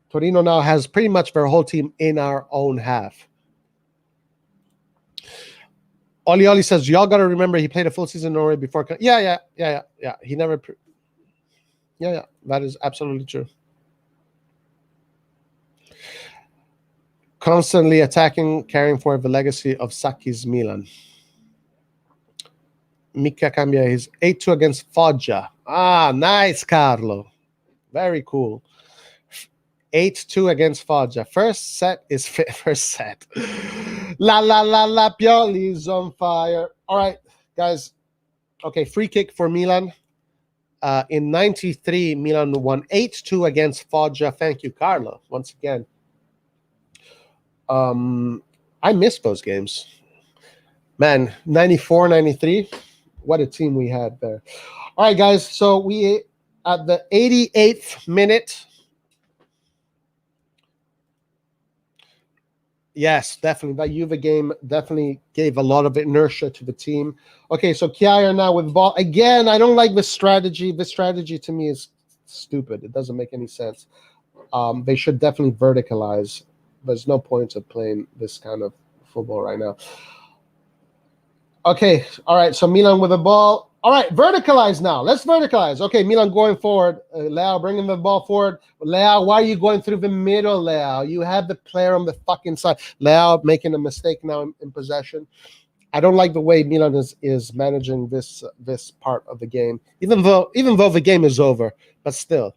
Torino now has pretty much their whole team in our own half. Oli says, y'all got to remember he played a full season in Norway before. Yeah. He never. Yeah, that is absolutely true. Constantly attacking, caring for the legacy of Sacchi's Milan. Mika Cambia is 8-2 against Foggia. Ah, nice, Carlo. Very cool. 8-2 against Foggia. First set is first set. La, Pioli's on fire. All right, guys. Okay, free kick for Milan. In 93, Milan won 8-2 against Foggia. Thank you, Carlo, once again. I miss those games. Man, 94, 93. What a team we had there. All right, guys. So we at the 88th minute. Yes, definitely. That Juve game definitely gave a lot of inertia to the team. Okay, so Chiaia now with ball. Again, I don't like this strategy. This strategy to me is stupid. It doesn't make any sense. They should definitely verticalize. There's no point of playing this kind of football right now. Okay, all right, so Milan with the ball. All right, verticalize now. Let's verticalize. Okay, Milan going forward. Leao bringing the ball forward. Leao, why are you going through the middle, Leao? You have the player on the fucking side. Leao making a mistake now in possession. I don't like the way Milan is managing this part of the game. Even though the game is over, but still,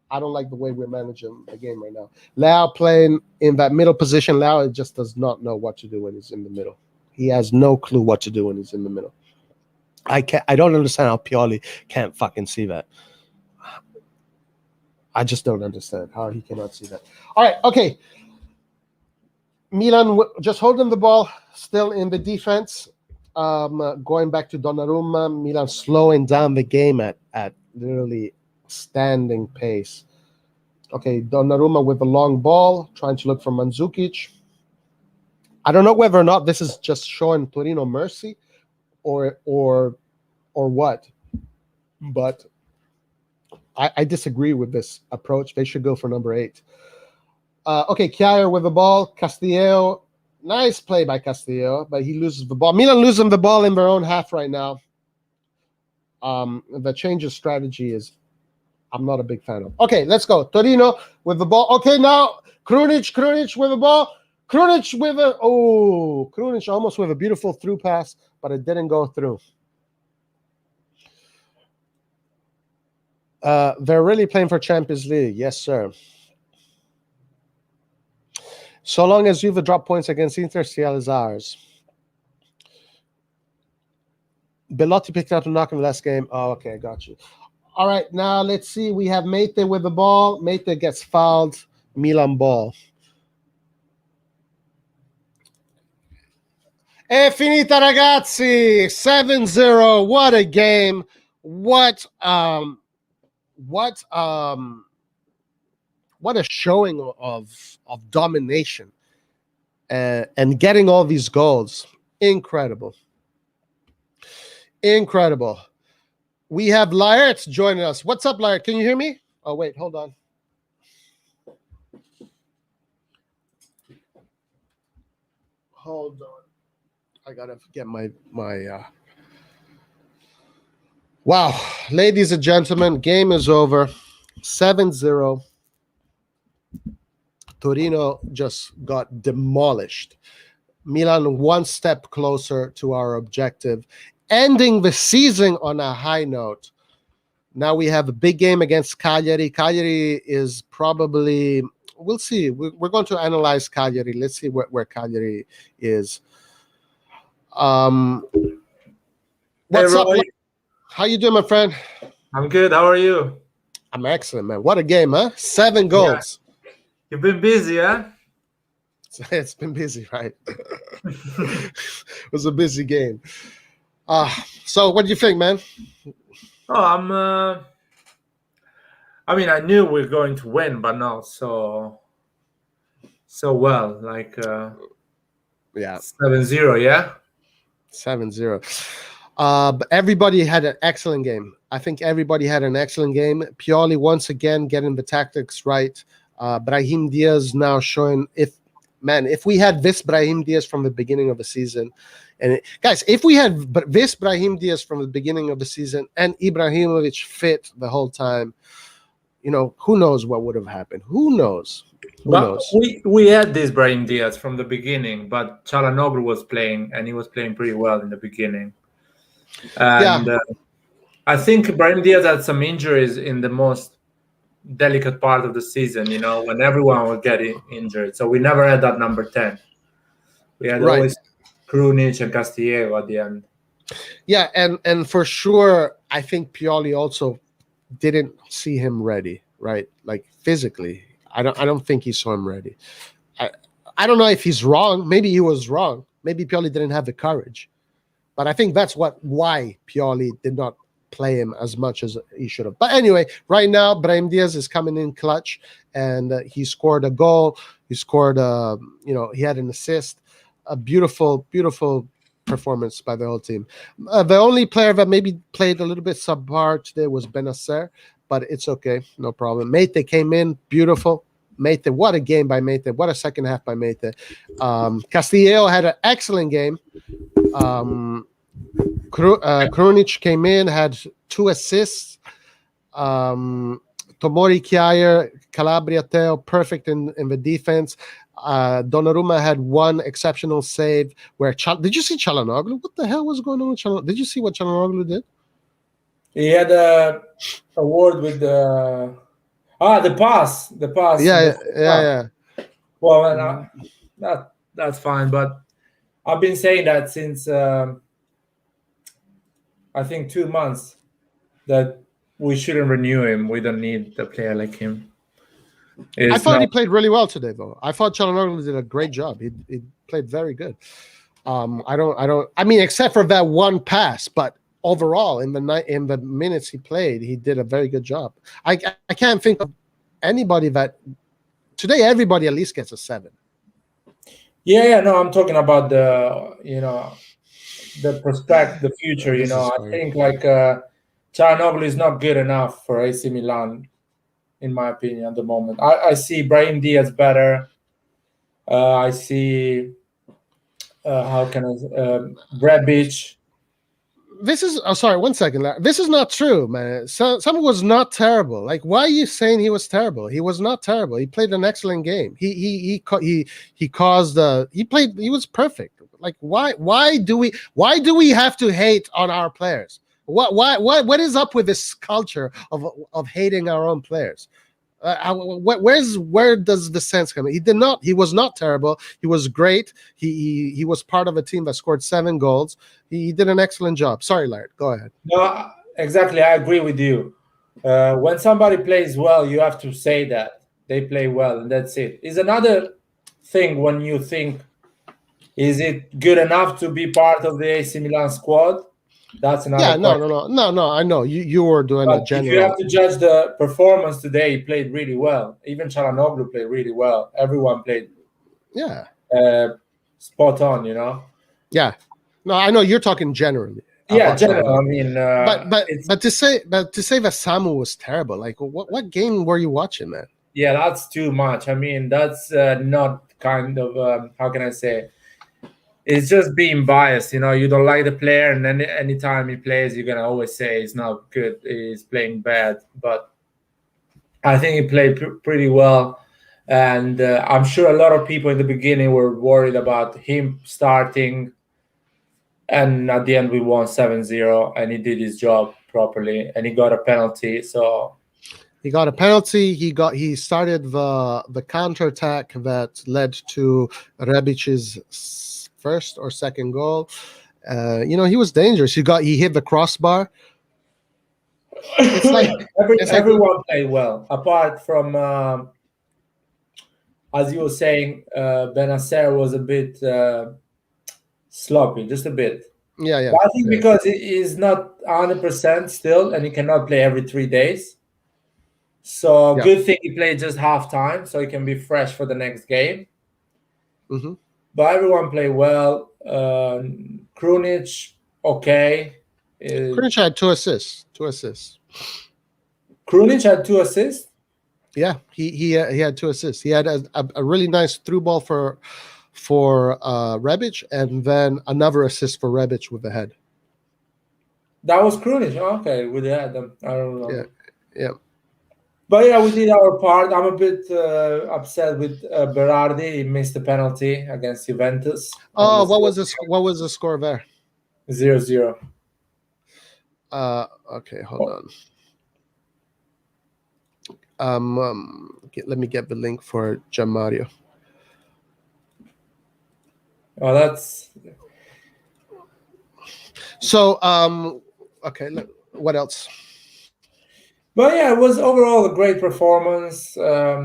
I don't like the way we're managing the game right now. Leao playing in that middle position. Leao just does not know what to do when he's in the middle. He has no clue what to do when he's in the middle. I don't understand how Pioli can't fucking see that. I just don't understand how he cannot see that. All right, okay. Milan just holding the ball, still in the defense. Going back to Donnarumma, Milan slowing down the game at literally standing pace. Okay, Donnarumma with the long ball, trying to look for Mandzukic. I don't know whether or not this is just showing Torino mercy or what, but I disagree with this approach. They should go for number 8. Okay, Chiaia with the ball. Castillejo, nice play by Castillejo, but he loses the ball. Milan losing the ball in their own half right now. The change of strategy is I'm not a big fan of. Okay, let's go. Torino with the ball. Okay, now Krunic with the ball. Krunic almost with a beautiful through pass, but it didn't go through. They're really playing for Champions League. Yes, sir. So long as Juve drop points against Inter, CL is ours. Belotti picked out a knock in the last game. Oh, okay, I got you. All right, now let's see. We have Mate with the ball. Mate gets fouled. Milan ball. È finita, ragazzi. 7-0. What a game. What a showing of domination and getting all these goals. Incredible. Incredible. We have Laert joining us. What's up, Laert? Can you hear me? Oh, wait, hold on. Hold on. I gotta get my wow. Ladies and gentlemen, game is over. 7-0. Torino just got demolished. Milan one step closer to our objective, ending the season on a high note. Now we have a big game against Cagliari. Cagliari is probably, we'll see. We're going to analyze Cagliari. Let's see where Cagliari is. What's up? How you doing, my friend? I'm good. How are you? I'm excellent, man. What a game, huh? 7 goals. Yeah. You've been busy, huh? It's been busy, right? It was a busy game. So what do you think, man? Oh, I mean, I knew we were going to win, but not so well. Like, yeah, 7-0, yeah? 7-0. But everybody had an excellent game. I think everybody had an excellent game. Pioli once again getting the tactics right. Brahim Diaz now showing if we had this Brahim Diaz from the beginning of the season, and guys, if we had this Brahim Diaz from the beginning of the season and Ibrahimovic fit the whole time, who knows what would have happened? Who knows? We had this Brahim Diaz from the beginning, but Çalhanoğlu was playing, and he was playing pretty well in the beginning. And I think Brahim Diaz had some injuries in the most delicate part of the season, when everyone was getting injured. So we never had that number 10. We had always Krunic and Castillejo at the end. Yeah, and for sure, I think Pioli also didn't see him ready, right? Like physically. I don't think he saw him ready. I don't know if he's wrong. Maybe he was wrong. Maybe Pioli didn't have the courage. But I think that's why Pioli did not play him as much as he should have. But anyway, right now, Brahim Diaz is coming in clutch, and he scored a goal. He scored, he had an assist. A beautiful, beautiful performance by the whole team. The only player that maybe played a little bit subpar today was Benacer, but it's okay. No problem. Mate came in, beautiful. Mate, what a game by Mate. What a second half by Mate. Castillejo had an excellent game. Krunic came in, had 2 assists. Tomori Kjaer, Calabria Teo, perfect in the defense. Donnarumma had 1 exceptional save. Did you see Çalhanoğlu? What the hell was going on with Çalhanoğlu? Did you see what Çalhanoğlu did? He had a award with the pass. The pass. Yeah. Well, that's fine, but I've been saying that since I think 2 months that we shouldn't renew him. We don't need a player like him. I thought he played really well today, though. I thought Çalhanoğlu did a great job. He played very good. I mean, except for that 1 pass, but overall in the minutes he played, he did a very good job. I can't think of anybody that today. Everybody at least gets a 7. Yeah. No, I'm talking about the prospect, the future. I think like Çalhanoğlu is not good enough for AC Milan, in my opinion, at the moment. I see Brahim Diaz better. I see Rebic. This is sorry, 1 second. This is not true, man. Someone was not terrible. Like, why are you saying he was terrible? He was not terrible. He played an excellent game. He caused he played. He was perfect. Like, why do we have to hate on our players? What is up with this culture of hating our own players? Where does the sense come? He was not terrible. He was great. He was part of a team that scored 7 goals. He did an excellent job. Sorry, Laird. Go ahead. No, exactly. I agree with you. When somebody plays well, you have to say that they play well, and that's it. Is another thing when you think, is it good enough to be part of the AC Milan squad? That's another question. No. I know you were doing But a if you general. have to judge the performance today, he played really well. Even Çalhanoğlu played really well. Everyone played spot on, Yeah. No, I know you're talking generally. Yeah, general. I mean, but to say that Samu was terrible. Like, what game were you watching, man? Yeah, that's too much. I mean, that's not kind of how can I say? It's just being biased. You don't like the player, and then anytime he plays, you're gonna always say he's not good, he's playing bad. But I think he played pretty well, and I'm sure a lot of people in the beginning were worried about him starting. And at the end, we won 7-0, and he did his job properly, and he got a penalty. So he got a penalty. He started the counterattack that led to Rebic's first or second goal. He was dangerous. He hit the crossbar. It's like everyone played well, apart from as you were saying, Benacer was a bit sloppy, just a bit. Yeah. But I think because he is not 100% still, and he cannot play every 3 days. So good thing he played just half time, so he can be fresh for the next game. Mm-hmm. But everyone played well. Krunic, okay. Krunic had 2 assists. Krunic had 2 assists. Yeah, he had 2 assists. He had a really nice through ball for Rebic, and then another assist for Rebic with the head. That was Krunic. Okay, we had them. I don't know. Yeah. But yeah, we did our part. I'm a bit upset with Berardi. He missed the penalty against Juventus. Oh, what was the score there? 0-0. Okay, hold on. Let me get the link for Gianmario. Oh, that's so. Okay, what else? But yeah, it was overall a great performance. I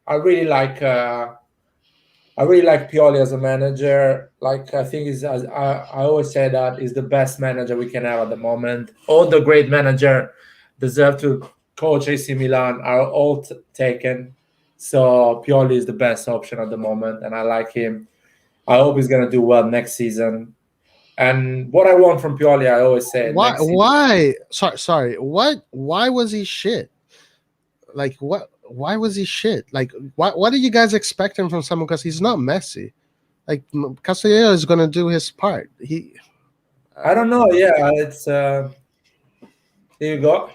really like Pioli as a manager. Like, I think I always say that he's the best manager we can have at the moment. All the great manager deserve to coach AC Milan are all taken. So Pioli is the best option at the moment, and I like him. I hope he's gonna do well next season. And what I want from Pioli, I always say. Why? Sorry. Why was he shit? Like, what? Why was he shit? Like, what are you guys expecting from someone? Because he's not Messi. Like, Castellano is gonna do his part. I don't know. Yeah, it's. Here you go.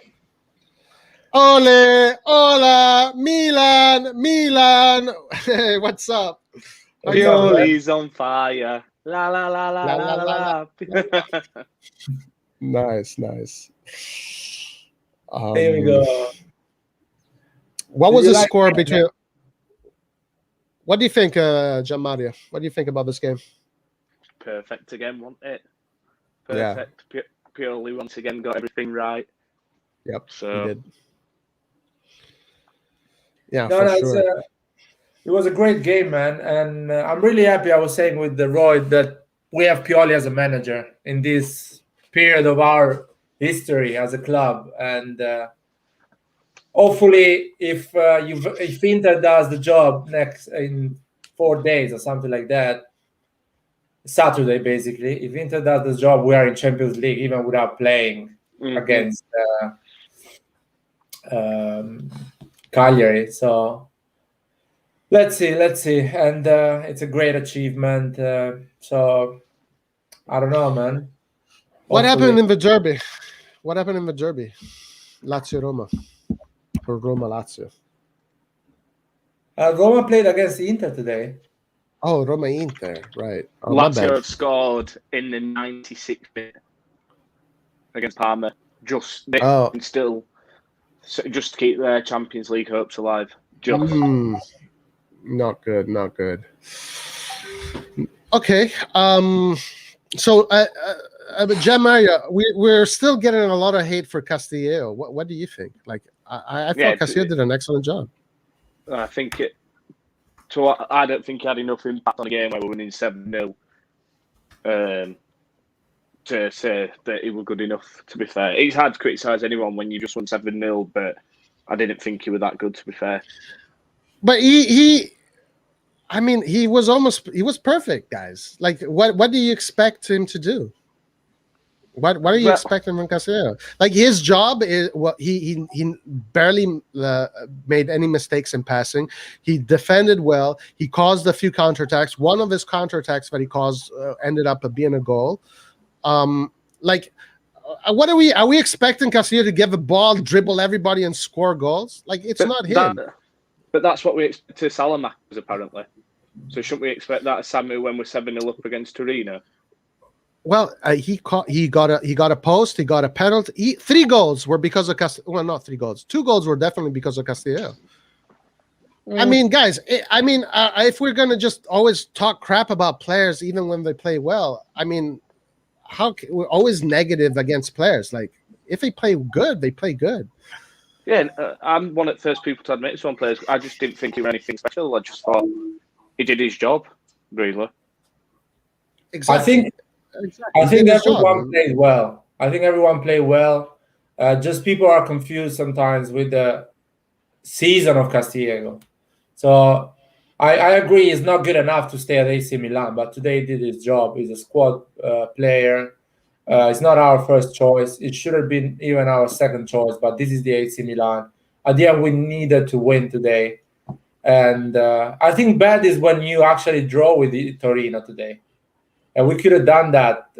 Ole, hola, Milan. Hey, what's up? Pioli's on fire. La la la la la la la. Nice. There we go. What was the score between? What do you think, Gianmario? What do you think about this game? Perfect again, wasn't it? Perfect. Yeah. Pioli once again got everything right. Yep. So he did. Yeah, sure. It was a great game, man, and I'm really happy. I was saying with the Roy that we have Pioli as a manager in this period of our history as a club, and hopefully, if Inter does the job next in 4 days or something like that, Saturday basically, if Inter does the job, we are in Champions League even without playing against Cagliari. So. Let's see, and it's a great achievement. So I don't know, man. What happened in the derby? Lazio Roma, or Roma Lazio? Roma played against Inter today. Oh, Roma Inter, right? Oh, Lazio have scored in the 96th minute against Parma. Still So just to keep their Champions League hopes alive. Just. Not good. Not good. Okay. So, Maria, we're still getting a lot of hate for Castillo. What do you think? Like, I thought Castillo did an excellent job. I think it. So I don't think he had enough impact on the game where we're winning 7-0 to say that he was good enough. To be fair, it's hard to criticise anyone when you just won 7-0, but I didn't think he was that good. To be fair, but he was perfect, guys. Like, what do you expect him to do? What are you expecting from Castillo? Like, his job is he barely made any mistakes in passing. He defended well. He caused a few counterattacks. One of his counterattacks that he caused ended up being a goal. What are we expecting Castillo to give a ball, dribble everybody, and score goals? Like, it's not him. But that's what we expect to Salamakers, apparently. So shouldn't we expect that of Samu when we're 7-0 up against Torino? Well, he got a post. He got a penalty. 3 goals were because of Castillo. Well, not 3 goals. 2 goals were definitely because of Castillo. I mean, guys. If we're gonna just always talk crap about players, even when they play well, I mean, we're always negative against players? Like, if they play good, they play good. Yeah, I'm one of the first people to admit some players. I just didn't think he was anything special. I just thought he did his job, really. Exactly. I think everyone played well. I think everyone played well. Just people are confused sometimes with the season of Castillo. So I agree, he's not good enough to stay at AC Milan, but today he did his job. He's a squad player. It's not our first choice. It should have been even our second choice, but this is the AC Milan. At the end, we needed to win today. And I think bad is when you actually draw with Torino today. And we could have done that.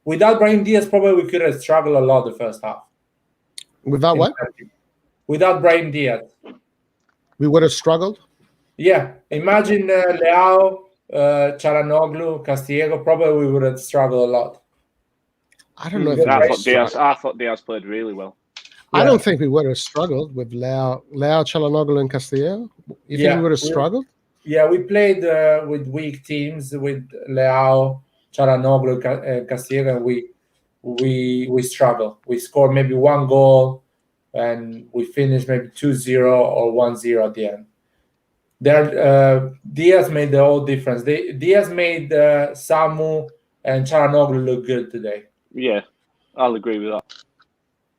Without Brahim Diaz, probably we could have struggled a lot the first half. Without what? Without Brahim Diaz. We would have struggled? Yeah. Imagine Leao, Çalhanoğlu, Castillo, probably we would have struggled a lot. I don't know if I thought Diaz played really well. I don't think we would have struggled with Leao, Çalhanoğlu, and Castillo. You think we would have struggled? Yeah, we played with weak teams with Leao, Çalhanoğlu, Castillo, and we struggled. We scored maybe 1 goal, and we finished maybe 2-0 or 1-0 at the end. Diaz made the whole difference. Diaz made Samu and Çalhanoğlu look good today. Yeah, I'll agree with that.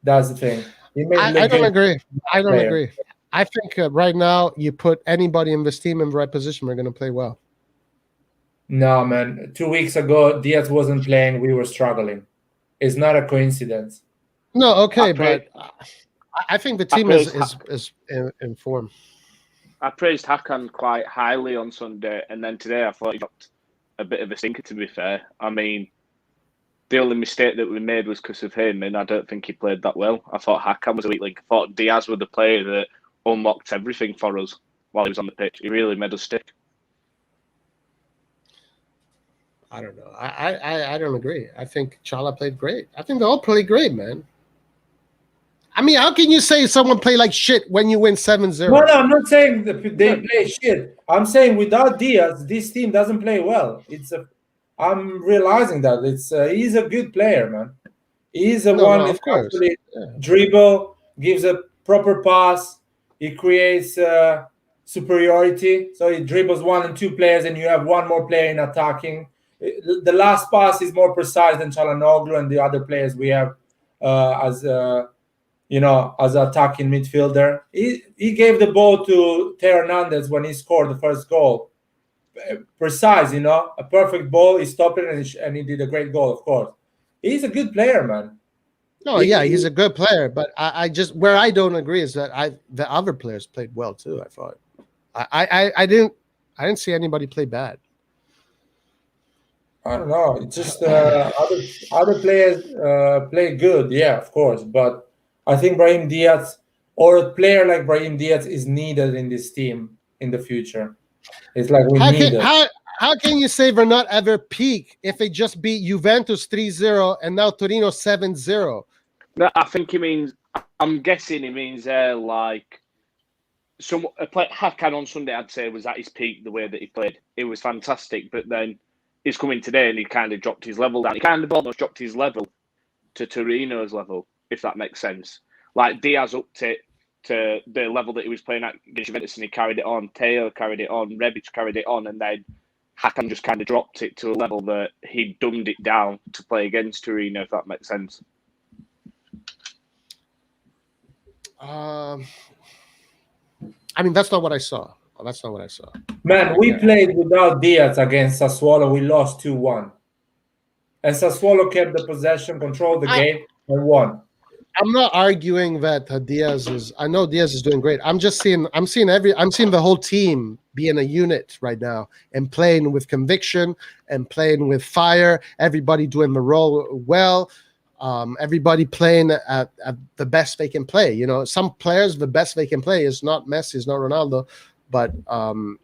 That's the thing. I don't agree. I don't agree. I think right now you put anybody in this team in the right position, we're going to play well. No, man. 2 weeks ago, Diaz wasn't playing. We were struggling. It's not a coincidence. No, okay, but I think the team is in form. I praised Hakan quite highly on Sunday, and then today I thought he dropped a bit of a stinker, to be fair. I mean, the only mistake that we made was because of him, and I don't think he played that well. I thought Hakan was a weak link. I thought Diaz was the player that unlocked everything for us while he was on the pitch. He really made us stick. I don't know. I don't agree. I think Chala played great. I think they all played great, man. I mean, how can you say someone play like shit when you win 7-0? No, I'm not saying they play shit. I'm saying without Diaz, this team doesn't play well. I'm realizing that he's a good player, man. He's one that actually dribble, gives a proper pass. He creates superiority. So he dribbles 1 and 2 players, and you have 1 more player in attacking. The last pass is more precise than Çalhanoğlu and the other players we have as attacking midfielder. He gave the ball to Theo Hernandez when he scored the first goal. Precise, a perfect ball. He stopped it and he did a great goal, of course. He's a good player, man. No, he's a good player, but I just where I don't agree is that the other players played well too. I thought I didn't see anybody play bad. I don't know. It's just other players play good, yeah, of course. But I think Brahim Diaz or a player like Brahim Diaz is needed in this team in the future. It's like we need it. How can you say they're not ever peak if they just beat Juventus 3-0 and now Torino 7-0? No, I think he means I'm guessing he means like Hakan on Sunday. I'd say was at his peak. The way that he played, it was fantastic. But then he's coming today and he kind of dropped his level down. He kind of almost dropped his level to Torino's level, if that makes sense. Like Diaz upped it to the level that he was playing at against Juventus and he carried it on. Teo carried it on. Rebic carried it on, and then Hakan just kind of dropped it to a level that he dumbed it down to play against Torino, if that makes sense. I mean, that's not what I saw. That's not what I saw. Man, we played without Diaz against Sassuolo. We lost 2-1. And Sassuolo kept the possession, controlled the game, and won. I'm not arguing that Diaz is. I know Diaz is doing great. I'm seeing the whole team being a unit right now and playing with conviction and playing with fire. Everybody doing the role well. Everybody playing at the best they can play. You know, some players the best they can play is not Messi, is not Ronaldo. But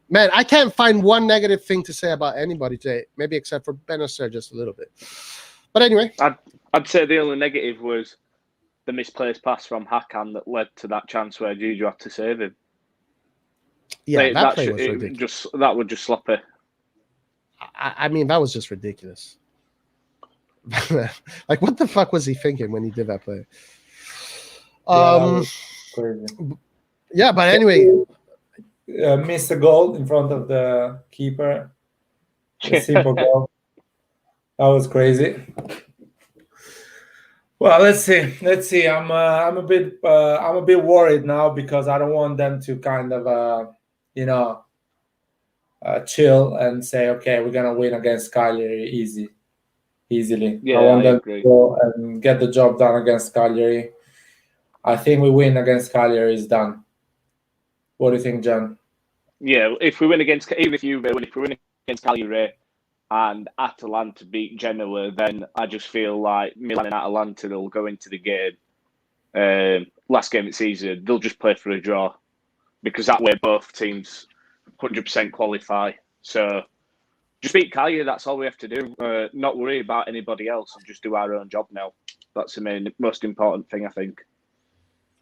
man, I can't find one negative thing to say about anybody today. Maybe except for Benacer just a little bit. But anyway, I'd say the only negative was the misplaced pass from Hakan that led to that chance where Juju had to save him. Yeah, that play was ridiculous. That was just sloppy. I mean, that was just ridiculous. Like, what the fuck was he thinking when he did that play? Yeah, but anyway, missed a goal in front of the keeper. A simple goal. That was crazy. Well, let's see. I'm a bit worried now because I don't want them to kind of chill and say, okay, we're gonna win against Cagliari easily. Yeah, I want them agree. to go and get the job done against Cagliari. I think we win against Cagliari is done. What do you think, John? Yeah, if we win against Cagliari and Atalanta beat Genoa, then I just feel like Milan and Atalanta will go into the game. Last game of the season, they'll just play for a draw because that way both teams 100% qualify. So just beat Cagliari, that's all we have to do. Not worry about anybody else and just do our own job now. That's the most important thing, I think.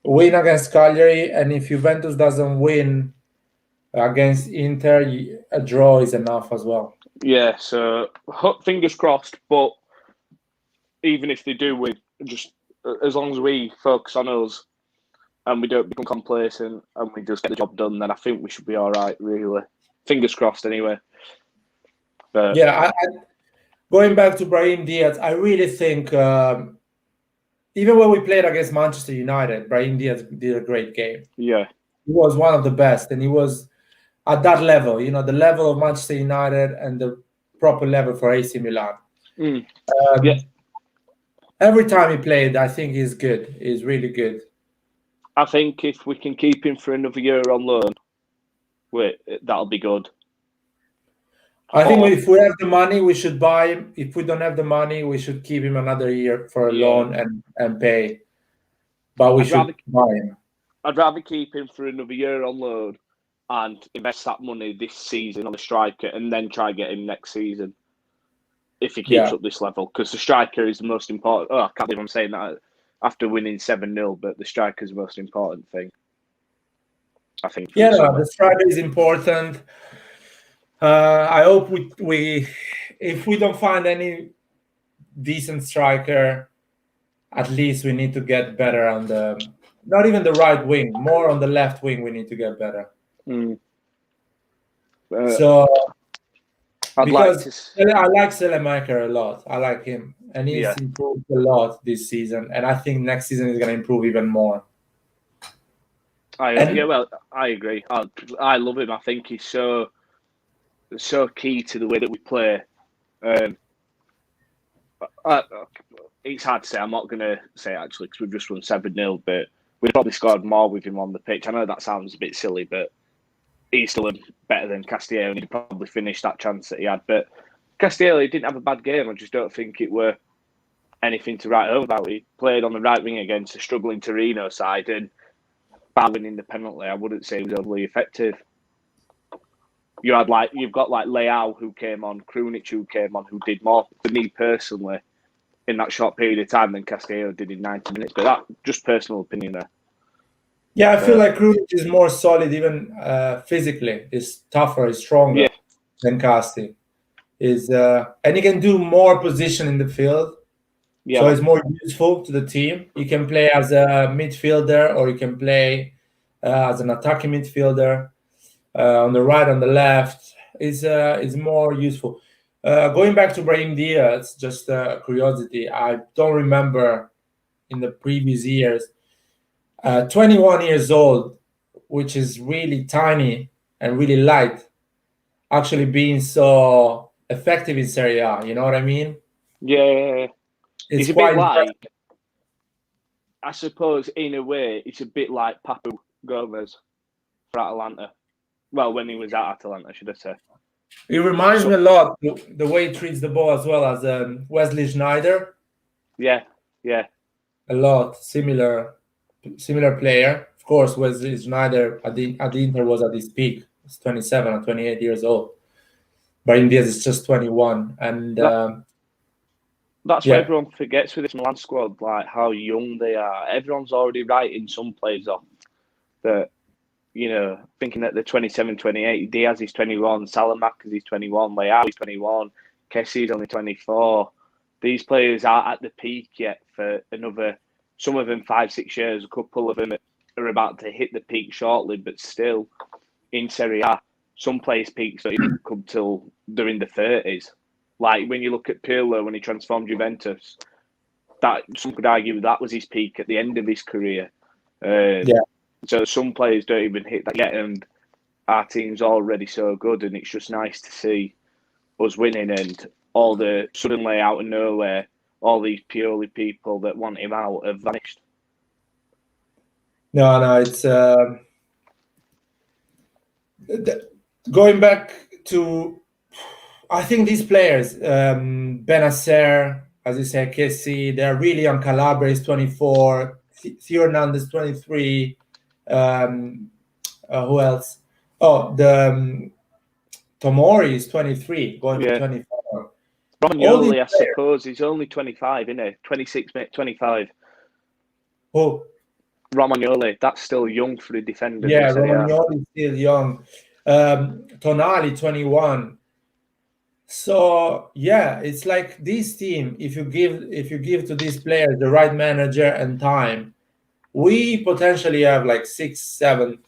Win against Cagliari, and if Juventus doesn't win against Inter, a draw is enough as well. Yeah, so fingers crossed, but even if they do win, just as long as we focus on us and we don't become complacent and we just get the job done, then I think we should be all right, really. Fingers crossed, anyway. But yeah, going back to Brahim Diaz, I really think even when we played against Manchester United, Brahim Diaz did a great game. Yeah. He was one of the best, and he was at that level, the level of Manchester United and the proper level for AC Milan. Yeah. Every time he played, I think he's good. He's really good. I think if we can keep him for another year on loan, that'll be good. I think if we have the money, we should buy him. If we don't have the money, we should keep him another year for a loan and pay. But we should buy him. I'd rather keep him for another year on loan and invest that money this season on a striker and then try get him next season if he keeps up this level. Because the striker is the most important. Oh, I can't believe I'm saying that after winning 7-0, but the striker is the most important thing, I think. Yeah, the striker is important. I hope if we don't find any decent striker, at least we need to get better on not even the right wing, more on the left wing. We need to get better. So I like Selemaker a lot. I like him, and he's improved a lot this season. And I think next season he's going to improve even more. I agree. I love him. I think he's so key to the way that we play. It's hard to say. I'm not going to say actually because we've just won 7-0, but we've probably scored more with him on the pitch. I know that sounds a bit silly, but he's still better than Castiel, and he'd probably finish that chance that he had. But Castiel, he didn't have a bad game. I just don't think it were anything to write home about. He played on the right wing against a struggling Torino side, and by winning the penalty, I wouldn't say he was overly effective. You've got Leao who came on, Krunic who came on, who did more. For me personally, in that short period of time than Castillo did in 90 minutes. But that just personal opinion there. Yeah, I feel like Krunic is more solid, even physically. He's tougher, he's stronger than Casti. And he can do more position in the field. Yeah. So it's more useful to the team. You can play as a midfielder, or you can play as an attacking midfielder on the right, on the left. Is more useful. Going back to Brahim Diaz, just curiosity. I don't remember in the previous years. 21 years old, which is really tiny and really light, actually being so effective in Serie A. You know what I mean? Yeah. It's a quite bit like, impressive. I suppose, in a way, it's a bit like Papu Gomez for Atalanta. Well, when he was at Atalanta, should I say. It reminds me a lot the way he treats the ball, as well as Wesley Schneider. Yeah. A lot similar player. Of course, Wesley Schneider at the Inter was at his peak. He's 27 or 28 years old. Brahim Diaz is just 21, and that's what everyone forgets with this Milan squad, like how young they are. Everyone's already writing some players off that, thinking that they're 27, 28. Diaz is 21, Salamanca is 21, Leao is 21, Kessie is only 24. These players aren't at the peak yet for another, some of them 5-6 years. A couple of them are about to hit the peak shortly, but still in Serie A, some players' peaks don't even come till they're in the 30s. Like when you look at Pirlo when he transformed Juventus, that some could argue that was his peak at the end of his career. So some players don't even hit that yet, and our team's already so good, and it's just nice to see us winning, and all the suddenly out of nowhere, all these purely people that want him out have vanished. No, it's going back to, I think these players, Benacer, as you say, Kessie, they're really on. Calabria is 24, Theo Hernandez 23. Who else? Oh, the Tomori is 23, going to 24. Romagnoli, I suppose, he's only 25, isn't he? 26, 25. Who? Romagnoli, that's still young for a defender. Yeah, Romagnoli is still young. Tonali, 21. So yeah, it's like this team. If you give to these players the right manager and time, we potentially have like 6-7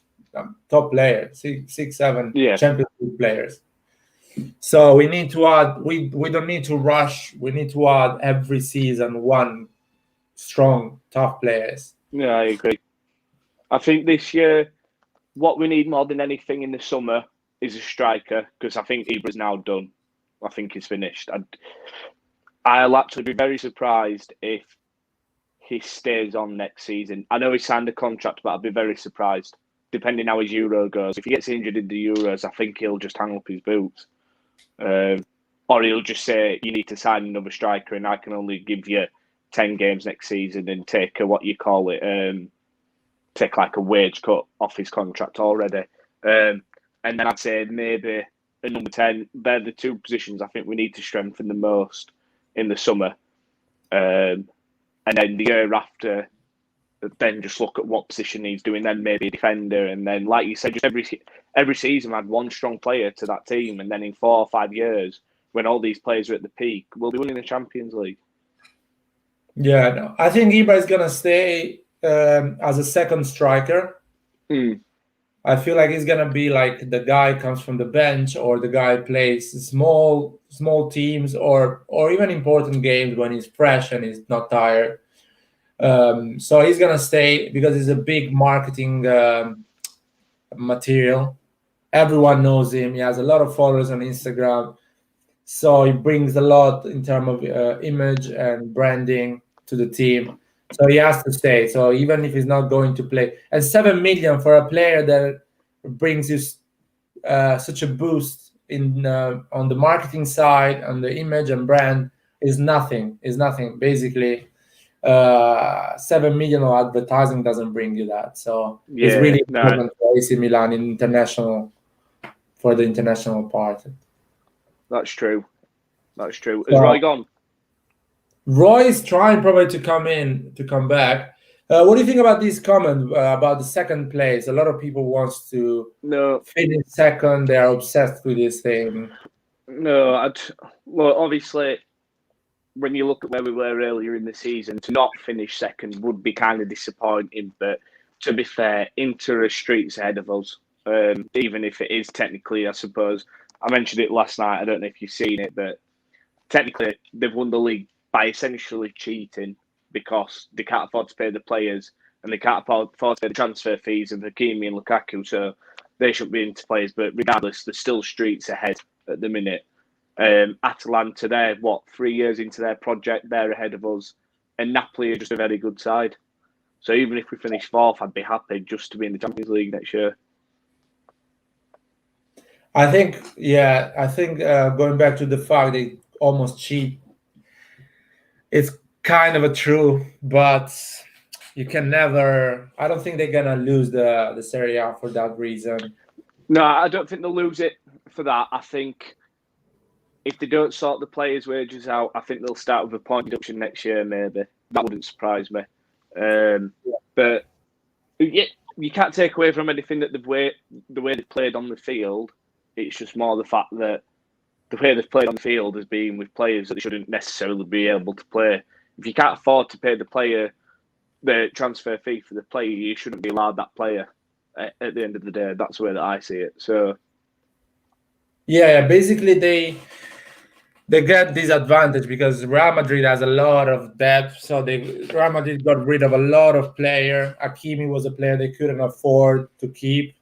top players, 6-7 Champions League players. So we need to add. We don't need to rush. We need to add every season one strong, tough players. Yeah, I agree. I think this year, what we need more than anything in the summer is a striker, because I think Ibra's now done. I think he's finished. I'll actually be very surprised if he stays on next season. I know he signed a contract, but I'll be very surprised, depending how his Euro goes. If he gets injured in the Euros, I think he'll just hang up his boots. Or he'll just say, you need to sign another striker and I can only give you 10 games next season and take take like a wage cut off his contract already. And then I'd say maybe a number 10. They're the two positions I think we need to strengthen the most in the summer. And then the year after, then just look at what position he's doing, then maybe a defender. And then, like you said, just every season add one strong player to that team. And then in 4 or 5 years, when all these players are at the peak, we'll be winning the Champions League. Yeah, no, I think Ibra is going to stay as a second striker. I feel like he's going to be like the guy comes from the bench, or the guy plays small teams or even important games when he's fresh and he's not tired. So he's going to stay because he's a big marketing material. Everyone knows him. He has a lot of followers on Instagram. So he brings a lot in terms of image and branding to the team. So he has to stay. So even if he's not going to play, and 7 million for a player that brings you such a boost in on the marketing side, on the image and brand, is nothing. Basically, 7 million of advertising doesn't bring you that. So it's really important for AC Milan for the international part. That's true. Is Roy gone? Roy is trying probably to come back. What do you think about this comment about the second place? A lot of people wants to finish second. They are obsessed with this thing. No, well, obviously, when you look at where we were earlier in the season, to not finish second would be kind of disappointing. But to be fair, Inter are streets ahead of us. Even if it is technically, I suppose, I mentioned it last night. I don't know if you've seen it, but technically they've won the league by essentially cheating because they can't afford to pay the players and they can't afford to pay the transfer fees of Hakimi and Lukaku. So they shouldn't be into players. But regardless, they're still streets ahead at the minute. Atalanta, they're 3 years into their project, they're ahead of us, and Napoli are just a very good side. So even if we finish fourth, I'd be happy just to be in the Champions League next year. I think going back to the fact they almost cheat, it's kind of a true, but you can never. I don't think they're gonna lose the Serie A for that reason. No, I don't think they'll lose it for that. I think if they don't sort the players' wages out, I think they'll start with a point deduction next year. Maybe that wouldn't surprise me. But yeah, you can't take away from anything that the way they've played on the field. It's just more the fact that the way they've played on the field has been with players that they shouldn't necessarily be able to play. If you can't afford to pay the player the transfer fee for the player, you shouldn't be allowed that player. At the end of the day, that's the way that I see it. So, yeah, basically they get this advantage because Real Madrid has a lot of depth. So Real Madrid got rid of a lot of players. Hakimi was a player they couldn't afford to keep.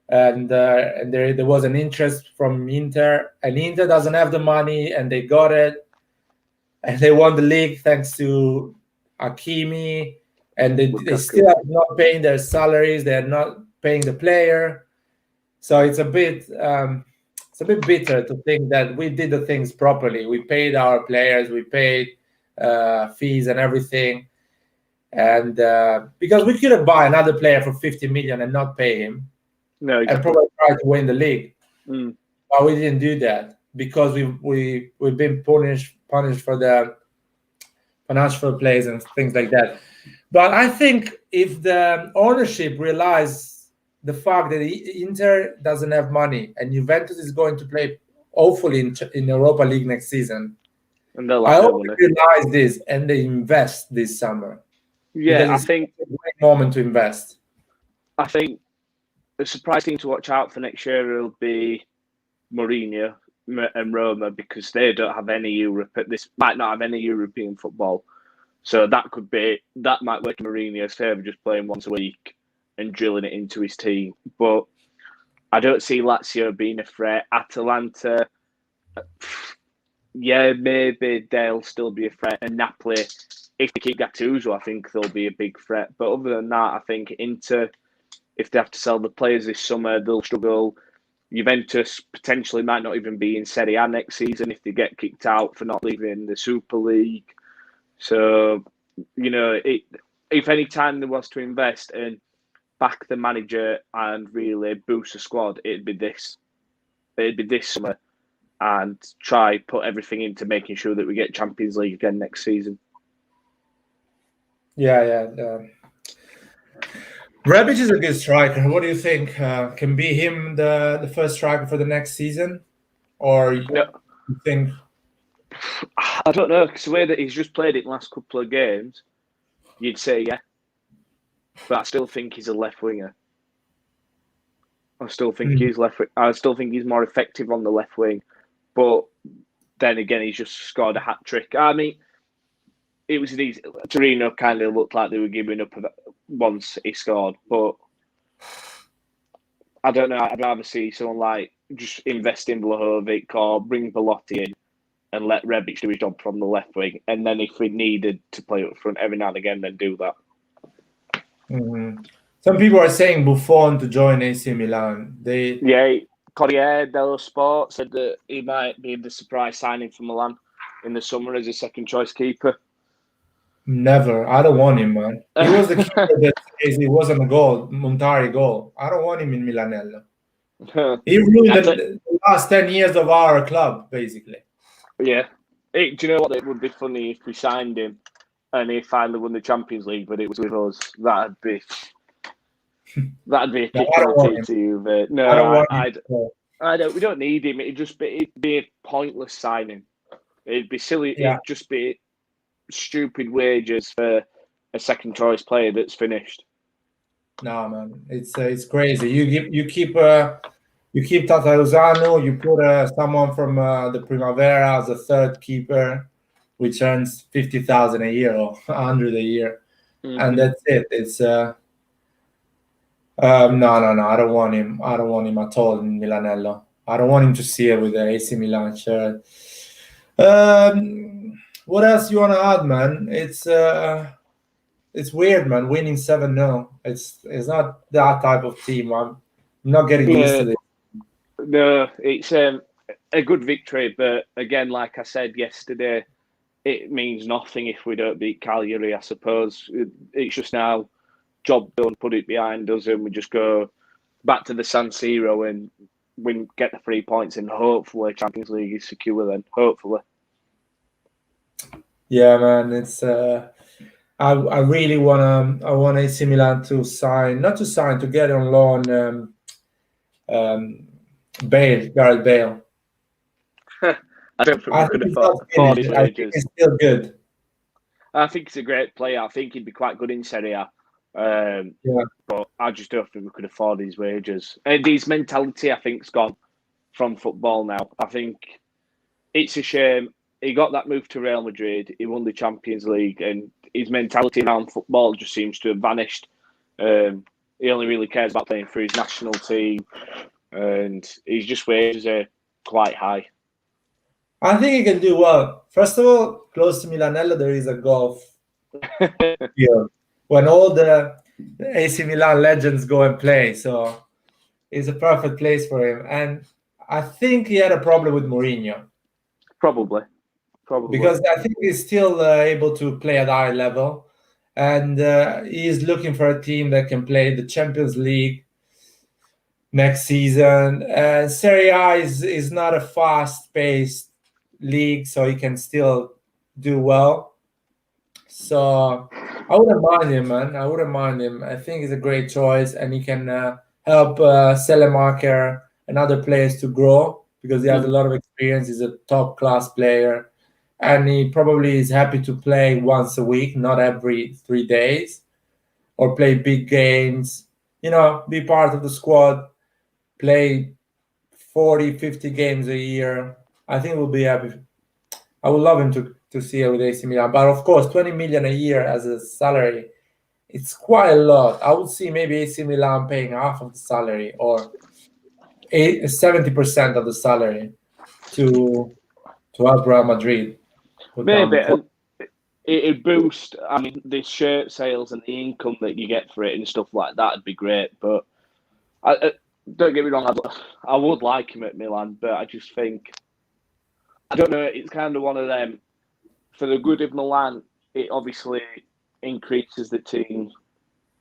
And there was an interest from Inter, and Inter doesn't have the money, and they got it, and they won the league thanks to Hakimi, and they still are not paying their salaries. They are not paying the player, so it's a bit bitter to think that we did the things properly. We paid our players, we paid fees and everything, and because we could have bought another player for 50 million and not pay him. No, exactly. And probably try to win the league, but we didn't do that because we've been punished for the financial plays and things like that. But I think if the ownership realize the fact that Inter doesn't have money and Juventus is going to play hopefully in Europa League next season, and I hope they realize this and they invest this summer. Yeah, I think it's a great moment to invest. I think the surprise team to watch out for next year will be Mourinho and Roma because they don't have any Europe. This might not have any European football, so that might work in Mourinho's favour, just playing once a week and drilling it into his team. But I don't see Lazio being a threat. Atalanta, yeah, maybe they'll still be a threat, and Napoli, if they keep Gattuso, I think they'll be a big threat. But other than that, I think Inter, if they have to sell the players this summer, they'll struggle. Juventus potentially might not even be in Serie A next season if they get kicked out for not leaving the Super League. So, if any time there was to invest and back the manager and really boost the squad, it'd be this summer and try put everything into making sure that we get Champions League again next season. Yeah. Rebic is a good striker. What do you think? Can be him the first striker for the next season? Or you think? I don't know, because the way that he's just played it in the last couple of games, you'd say yeah. But I still think he's a left winger. I still think he's more effective on the left wing. But then again, he's just scored a hat trick. I mean, it was an easy. Torino kind of looked like they were giving up once he scored, but I don't know. I'd rather see someone like just invest in Vlahovic or bring Belotti in and let Rebic do his job from the left wing, and then if we needed to play up front every now and again, then do that. Mm-hmm. Some people are saying Buffon to join AC Milan. Corriere dello Sport said that he might be the surprise signing for Milan in the summer as a second choice keeper. Never. I don't want him, man. He was the keeper that says he wasn't a goal, Montari goal. I don't want him in Milanello. He ruined the last 10 years of our club, basically. Yeah. Do you know what? It would be funny if we signed him and he finally won the Champions League, but it was with us. That'd be a kick in the teeth to you. No, I don't. We don't need him. It'd be a pointless signing. It'd be silly. Yeah. It'd just be stupid wages for a second choice player that's finished. No, man, it's crazy. You keep Tataruzano, you put someone from the Primavera as a third keeper, which earns 50,000 a year or 100 a year, and that's it. It's no. I don't want him. I don't want him at all in Milanello. I don't want him to see it with the AC Milan shirt. What else you want to add, man? It's weird, man. Winning 7-0. It's not that type of team. I'm not getting used to it. No, it's a good victory, but again, like I said yesterday, it means nothing if we don't beat Cagliari. I suppose it's just now job done. Put it behind us, and we just go back to the San Siro and get the 3 points, and hopefully Champions League is secure. Then hopefully. Yeah, man. It's I really want AC Milan to get on loan Gareth Bale. I don't think we could afford his wages. I think he's still good. I think he's a great player. I think he'd be quite good in Serie A. But I just don't think we could afford his wages. And his mentality, I think, has gone from football now. I think it's a shame. He got that move to Real Madrid. He won the Champions League, and his mentality around football just seems to have vanished. He only really cares about playing for his national team, and his just wages are quite high. I think he can do well. First of all, close to Milanello, there is a golf field when all the AC Milan legends go and play. So it's a perfect place for him. And I think he had a problem with Mourinho. Probably. Because I think he's still able to play at high level. And he's looking for a team that can play the Champions League next season. Serie A is not a fast-paced league, so he can still do well. So I wouldn't mind him, man. I wouldn't mind him. I think he's a great choice, and he can help Selemacher and other players to grow because he has a lot of experience. He's a top-class player, and he probably is happy to play once a week, not every 3 days, or play big games. Be part of the squad, play 40, 50 games a year. I think we'll be happy. I would love him to see it with AC Milan. But of course, 20 million a year as a salary, it's quite a lot. I would see maybe AC Milan paying half of the salary or 70% of the salary to help Real Madrid. Maybe it'd boost. I mean, the shirt sales and the income that you get for it and stuff like that would be great. But don't get me wrong, I would like him at Milan, but I just think, I don't know, it's kind of one of them. For the good of Milan, it obviously increases the team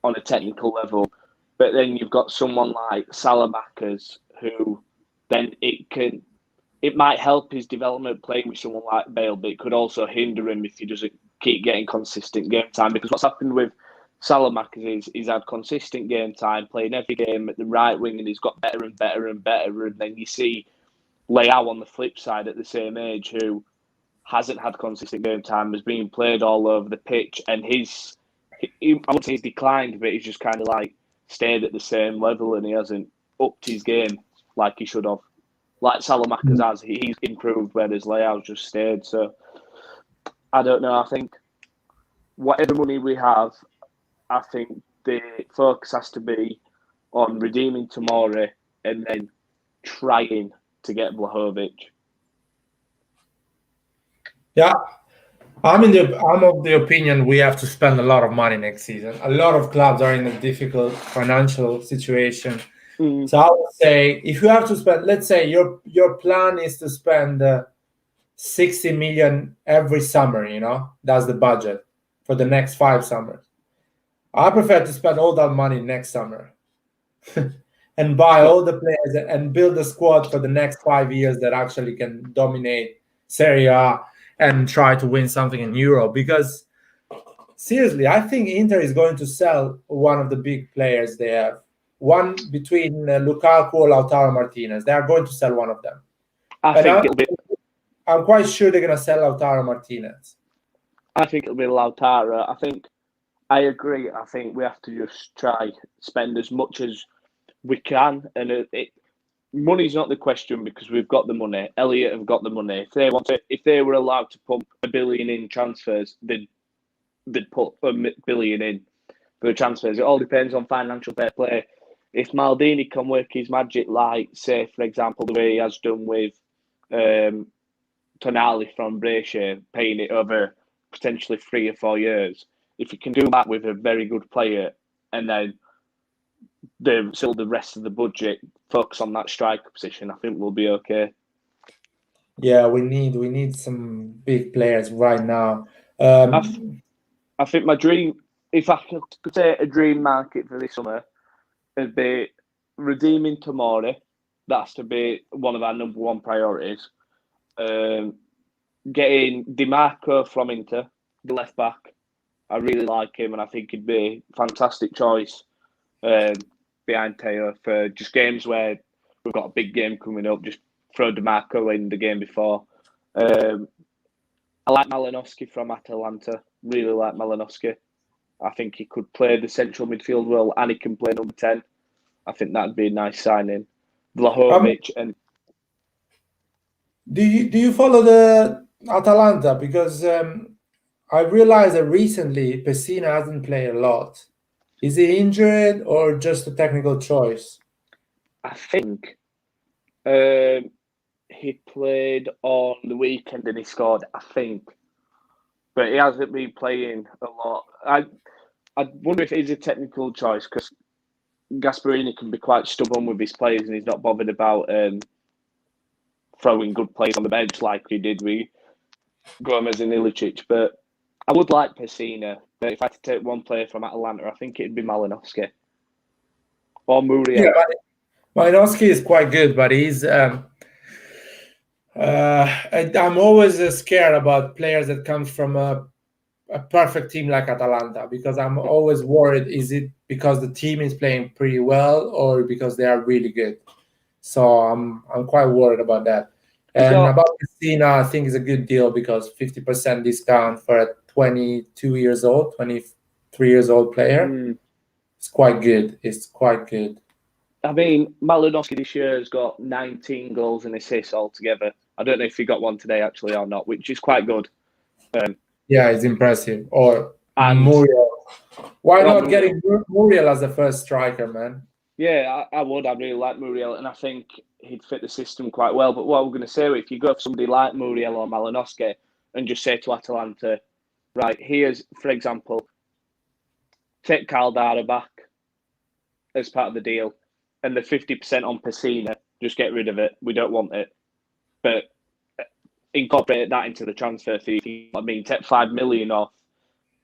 on a technical level, but then you've got someone like Salamakers who then it might help his development playing with someone like Bale, but it could also hinder him if he doesn't keep getting consistent game time. Because what's happened with Salamakers is he's had consistent game time, playing every game at the right wing, and he's got better and better and better. And then you see Leao on the flip side at the same age, who hasn't had consistent game time, has been played all over the pitch, and I wouldn't say he's declined, but he's just kind of like stayed at the same level, and he hasn't upped his game like he should have. Like Salamakers has, he's improved, whereas Leao's just stayed. So I don't know. I think whatever money we have, I think the focus has to be on redeeming Tomori and then trying to get Vlahovic. Yeah, I'm of the opinion we have to spend a lot of money next season. A lot of clubs are in a difficult financial situation. So I would say if you have to spend, let's say your plan is to spend 60 million every summer, that's the budget for the next 5 summers. I prefer to spend all that money next summer and buy all the players and build a squad for the next 5 years that actually can dominate Serie A and try to win something in Europe. Because seriously, I think Inter is going to sell one of the big players they have. One between Lukaku or Lautaro Martinez. They are going to sell one of them. I'm quite sure they're going to sell Lautaro Martinez. I think it'll be Lautaro. I agree. I think we have to just try spend as much as we can, and money's not the question because we've got the money. Elliot have got the money. If they were allowed to pump $1 billion in transfers, they'd put $1 billion in for the transfers. It all depends on financial fair play. If Maldini can work his magic, like say for example the way he has done with Tonali from Brescia, paying it over potentially 3 or 4 years. If you can do that with a very good player, and then still the rest of the budget focus on that striker position, I think we'll be okay. Yeah, we need some big players right now. I think my dream, if I could say a dream market for this summer, it'd be redeeming Tomori. That has to be one of our number one priorities. Getting Dimarco from Inter, the left back. I really like him, and I think he'd be a fantastic choice behind Teo for just games where we've got a big game coming up. Just throw Dimarco in the game before. I like Malinowski from Atalanta. Really like Malinowski. I think he could play the central midfield role, and he can play number 10. I think that'd be a nice signing. Vlahovic and. Do you follow the Atalanta? Because I realized that recently Pessina hasn't played a lot. Is he injured or just a technical choice? I think he played on the weekend and he scored, I think. But he hasn't been playing a lot. I wonder if it is a technical choice because Gasperini can be quite stubborn with his players and he's not bothered about throwing good players on the bench like he did with Gomez and Ilicic. But I would like Pessina. But if I had to take one player from Atalanta, I think it'd be Malinowski. Or Muriel. Yeah, Malinowski is quite good, but he's... I'm always scared about players that come from a perfect team like Atalanta because I'm always worried, is it because the team is playing pretty well or because they are really good? So I'm quite worried about that. And about Pessina, I think it's a good deal because 50% discount for a 23 years old player. It's quite good. I mean, Malinowski this year has got 19 goals and assists altogether. I don't know if he got one today actually or not, which is quite good. Yeah, it's impressive. Or Muriel. Why not getting Muriel as the first striker, man? Yeah, I would. I really like Muriel, and I think he'd fit the system quite well. But what we're going to say, if you go for somebody like Muriel or Malinowski and just say to Atalanta, right, here's, for example, take Caldara back as part of the deal, and the 50% on Pessina, just get rid of it. We don't want it. But incorporate that into the transfer fee. I mean, take 5 million off,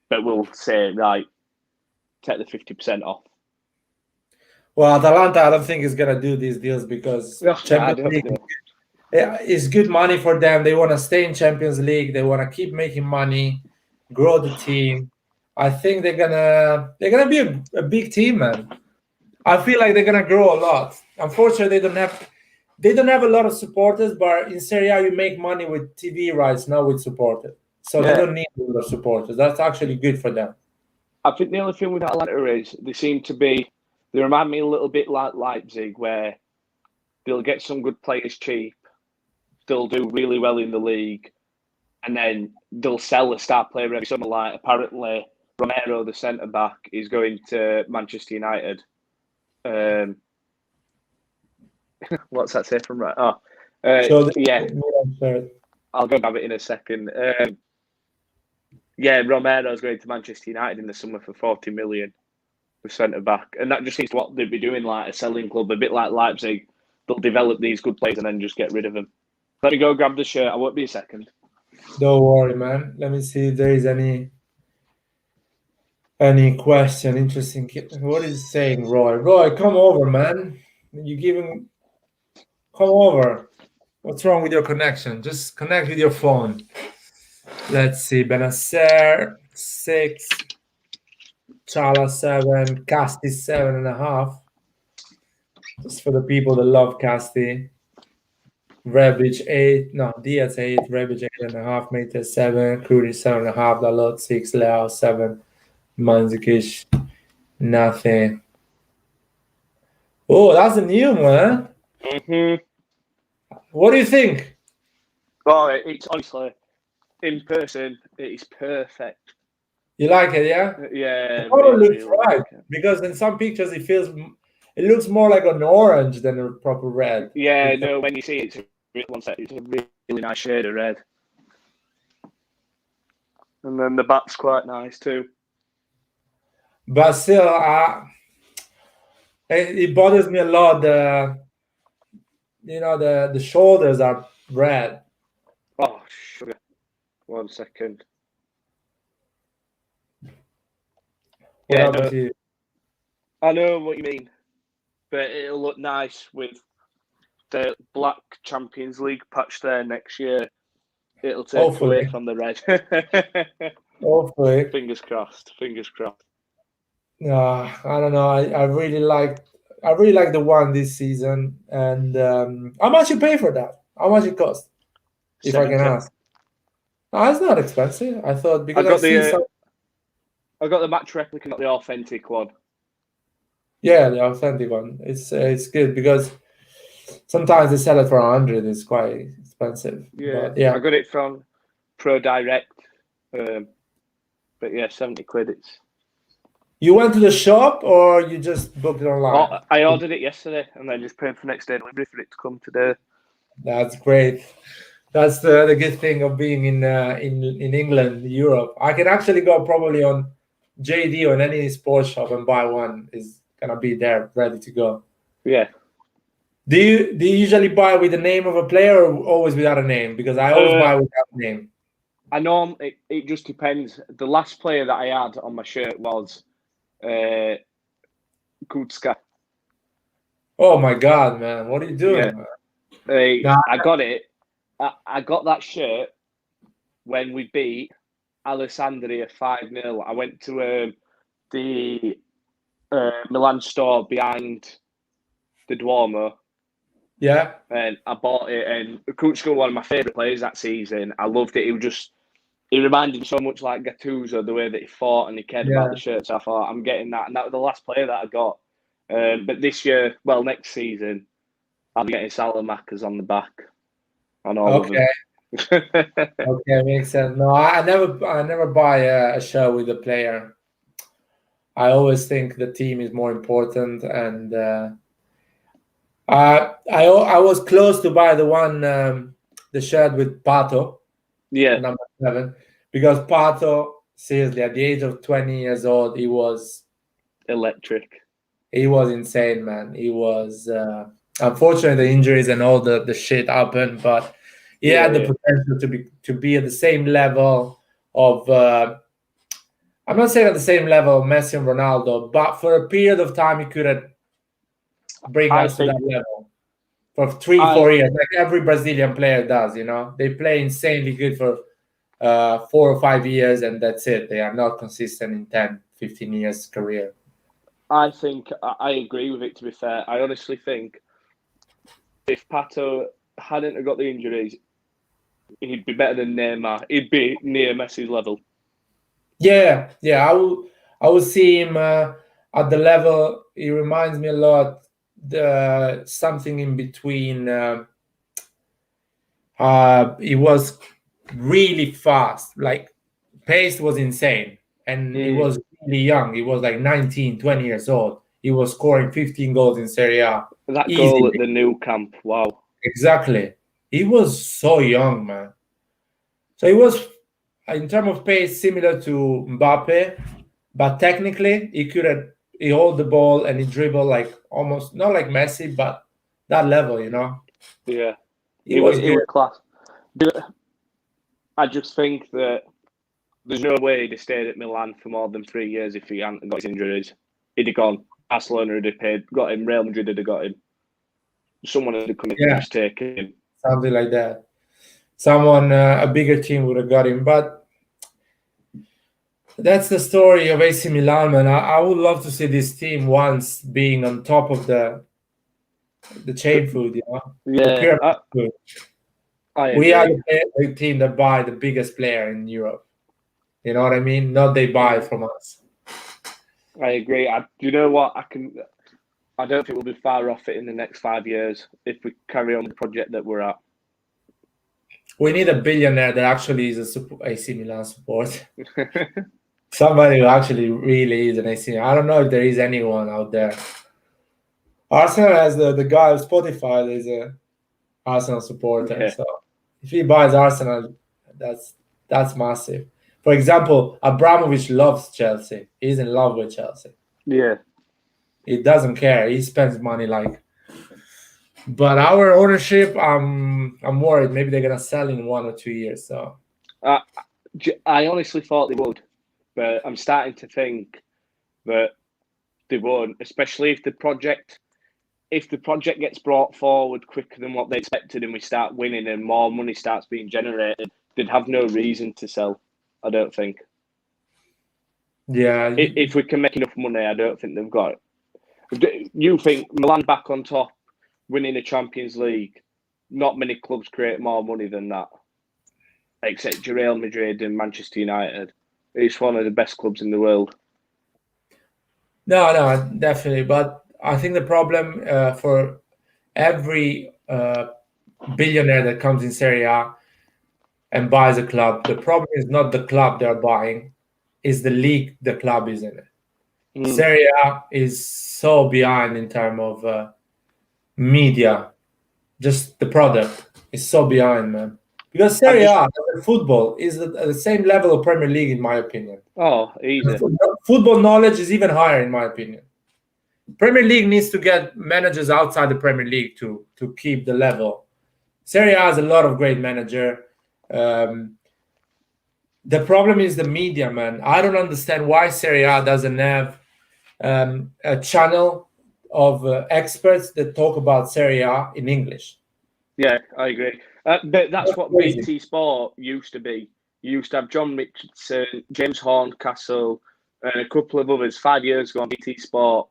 but we'll say, right, take the 50% off. Well, Atalanta, I don't think is going to do these deals because Champions League is good money for them. They want to stay in Champions League. They want to keep making money, grow the team. I think they're gonna be a big team, man. I feel like they're gonna grow a lot. Unfortunately, they don't have a lot of supporters, but in Serie A you make money with TV rights, not with supporters. So they don't need a lot of supporters. That's actually good for them. I think the only thing with Atalanta is they remind me a little bit like Leipzig, where they'll get some good players cheap, they'll do really well in the league, and then they'll sell a star player every summer. Like apparently Romero, the centre back, is going to Manchester United. What's that say from right? Yeah. I'll go grab it in a second. Romero's going to Manchester United in the summer for 40 million for centre back, and that just seems what they'd be doing, like a selling club, a bit like Leipzig. They'll develop these good players and then just get rid of them. Let me go grab the shirt. I won't be a second. Don't worry, man. Let me see if there is any question. Interesting. What is it saying, Roy? Roy, come over, man. Come over. What's wrong with your connection? Just connect with your phone. Let's see. Benacer 6, Chala 7, Casti 7.5. Just for the people that love Casti. Rebic 8, no, Diaz 8, Rebic 8.5, Mate 7, Krudi 7.5, Dalot 6, Leao 7, Mandzukic nothing. Oh, that's a new one, huh? What do you think? Oh, it's honestly, in person, it is perfect. You like it, yeah? Yeah, The color really, looks really right like it. because in some pictures it looks more like an orange than a proper red. Yeah, no, when you see it, it's a really nice shade of red. And then the back's quite nice too. But still, it bothers me a lot. The shoulders are red. Oh, sugar. 1 second. What Yeah, happened to you? I know what you mean, but it'll look nice with the black Champions League patch there next year. It'll take Hopefully. away from the red. Hopefully. Fingers crossed. Fingers crossed. I don't know. I really like the one this season. And how much you pay for that? How much it cost? If 70. I can ask. No, it's not expensive. I thought because I got the match replica, not the authentic one. Yeah, the authentic one. It's good because sometimes they sell it for 100. It's quite expensive. Yeah, but yeah. I got it from Pro Direct. But yeah, 70 quid. It's. You went to the shop or you just booked it online? I ordered it yesterday and then just paid for next day delivery for it to come today. That's great. That's the good thing of being in England, Europe. I can actually go probably on JD or any sports shop and buy one. Is gonna be there ready to go. Yeah. Do you usually buy with the name of a player or always without a name? Because I always buy without a name. I know it just depends. The last player that I had on my shirt was Kutska. Oh my God, man! What are you doing? Yeah. I got it. I got that shirt when we beat Alessandria 5-0. I went to the Milan store behind the Duomo. Yeah. And I bought it, and Kutska was one of my favourite players that season. I loved it. He reminded me so much like Gattuso, the way that he fought and he cared about the shirts. I thought, I'm getting that. And that was the last player that I got. But this year, next season, I'm getting Salamakas on the back on all of them. Okay, makes sense. No, I never buy a shirt with a player. I always think the team is more important, and I was close to buy the shirt with Pato, number 7, because Pato, seriously, at the age of 20 years old, he was electric. He was insane, man. He was unfortunately the injuries and all the shit happened, but he had the potential to be at the same level of. I'm not saying at the same level of Messi and Ronaldo, but for a period of time he could have bring us to that level for 3-4 years, like every Brazilian player does. They play insanely good for 4 or 5 years, and that's it. They are not consistent in 10-15 years career. I think I agree with it, to be fair. I honestly think if Pato hadn't got the injuries, he'd be better than Neymar. He'd be near Messi's level. Yeah. I will see him at the level. He reminds me a lot something in between. He was really fast. Like pace was insane, and he was really young. He was like 19, 20 years old. He was scoring 15 goals in Serie A. That goal at the new camp, wow. Exactly. He was so young, man. So he was, in terms of pace, similar to Mbappe, but technically he hold the ball and he dribble like almost not like Messi, but that level, Yeah, he was class. I just think that there's no way he'd have stayed at Milan for more than 3 years if he hadn't got his injuries. He'd have gone. Barcelona would have got him. Real Madrid would have got him. Someone would have come in and just taken him. Something like that. a bigger team would have got him. But that's the story of AC Milan, man. I would love to see this team once being on top of the chain food, the pyramid food. We are the team that buy the biggest player in Europe. You know what I mean? Not they buy from us. I agree. You know what? I don't think we'll be far off it in the next 5 years if we carry on the project that we're at. We need a billionaire that actually is a AC Milan support. Somebody who actually really is an AC Milan. I don't know if there is anyone out there. Arsenal has the guy on Spotify that is a Arsenal supporter. Yeah. So if he buys Arsenal, that's massive. For example, Abramovich loves Chelsea. He's in love with Chelsea. Yeah. He doesn't care. He spends money like. But our ownership, I'm worried. Maybe they're gonna sell in 1 or 2 years. So. I honestly thought they would, but I'm starting to think that they won't, especially if the project gets brought forward quicker than what they expected and we start winning and more money starts being generated, they'd have no reason to sell, I don't think. Yeah. If we can make enough money, I don't think they've got it. You think Milan back on top, winning the Champions League, not many clubs create more money than that, except Real Madrid and Manchester United. It's one of the best clubs in the world. No, definitely. But I think the problem for every billionaire that comes in Serie A and buys a club, the problem is not the club they're buying, is the league the club is in. Serie A is so behind in terms of media. Just the product is so behind, man. Because Serie A, football, is at the same level of Premier League, in my opinion. Oh, easy. Football knowledge is even higher, in my opinion. Premier League needs to get managers outside the Premier League to keep the level. Serie A has a lot of great managers. The problem is the media, man. I don't understand why Serie A doesn't have a channel of experts that talk about Serie A in English. Yeah, I agree. But that's what crazy. BT Sport used to be. You used to have John Richardson, James Horncastle, and a couple of others 5 years ago on BT Sport,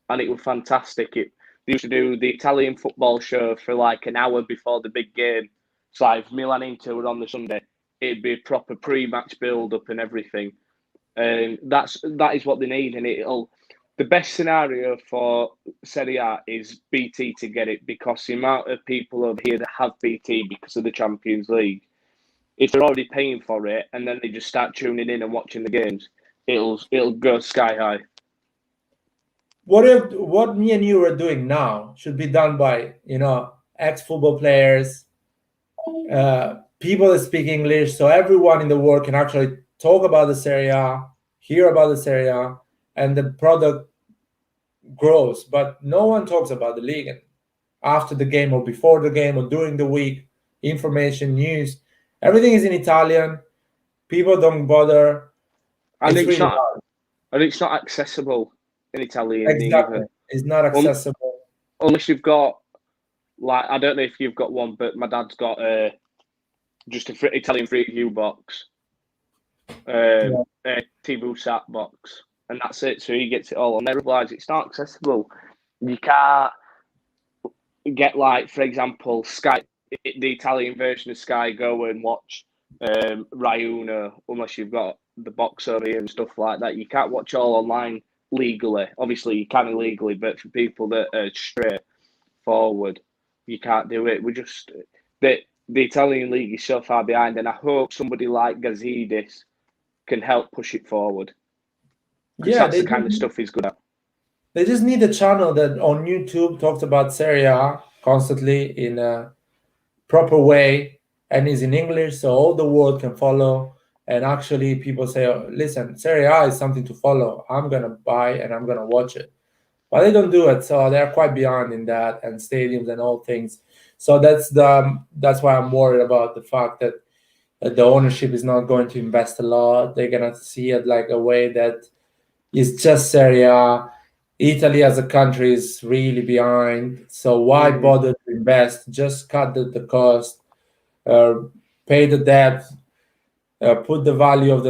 and it was fantastic. They used to do the Italian football show for like an hour before the big game. So like if Milan Inter were on the Sunday, it'd be a proper pre-match build-up and everything. And that is what they need, and the best scenario for Serie A is BT to get it, because the amount of people over here that have BT because of the Champions League, if they're already paying for it and then they just start tuning in and watching the games, it'll go sky high. What me and you are doing now should be done by ex-football players, people that speak English, so everyone in the world can actually talk about the Serie A, hear about the Serie A, and the product grows. But no one talks about the league. And after the game or before the game or during the week, information, news, everything is in Italian. People don't bother. And it's not accessible in Italian. Exactly. Either. It's not accessible. Unless you've got, like, I don't know if you've got one, but my dad's got just an Italian Freeview box, a TV Sat box. And that's it. So he gets it all. And they realise it's not accessible. You can't get, like, for example, Sky, the Italian version of Sky, go and watch Rai Uno unless you've got the box over here and stuff like that. You can't watch all online legally. Obviously, you can illegally, but for people that are straight forward, you can't do it. The Italian league is so far behind, and I hope somebody like Gazidis can help push it forward. Yeah, that's the kind of stuff he's good at. They just need a channel that on YouTube talks about Serie A constantly in a proper way and is in English, so all the world can follow. And actually, people say, oh, "Listen, Serie A is something to follow. I'm gonna buy and I'm gonna watch it." But they don't do it, so they're quite behind in that, and stadiums and all things. So that's why I'm worried about the fact that the ownership is not going to invest a lot. They're gonna see it like a way that is just Serie A. Italy as a country is really behind. So why bother to invest? Just cut the cost. pay the debt, put the value of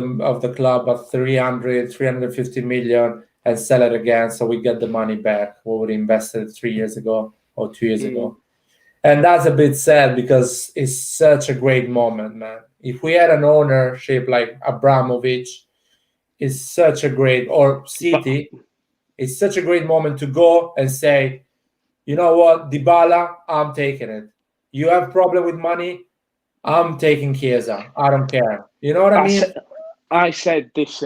the club at 350 million, and sell it again, so we get the money back what we invested 3 years ago or 2 years ago. And that's a bit sad because it's such a great moment, man. If we had an ownership like Abramovich, it's such a great, or City, it's such a great moment to go and say, you know what, Dybala, I'm taking it. You have problem with money, I'm taking Chiesa. I don't care. You know what I mean? I said this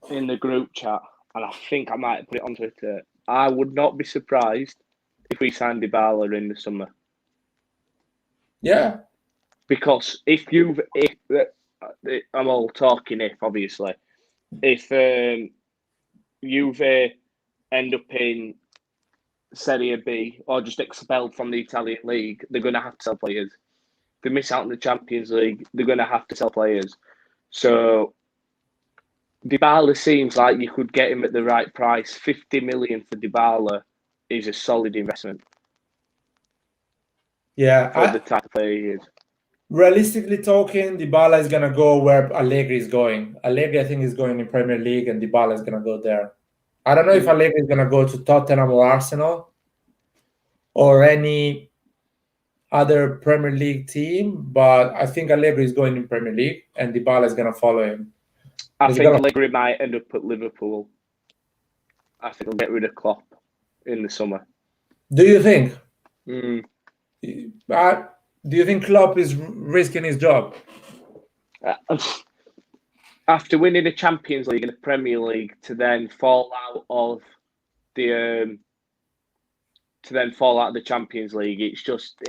in the group chat, and I think I might put it on Twitter. I would not be surprised if we signed Dybala in the summer. Yeah. Because if I'm all talking if, obviously. If Juve end up in Serie B or just expelled from the Italian league, they're going to have to sell players. If they miss out in the Champions League, they're going to have to sell players. So Dybala seems like you could get him at the right price. 50 million for Dybala is a solid investment. Yeah. For the type of player he is. Realistically talking, Dybala is going to go where Allegri is going. Allegri, I think, is going in Premier League, and Dybala is going to go there. I don't know if Allegri is going to go to Tottenham or Arsenal or any other Premier League team, but I think Allegri is going in Premier League, and Dybala is going to follow him. I think Allegri might end up at Liverpool. I think he'll get rid of Klopp in the summer. Do you think? Do you think Klopp is risking his job? After winning the Champions League and the Premier League, to then fall out of the Champions League, it's just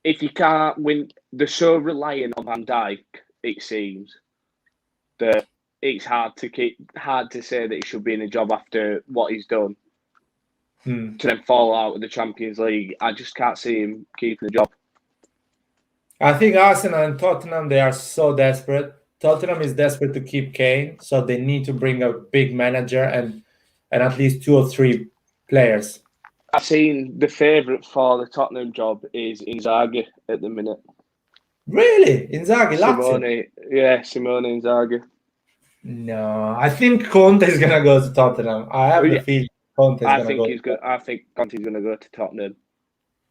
if you can't win, they're so reliant on Van Dijk. It seems that it's hard to say that he should be in a job after what he's done. To then fall out of the Champions League, I just can't see him keeping the job. I think Arsenal and Tottenham, they are so desperate. Tottenham is desperate to keep Kane, so they need to bring a big manager and at least 2 or 3 players. I've seen the favourite for the Tottenham job is Inzaghi at the minute. Really? Inzaghi? Simone Inzaghi. No, I think Conte is going to go to Tottenham. I have the feeling Conte is going to go. I think Conte's going to go to Tottenham.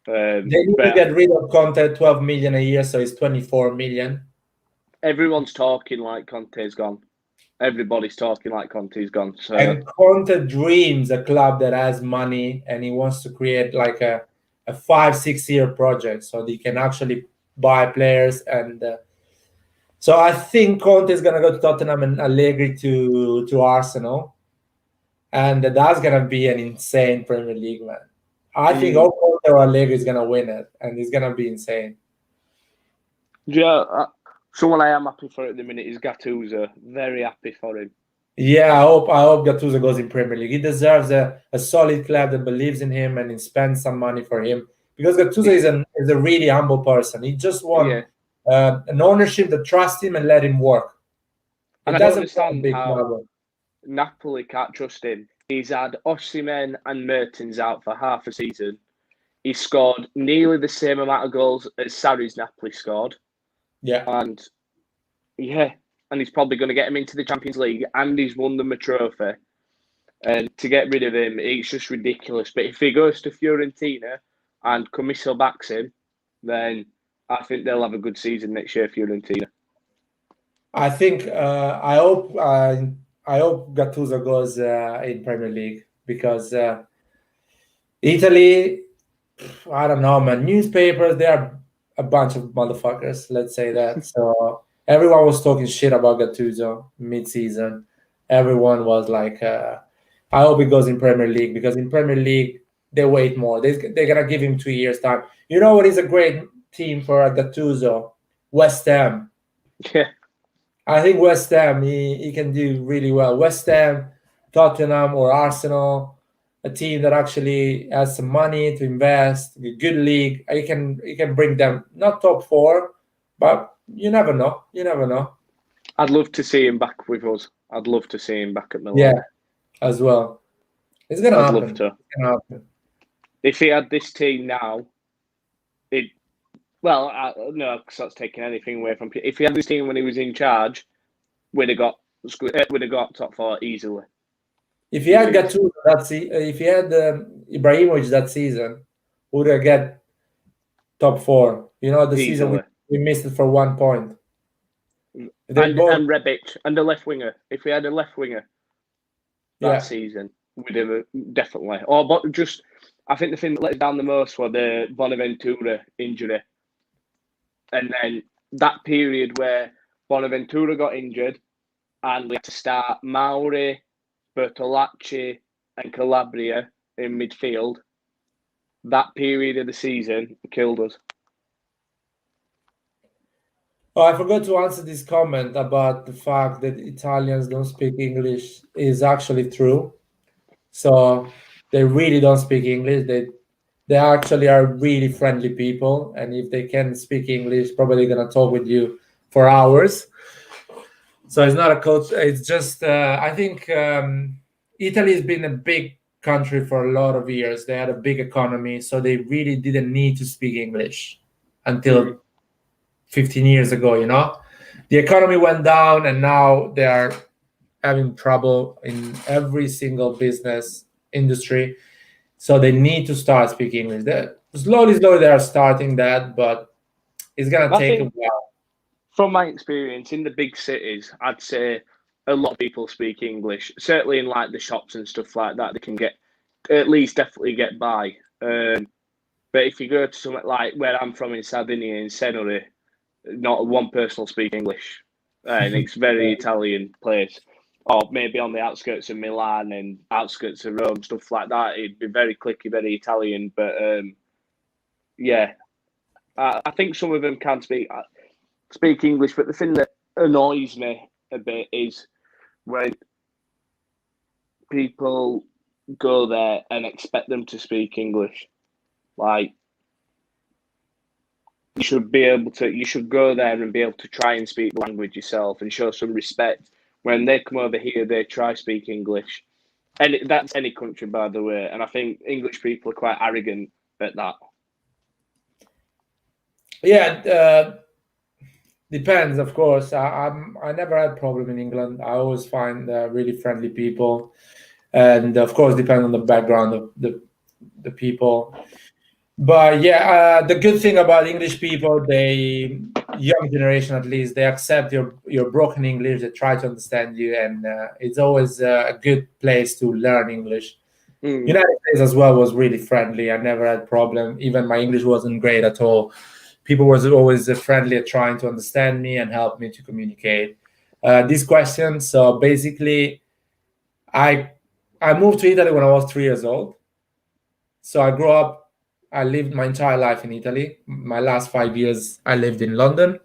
They need to get rid of Conte, 12 million a year, so it's 24 million. Everyone's talking like Conte's gone. Everybody's talking like Conte's gone. So. And Conte dreams a club that has money, and he wants to create like a 5-6 year project so that he can actually buy players. And so I think Conte is going to go to Tottenham and Allegri to Arsenal. And that's going to be an insane Premier League, man. I think all Conte or Allegri is going to win it, and it's going to be insane. Yeah, someone I am happy for at the minute is Gattuso. Very happy for him. Yeah, I hope Gattuso goes in Premier League. He deserves a solid club that believes in him and spends some money for him. Because Gattuso is a really humble person. He just wants an ownership that trusts him and let him work. And I don't understand how Napoli can't trust him. He's had Osimhen and Mertens out for half a season. He scored nearly the same amount of goals as Sarri's Napoli scored. Yeah. And he's probably going to get him into the Champions League, and he's won them a trophy. And to get rid of him, it's just ridiculous. But if he goes to Fiorentina and Commisso backs him, then I think they'll have a good season next year, Fiorentina. I think I hope Gattuso goes in Premier League, because Italy, I don't know, man. Newspapers, they are a bunch of motherfuckers, let's say that. So everyone was talking shit about Gattuso mid-season. Everyone was like, I hope he goes in Premier League, because in Premier League, they wait more. They're going to give him 2 years' time. You know what is a great team for Gattuso? West Ham. Yeah. I think West Ham, he can do really well. West Ham, Tottenham, or Arsenal, a team that actually has some money to invest, a good league. He can bring them, not top 4, but you never know. You never know. I'd love to see him back with us. I'd love to see him back at Milan. Yeah, as well. It's going to happen. Love to. If he had this team now, Well, no, because that's taking anything away from. If he had this team when he was in charge, we'd have got top four easily. If he had Gattuso if he had Ibrahimovic that season, would have get top four. You know, the Easily. season we missed it for 1 point. And Rebic and the left winger. If we had a left winger that season, we'd have definitely. But just, I think the thing that let us down the most was the Bonaventura injury, and then that period where Bonaventura got injured, and we had to start Mauri, Bertolacci, and Calabria in midfield. That period of the season killed us. Oh, I forgot to answer this comment about the fact that Italians don't speak English is actually true. So they really don't speak English. They actually are really friendly people, and if they can speak English, probably gonna talk with you for hours. So it's not a coach. It's just I think Italy has been a big country for a lot of years. They had a big economy, so they really didn't need to speak English until 15 years ago. You know, the economy went down, and now they are having trouble in every single business industry. So they need to start speaking English. Slowly, they are starting that, but it's gonna take a while. From my experience in the big cities, I'd say a lot of people speak English. Certainly in like the shops and stuff like that, they can definitely get by. But if you go to somewhere like where I'm from in Sardinia, in Senore, not one person will speak English, and it's very Italian place. Or maybe on the outskirts of Milan and outskirts of Rome, stuff like that. It'd be very clicky, very Italian. But I think some of them can speak English. But the thing that annoys me a bit is when people go there and expect them to speak English. Like, you should go there and be able to try and speak the language yourself and show some respect. When they come over here, they try speak English. And that's any country, by the way. And I think English people are quite arrogant at that. Yeah, depends, of course. I never had problem in England. I always find really friendly people. And, of course, depend on the background of the people. But, the good thing about English people, young generation at least, they accept your broken English, they try to understand you, and it's always a good place to learn English. United States as well was really friendly. I never had problem. Even my English wasn't great at all. People was always friendly at trying to understand me and help me to communicate. This question, so basically, I moved to Italy when I was 3 years old. So I lived my entire life in Italy. My last 5 years, I lived in London.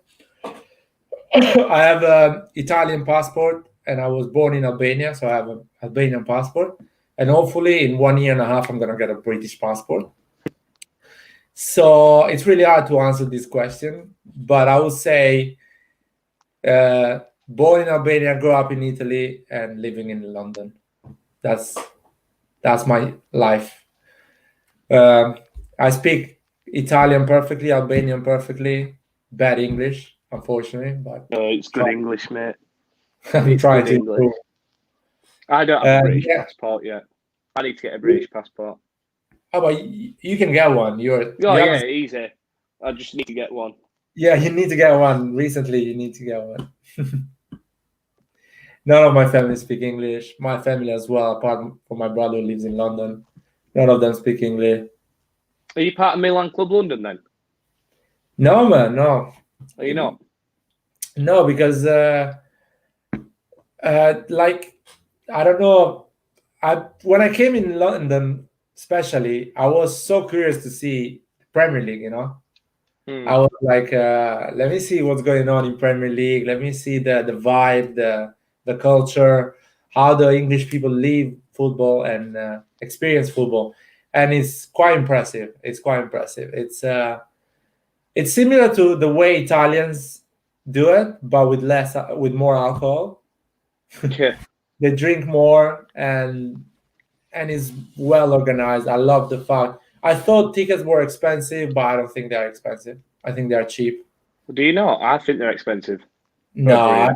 I have an Italian passport, and I was born in Albania, so I have an Albanian passport. And hopefully, in 1 year and a half, I'm going to get a British passport. So it's really hard to answer this question, but I would say born in Albania, grew up in Italy, and living in London. That's my life. I speak Italian perfectly, Albanian perfectly, bad English, unfortunately. But it's good English, mate. I'm trying to improve. I don't have a British passport yet. I need to get a British passport. How about you can get one? Easy. I just need to get one. Yeah, you need to get one. Recently, you need to get one. None of my family speak English. My family as well, apart from my brother who lives in London. None of them speak English. Are you part of Milan Club London then? No, man, no. Are you not? No, because I don't know. When I came in London, especially, I was so curious to see Premier League. You know, I was like, let me see what's going on in Premier League. Let me see the vibe, the culture, how the English people live football and experience football, and it's quite impressive. It's similar to the way Italians do it, but with more alcohol. Yeah. They drink more and it's well organized. I love the fact. I thought tickets were expensive, but I don't think they're expensive. I think they are cheap. Do you know? I think they're expensive. No,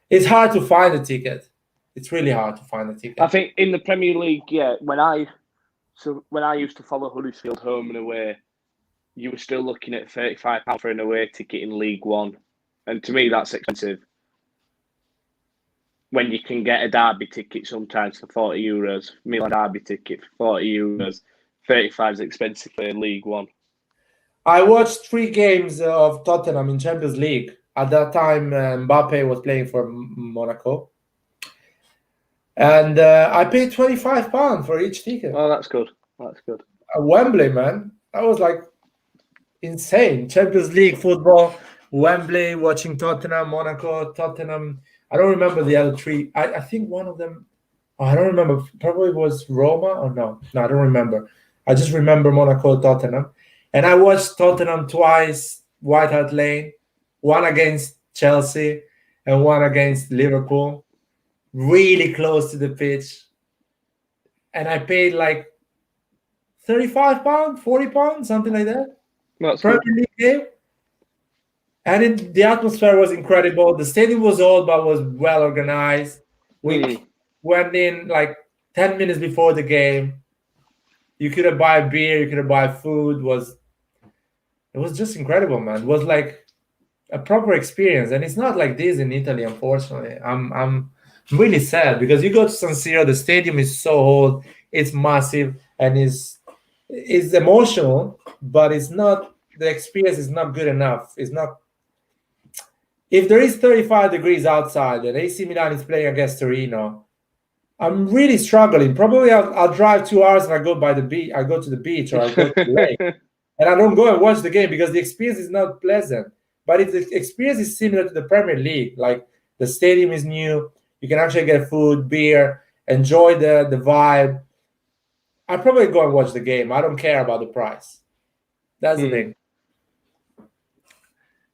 it's hard to find a ticket. It's really hard to find a ticket. I think in the Premier League, yeah, when I used to follow Huddersfield home and away, you were still looking at £35 for an away ticket in League One. And to me, that's expensive. When you can get a derby ticket sometimes for €40, Milan derby ticket for €40, 35 is expensive for League One. I watched 3 games of Tottenham in Champions League. At that time, Mbappe was playing for Monaco. And I paid £25 for each ticket. Oh, that's good. That's good. Wembley, man. That was like insane. Champions League football, Wembley, watching Tottenham, Monaco, Tottenham. I don't remember the other 3. I think one of them, I don't remember. Probably was Roma or no. No, I don't remember. I just remember Monaco, Tottenham. And I watched Tottenham twice, White Hart Lane, one against Chelsea and one against Liverpool, really close to the pitch. And I paid like £35, £40, something like that. That's Premier good. League game. And the atmosphere was incredible. The stadium was old, but was well organized. We went in like 10 minutes before the game. You could buy beer, you could buy food. It was just incredible, man. It was like a proper experience, and it's not like this in Italy, unfortunately. I'm really sad because you go to San Siro, the stadium is so old, it's massive, and it's emotional, but it's not. The experience is not good enough. It's not. If there is 35 degrees outside and AC Milan is playing against Torino, I'm really struggling. Probably I'll drive 2 hours and I go by the beach. I go to the beach or I go to the lake, and I don't go and watch the game because the experience is not pleasant. But if the experience is similar to the Premier League, like the stadium is new, you can actually get food, beer, enjoy the vibe, I'll probably go and watch the game. I don't care about the price. That's the thing.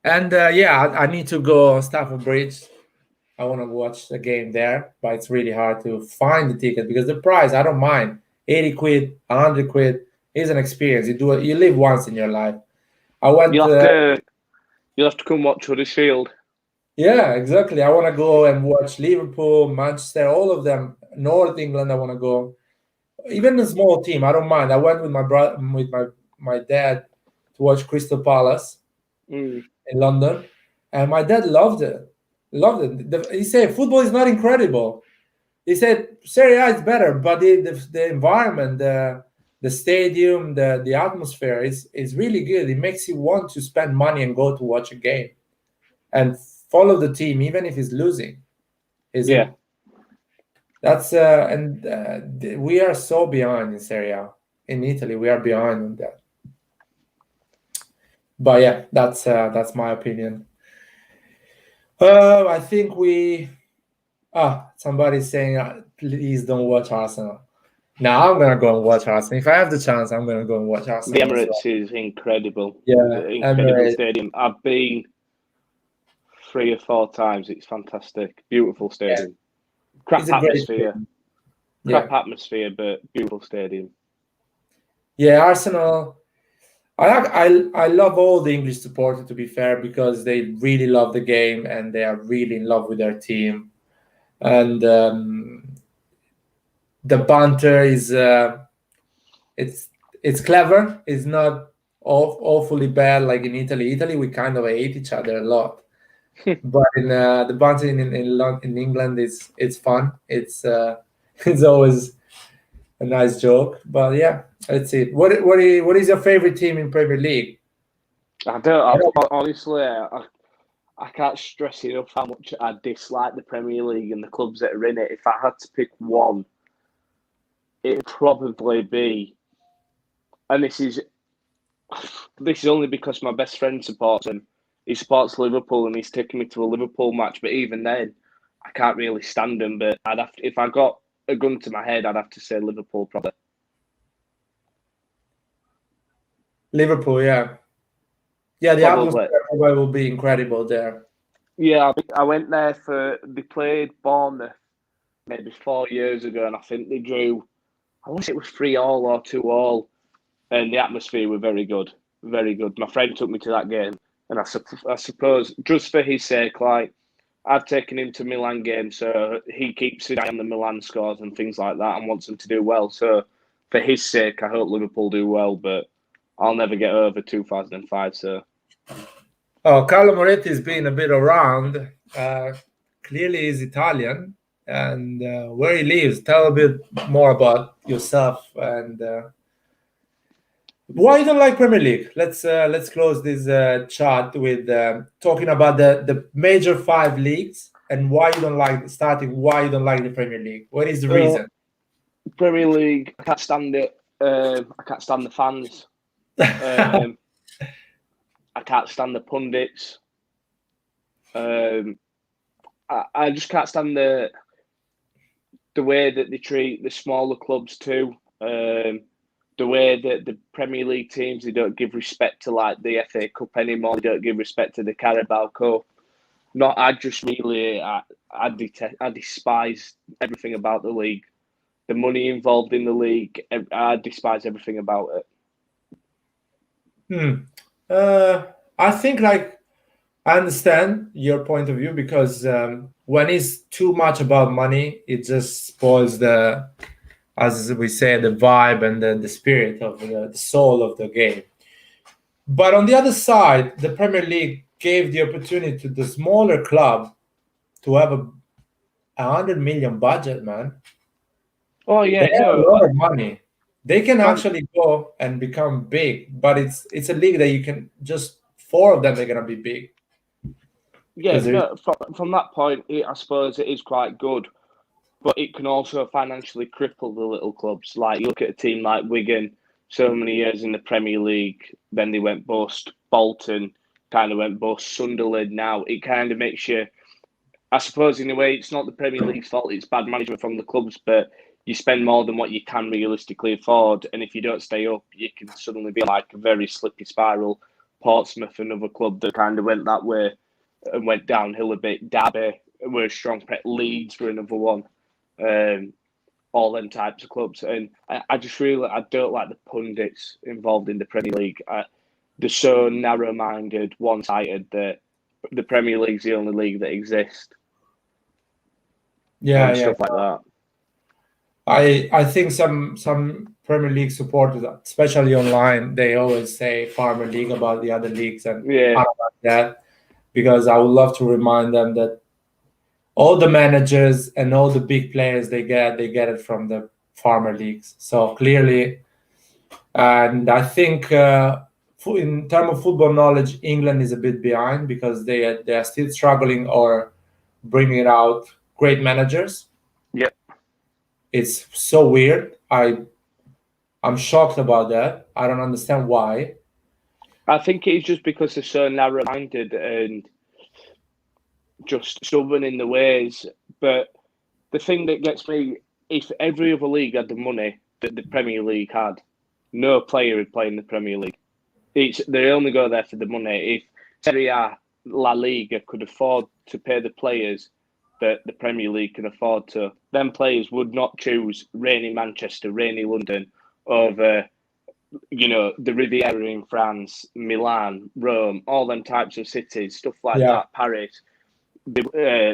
And I need to go Stamford Bridge. I want to watch the game there, but it's really hard to find the ticket because the price, I don't mind. 80 quid, 100 quid is an experience. You live once in your life. I went. You'll have to come watch Huddersfield. Yeah, exactly. I want to go and watch Liverpool, Manchester, all of them. North England, I want to go. Even a small team, I don't mind. I went with my brother, with my dad, to watch Crystal Palace in London, and my dad loved it. He said football is not incredible. He said Serie A is better, but the environment, the stadium, the atmosphere is really good. It makes you want to spend money and go to watch a game and follow the team, even if it's losing. That's we are so behind in Serie A. In Italy, we are behind on that. But yeah, that's my opinion. I think somebody's saying, please don't watch Arsenal. Now I'm gonna go and watch Arsenal. If I have the chance, I'm gonna go and watch Arsenal. The Emirates is incredible. Yeah, incredible stadium. I've been 3 or 4 times. It's fantastic. Beautiful stadium. Crap atmosphere. Crap atmosphere, but beautiful stadium. Yeah, Arsenal. I love all the English supporters, to be fair, because they really love the game and they are really in love with their team. And the banter is it's clever. It's not awfully bad like in Italy. Italy, we kind of hate each other a lot. But in the banter in England, it's fun. It's always a nice joke. But yeah, let's see. What is your favorite team in Premier League? Honestly, I can't stress enough how much I dislike the Premier League and the clubs that are in it. If I had to pick one, it'd probably be, and this is only because my best friend supports him. He supports Liverpool and he's taken me to a Liverpool match. But even then, I can't really stand him. But if I got a gun to my head, I'd have to say Liverpool probably. Liverpool, yeah. Yeah, the atmosphere will be incredible there. Yeah, I went there they played Bournemouth maybe 4 years ago, and I think they drew, I wish it was 3-3 or 2-2, and the atmosphere were very good. very good. My friend took me to that game, and I suppose just for his sake, like I've taken him to Milan games, so he keeps an eye on the Milan scores and things like that, and wants them to do well. So for his sake, I hope Liverpool do well, but I'll never get over 2005. So. Oh, Carlo Moretti's been a bit around. Clearly, he's Italian, and where he lives. Tell a bit more about yourself and why you don't like Premier League. Let's close this chat with talking about the major 5 leagues and why you don't like Why you don't like the Premier League? What is the reason? Premier League, I can't stand it. I can't stand the fans. I can't stand the pundits. I just can't stand the way that they treat the smaller clubs too. The way that the Premier League teams, they don't give respect to like the FA Cup anymore. They don't give respect to the Carabao Cup. I despise everything about the league. The money involved in the league, I despise everything about it. I think I understand your point of view because when it's too much about money, it just spoils as we say, the vibe and the spirit of the soul of the game. But on the other side, the Premier League gave the opportunity to the smaller club to have a 100 million budget, man. Oh yeah, they have a lot of money. They can actually go and become big, but it's a league that you can just 4 of them they're gonna be big. Yeah, no, from that point, I suppose it is quite good, but it can also financially cripple the little clubs. Like you look at a team like Wigan, so many years in the Premier League, then they went bust. Bolton kind of went bust. Sunderland now, it kind of makes you. I suppose in a way, it's not the Premier League's fault. It's bad management from the clubs, but you spend more than what you can realistically afford, and if you don't stay up, you can suddenly be like a very slippery spiral. Portsmouth, another club that kind of went that way and went downhill a bit. Derby were a strong pet. Leeds were another one. All them types of clubs, and I don't like the pundits involved in the Premier League. They're so narrow-minded, one-sided that the Premier League's the only league that exists. Yeah, stuff like that. I think some Premier League supporters, especially online, they always say Farmer League about the other leagues, and I don't like that because I would love to remind them that all the managers and all the big players they get it from the farmer leagues. So clearly, and I think in terms of football knowledge, England is a bit behind because they are still struggling or bringing out great managers. Yep. It's so weird. I'm shocked about that. I don't understand why. I think it's just because they're so narrow-minded and just stubborn in the ways. But the thing that gets me, if every other league had the money that the Premier League had, no player would play in the Premier League. They only go there for the money. If Serie A, La Liga could afford to pay the players that the Premier League can afford to, then players would not choose rainy Manchester, rainy London over, the Riviera in France, Milan, Rome, all them types of cities, stuff like that, Paris,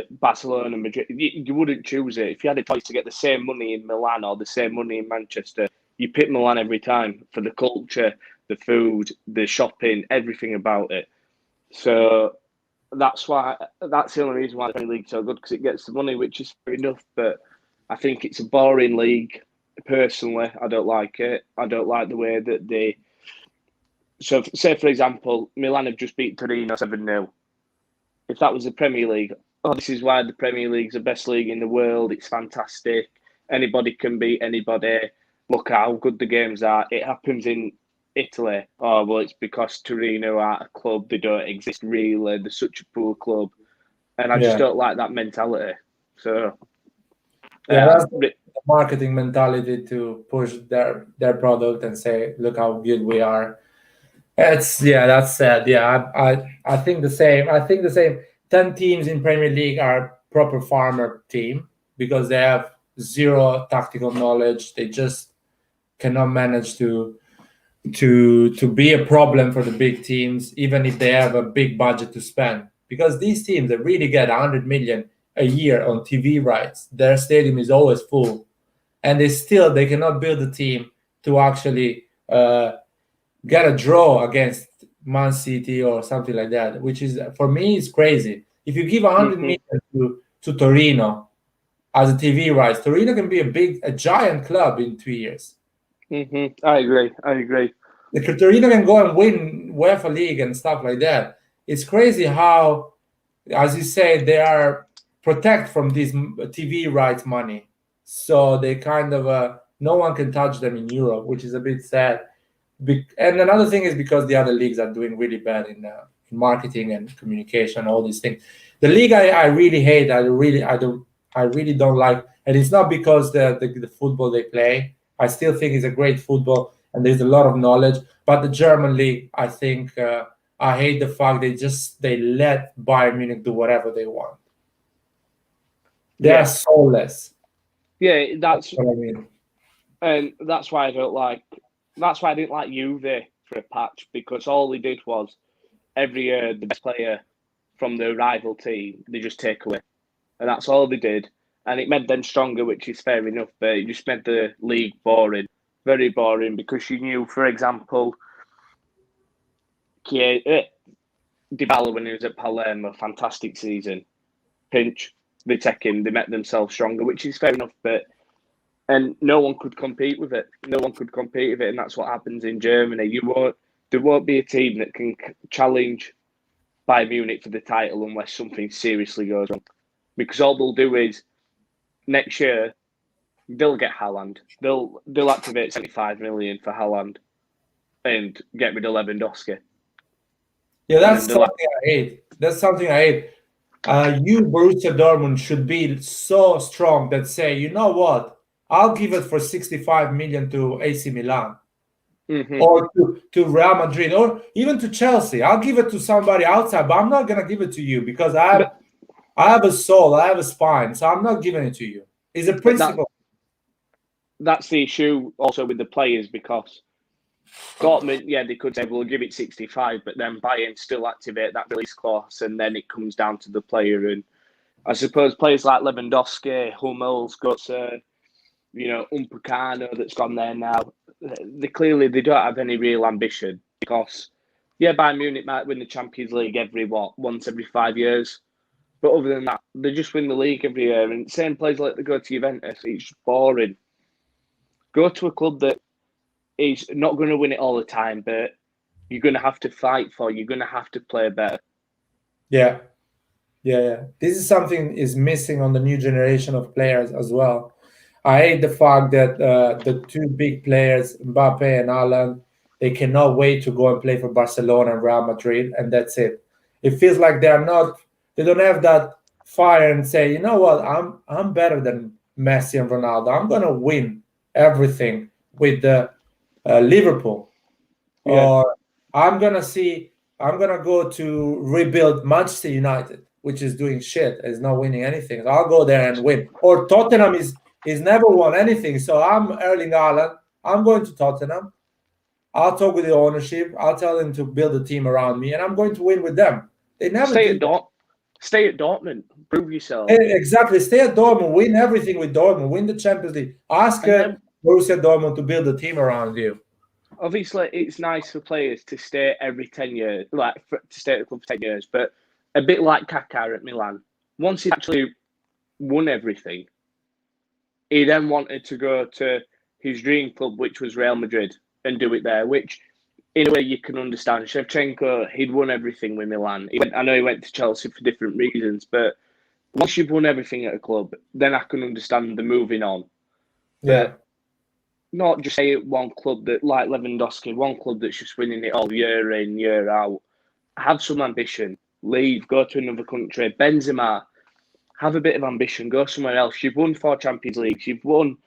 Barcelona, Madrid. You wouldn't choose it. If you had a choice to get the same money in Milan or the same money in Manchester, you pick Milan every time for the culture, the food, the shopping, everything about it. So that's the only reason why the Premier League's so good, because it gets the money, which is fair enough. But I think it's a boring league. Personally, I don't like it. I don't like the way that they. So, say for example, Milan have just beat Torino 7-0. If that was the Premier League, this is why the Premier League's the best league in the world. It's fantastic. Anybody can beat anybody. Look how good the games are. It happens in Italy. Oh, well, it's because Torino are a club. They don't exist really. They're such a poor club. And I just don't like that mentality. So, that's the marketing mentality to push their product and say, look how good we are. That's sad. I think the same. 10 teams in Premier League are proper farmer team because they have zero tactical knowledge. They just cannot manage to to be a problem for the big teams, even if they have a big budget to spend. Because these teams that really get 100 million a year on TV rights, their stadium is always full, and they cannot build a team to actually get a draw against Man City or something like that, which is, for me, is crazy. If you give 100 million to Torino as a TV rights, Torino can be a giant club in 2 years. I agree. The Torino can go and win UEFA League and stuff like that. It's crazy how, as you say, they are protected from this TV rights money. So they kind of, no one can touch them in Europe, which is a bit sad. And another thing is because the other leagues are doing really bad in marketing and communication, all these things. The league I really hate, I really don't like, and it's not because the football they play. I still think it's a great football and there's a lot of knowledge. But the German league, I think, I hate the fact they let Bayern Munich do whatever they want. They are soulless. Yeah, that's what I mean. And that's why I don't like. That's why I didn't like Juve for a patch, because all they did was every year the best player from the rival team they just take away, and that's all they did. And it made them stronger, which is fair enough, but it just made the league boring, very boring, because you knew, for example, Dybala when he was at Palermo, fantastic season. Pinch, they take him, they make themselves stronger, which is fair enough, and no one could compete with it. And that's what happens in Germany. There won't be a team that can challenge Bayern Munich for the title unless something seriously goes wrong. Because all they'll do is next year they'll get Haaland. They'll activate 75 million for Haaland and get rid of Lewandowski. Yeah, that's something I hate. You, Borussia Dortmund, should be so strong that say, you know what? I'll give it for 65 million to AC Milan, or to Real Madrid, or even to Chelsea. I'll give it to somebody outside, but I'm not gonna give it to you because I have a soul, I have a spine, so I'm not giving it to you. It's a principle. That's the issue also with the players, because Dortmund, they could say we'll give it 65, but then Bayern still activate that release clause, and then it comes down to the player. And I suppose players like Lewandowski, Hummels, Götze, Upamecano that's gone there now, they don't have any real ambition, because Bayern Munich might win the Champions League once every 5 years, but other than that, they just win the league every year. And same players like they go to Juventus, it's boring. Go to a club that is not going to win it all the time, but you're going to have to fight for. You're going to have to play better. Yeah. This is something is missing on the new generation of players as well. I hate the fact that the two big players, Mbappe and Haaland, they cannot wait to go and play for Barcelona and Real Madrid, and that's it. It feels like they don't have that fire and say, you know what, I'm better than Messi and Ronaldo. I'm gonna win everything with the Liverpool, or I'm gonna go to rebuild Manchester United, which is doing shit, is not winning anything. So I'll go there and win. Or Tottenham is never won anything. So I'm Erling Haaland. I'm going to Tottenham. I'll talk with the ownership. I'll tell them to build a team around me, and I'm going to win with them. They never stay at Dortmund. Prove yourself. Exactly. Stay at Dortmund. Win everything with Dortmund. Win the Champions League. Ask Borussia Dortmund to build a team around you. Obviously, it's nice for players to stay every 10 years, to stay at the club for 10 years, but a bit like Kaká at Milan. Once he actually won everything, he then wanted to go to his dream club, which was Real Madrid, and do it there, which in a way you can understand. Shevchenko, he'd won everything with Milan. I know he went to Chelsea for different reasons, but once you've won everything at a club, then I can understand the moving on. Yeah. But not just say one club that, like Lewandowski, one club that's just winning it all year in, year out. Have some ambition. Leave, go to another country. Benzema, have a bit of ambition. Go somewhere else. You've won 4 Champions Leagues. You've won,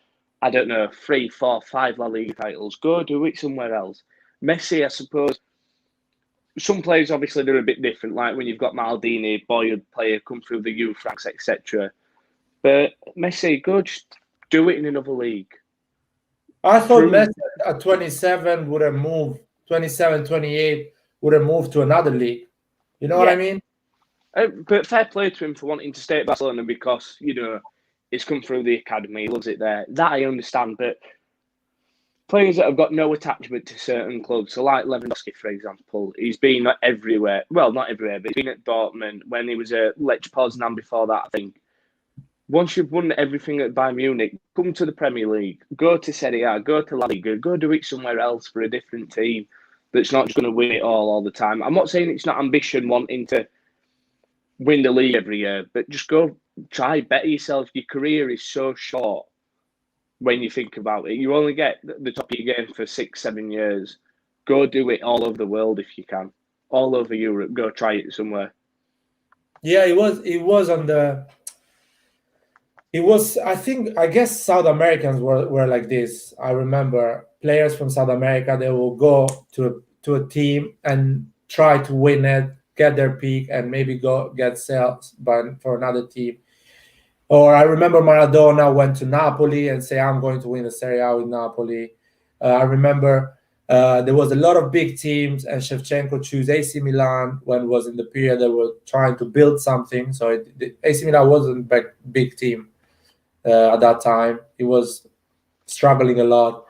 3, 4, 5 La Liga titles. Go do it somewhere else. Messi, I suppose, some players obviously they're a bit different. Like when you've got Maldini, boyhood player, come through the youth ranks, etc. But Messi, go just do it in another league. I thought Messi at 27 would have moved, 27, 28 would have moved to another league. You know what I mean? But fair play to him for wanting to stay at Barcelona because, he's come through the academy, he loves it there. That I understand, but players that have got no attachment to certain clubs, so like Lewandowski, for example, he's been everywhere. Well, not everywhere, but he's been at Dortmund when he was at Lech Poznan before that, I think. Once you've won everything at Bayern Munich, come to the Premier League, go to Serie A, go to La Liga, go do it somewhere else for a different team that's not just going to win it all the time. I'm not saying it's not ambition wanting to win the league every year, but just go try, better yourself. Your career is so short when you think about it. You only get the top of your game for 6-7 years. Go do it all over the world if you can. All over Europe, go try it somewhere. Yeah, it was on the. I guess South Americans were like this. I remember players from South America, they will go to a team and try to win it, get their peak, and maybe go get sales for another team. Or I remember Maradona went to Napoli and say, I'm going to win the Serie A with Napoli. I remember there was a lot of big teams, and Shevchenko chose AC Milan when it was in the period they were trying to build something. So AC Milan wasn't a big team at that time. He was struggling a lot.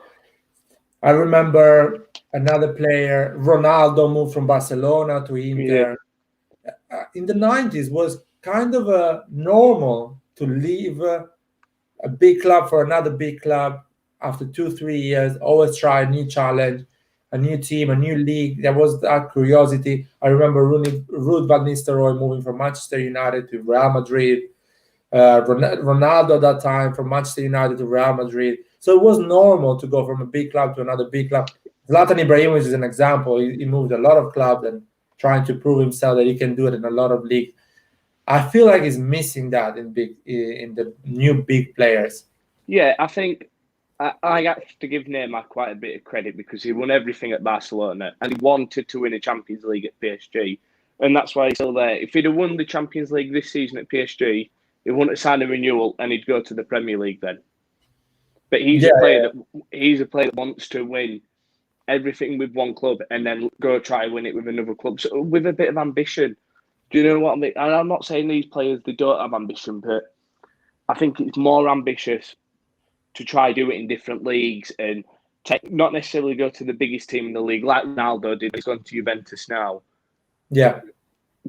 I remember another player, Ronaldo, moved from Barcelona to Inter. Yeah. In the 90s was kind of a normal to leave a big club for another big club after 2-3 years, always try a new challenge, a new team, a new league. There was that curiosity. I remember Ruud van Nistelrooy moving from Manchester United to Real Madrid. Ronaldo at that time from Manchester United to Real Madrid. So it was normal to go from a big club to another big club. Zlatan Ibrahimovic is an example. He moved a lot of clubs and trying to prove himself that he can do it in a lot of leagues. I feel like he's missing that in the new big players. Yeah, I think I have to give Neymar quite a bit of credit because he won everything at Barcelona and he wanted to win a Champions League at PSG. And that's why he's still there. If he'd have won the Champions League this season at PSG, he wouldn't have signed a renewal and he'd go to the Premier League then. But he's a player that wants to win everything with one club and then go try and win it with another club. So with a bit of ambition. Do you know what I mean? And I'm not saying these players, they don't have ambition, but I think it's more ambitious to try do it in different leagues and not necessarily go to the biggest team in the league like Ronaldo did. He's gone to Juventus now. Yeah.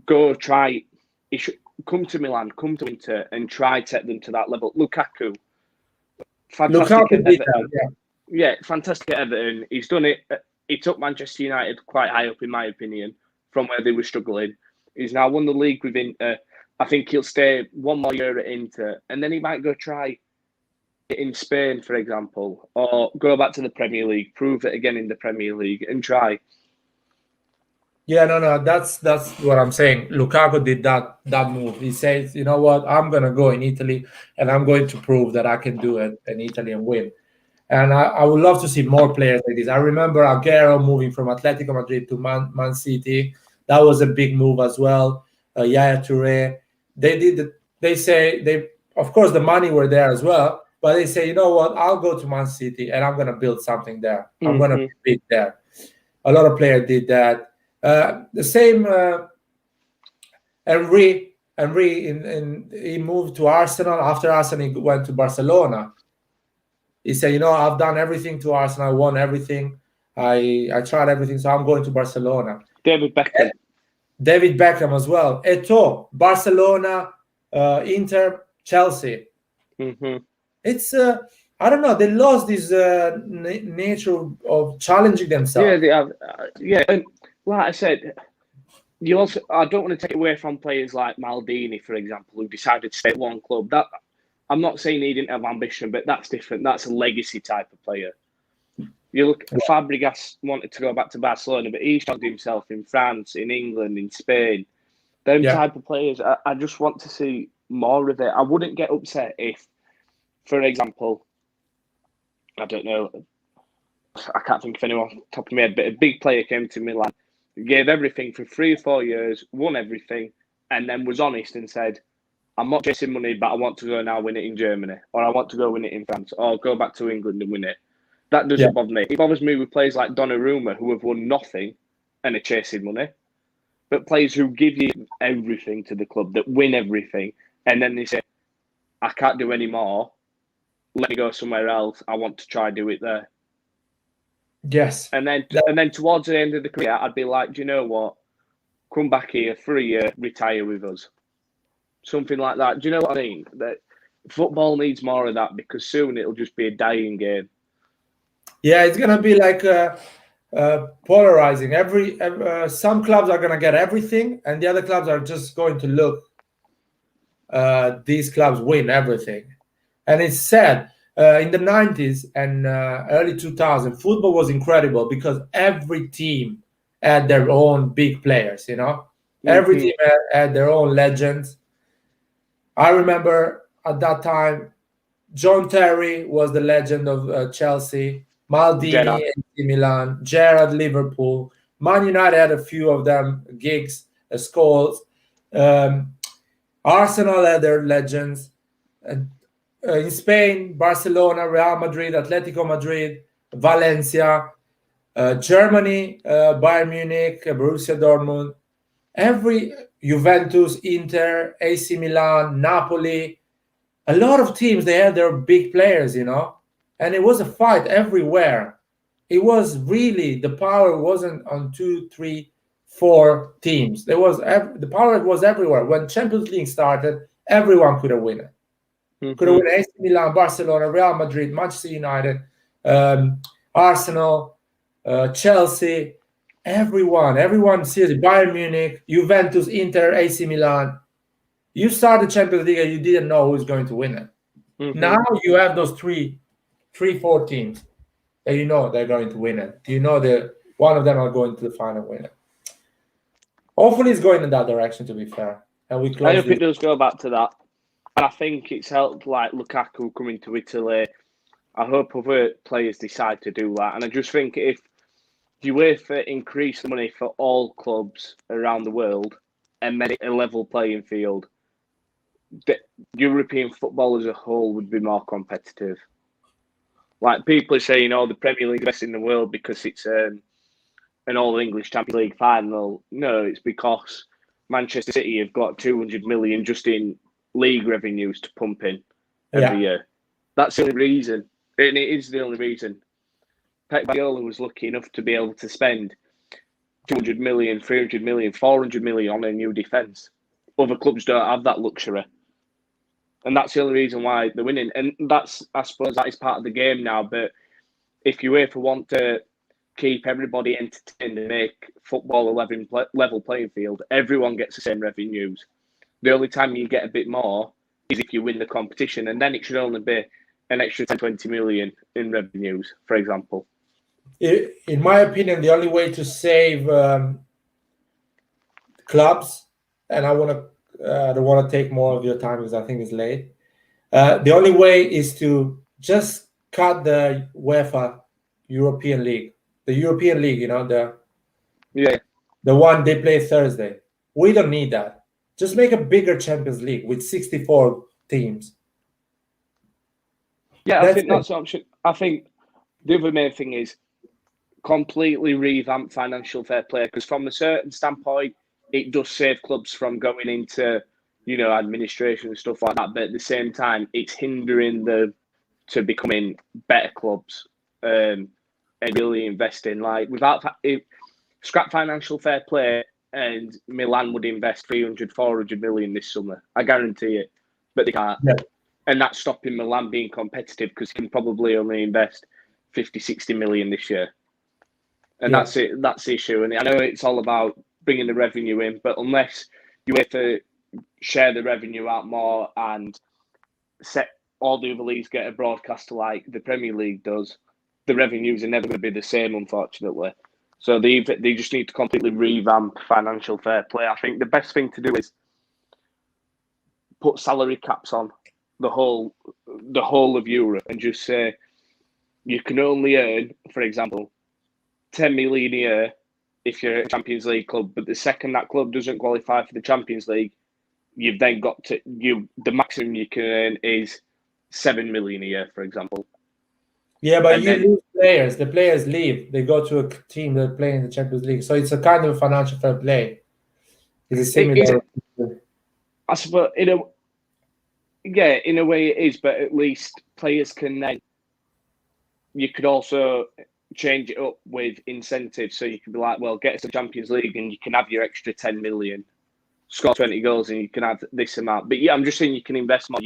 Go try. He should come to Milan, come to Inter, and try take them to that level. Lukaku, fantastic at Everton. Yeah, fantastic at Everton. He's done it. He took Manchester United quite high up, in my opinion, from where they were struggling. He's now won the league with Inter. I think he'll stay one more year at Inter, and then he might go try it in Spain, for example, or go back to the Premier League, prove it again in the Premier League, and try. Yeah, no, that's what I'm saying. Lukaku did that move. He says, you know what, I'm gonna go in Italy, and I'm going to prove that I can do it in Italy and win. And I would love to see more players like this. I remember Aguero moving from Atletico Madrid to Man City. That was a big move as well. Yaya Touré. Of course, the money were there as well, but they say, you know what, I'll go to Man City and I'm going to build something there. I'm going to be big there. A lot of players did that. The same Henry, he moved to Arsenal. After Arsenal, he went to Barcelona. He said, you know, I've done everything to Arsenal. I won everything. I tried everything, so I'm going to Barcelona. David Beckham as well. Eto'o, Barcelona, Inter, Chelsea. Mm-hmm. It's I don't know. They lost this nature of challenging themselves. Yeah, they have. Yeah, and like I said, I don't want to take away from players like Maldini, for example, who decided to stay at one club. That I'm not saying he didn't have ambition, but that's different. That's a legacy type of player. You look, Fabregas wanted to go back to Barcelona, but he showed himself in France, in England, in Spain. Them type of players, I just want to see more of it. I wouldn't get upset if, for example, I don't know, I can't think of anyone off the top of my head, but a big player came to Milan, gave everything for 3 or 4 years, won everything, and then was honest and said, I'm not chasing money, but I want to go now win it in Germany, or I want to go win it in France, or go back to England and win it. That doesn't bother me. It bothers me with players like Donnarumma who have won nothing and are chasing money. But players who give you everything to the club, that win everything, and then they say, I can't do any more, let me go somewhere else, I want to try do it there. Yes. And then towards the end of the career, I'd be like, do you know what? Come back here for a year, retire with us. Something like that. Do you know what I mean? That football needs more of that, because soon it'll just be a dying game. Yeah, it's gonna be like polarizing. Some clubs are gonna get everything, and the other clubs are just going to look. These clubs win everything, and it's sad. In the 90s and early 2000s, football was incredible because every team had their own big players. You know, every team had their own legends. I remember at that time, John Terry was the legend of Chelsea. Maldini, AC Milan, Gerrard, Liverpool. Man United had a few of them, Giggs, Scholes. Arsenal had their legends. In Spain, Barcelona, Real Madrid, Atletico Madrid, Valencia. Germany, Bayern Munich, Borussia Dortmund. Every Juventus, Inter, AC Milan, Napoli. A lot of teams, they had their big players, you know. And it was a fight everywhere. It was really, the power wasn't on 2, 3, 4 teams. The power was everywhere. When Champions League started, everyone could have won it. Could have won AC Milan, Barcelona, Real Madrid, Manchester United, Arsenal, Chelsea, everyone seriously, Bayern Munich, Juventus, Inter, AC Milan. You start the Champions League and you didn't know who's going to win it. Now you have those 3, 4 teams that you know they're going to win it. You know that one of them are going to the final win it. Hopefully, it's going in that direction. To be fair, and I hope it does go back to that. And I think it's helped, like Lukaku coming to Italy. I hope other players decide to do that. And I just think if UEFA increase the money for all clubs around the world and made it a level playing field, the European football as a whole would be more competitive. Like people are saying, the Premier League is the best in the world because it's an All-English Champions League final. No, it's because Manchester City have got 200 million just in league revenues to pump in every year. That's the only reason. And it is the only reason. Pep Guardiola was lucky enough to be able to spend 200 million, 300 million, 400 million on a new defence. Other clubs don't have that luxury. And that's the only reason why they're winning. And I suppose that is part of the game now. But if you UEFA want to keep everybody entertained and make football a level playing field, everyone gets the same revenues. The only time you get a bit more is if you win the competition. And then it should only be an extra 10, 20 million in revenues, for example. In my opinion, the only way to save clubs, and I don't want to take more of your time because I think it's late. The only way is to just cut the UEFA European League. The European League, the one they play Thursday. We don't need that. Just make a bigger Champions League with 64 teams. Yeah, I think that's an option. I think the other main thing is completely revamp financial fair play, because from a certain standpoint, it does save clubs from going into, administration and stuff like that. But at the same time, it's hindering them to becoming better clubs and really investing. Like scrap financial fair play, and Milan would invest 300, 400 million this summer. I guarantee it. But they can't. Yeah. And that's stopping Milan being competitive because he can probably only invest 50, 60 million this year. And that's it. That's the issue. And I know it's all about bringing the revenue in, but unless you have to share the revenue out more and set all the other leagues get a broadcaster like the Premier League does, the revenues are never going to be the same, unfortunately. So they just need to completely revamp financial fair play. I think the best thing to do is put salary caps on the whole of Europe and just say you can only earn, for example, 10 million a year if you're a Champions League club, but the second that club doesn't qualify for the Champions League, you've then got the maximum you can earn is 7 million a year, for example. Yeah, but And you then- lose players. The players leave. They go to a team that play in the Champions League. So it's a kind of financial fair play. It's a similar. I suppose in a way it is, but at least players can then. You could also change it up with incentives, so you could be like, well, get us to the Champions League, and you can have your extra 10 million, score 20 goals, and you can add this amount. But yeah, I'm just saying you can invest more.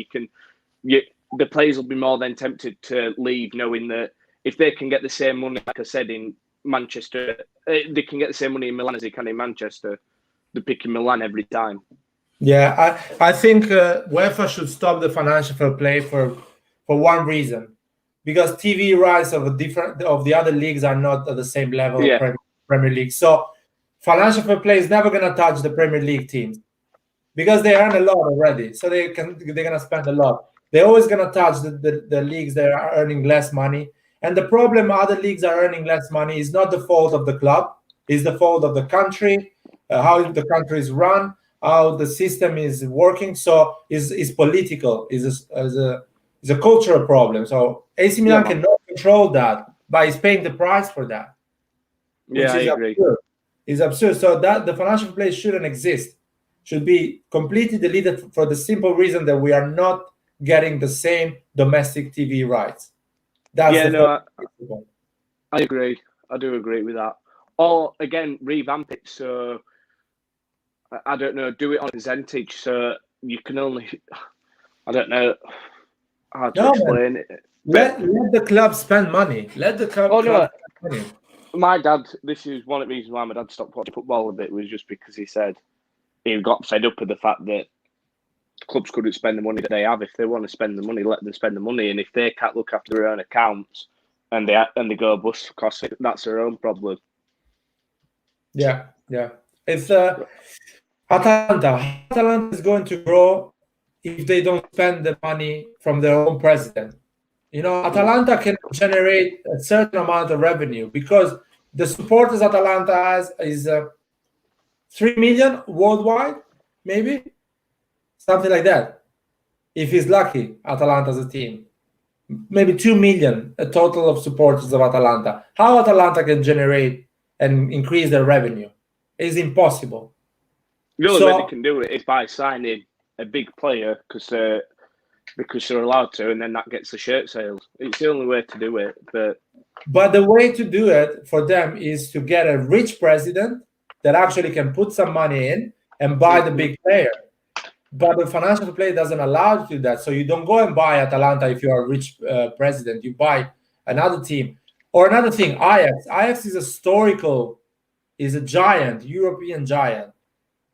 The players will be more than tempted to leave, knowing that if they can get the same money, like I said, in Manchester, they can get the same money in Milan as they can in Manchester. They're picking Milan every time. Yeah, I think UEFA should stop the financial fair play for one reason, because TV rights of the other leagues are not at the same level of Premier League. So financial fair play is never going to touch the Premier League teams because they earn a lot already. So they're going to spend a lot. They're always going to touch the leagues that are earning less money. And the problem other leagues are earning less money is not the fault of the club. It's the fault of the country, how the country is run, how the system is working. So is political, is a cultural problem. So AC Milan cannot control that, but it's paying the price for that. Yeah, I agree. Absurd. It's absurd. So that the financial play shouldn't exist. Should be completely deleted for the simple reason that we are not getting the same domestic TV rights. That's I agree. I do agree with that. Or again, revamp it so I don't know, do it on a percentage so you can only. I don't know how to explain it. Let the club spend money. Let the club. Spend money. My dad. This is one of the reasons why my dad stopped watching football a bit, was just because he said he got fed up with the fact that clubs couldn't spend the money that they have. If they want to spend the money, let them spend the money. And if they can't look after their own accounts and they go bust, because that's their own problem. Yeah. It's Atalanta. Atalanta is going to grow if they don't spend the money from their own president. Atalanta can generate a certain amount of revenue because the supporters Atalanta has is 3 million worldwide, maybe something like that. If he's lucky, Atalanta as a team, maybe 2 million a total of supporters of Atalanta. How Atalanta can generate and increase their revenue is impossible. The only way they can do it is by signing a big player because they're allowed to, and then that gets the shirt sales. It's the only way to do it. But the way to do it for them is to get a rich president that actually can put some money in and buy the big player. But the financial play doesn't allow you to do that. So you don't go and buy Atalanta if you're a rich president. You buy another team. Or another thing, Ajax. Ajax is a giant, European giant.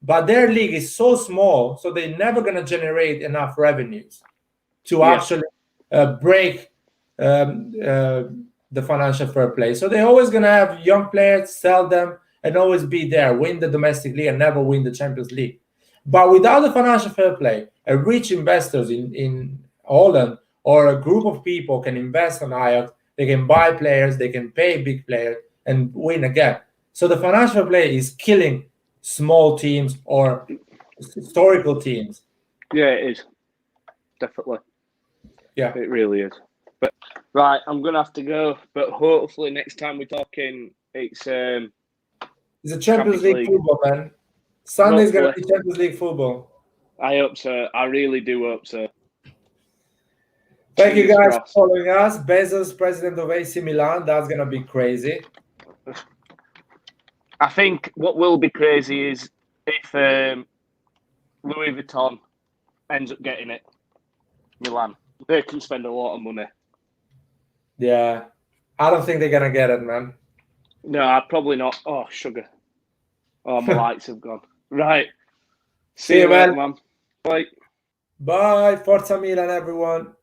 But their league is so small, so they're never going to generate enough revenues to actually break the financial fair play. So they're always going to have young players, sell them, and always be there, win the domestic league and never win the Champions League. But without the financial fair play, a rich investors in Holland or a group of people can invest on Ajax, they can buy players, they can pay big players and win again. So the financial fair play is killing small teams or historical teams. Yeah, it is. Definitely. Yeah. It really is. But right, I'm gonna have to go. But hopefully next time we're talking, it's a Champions League football, man. Sunday's gonna be Champions League football. I hope so. I really do hope so. Thank you guys for following us. Bezos, president of AC Milan. That's gonna be crazy. I think what will be crazy is if Louis Vuitton ends up getting it. Milan. They can spend a lot of money. Yeah. I don't think they're going to get it, man. No, probably not. Oh, sugar. Oh, my lights have gone. Right. See you, man. Bye. Bye. Forza Milan, everyone.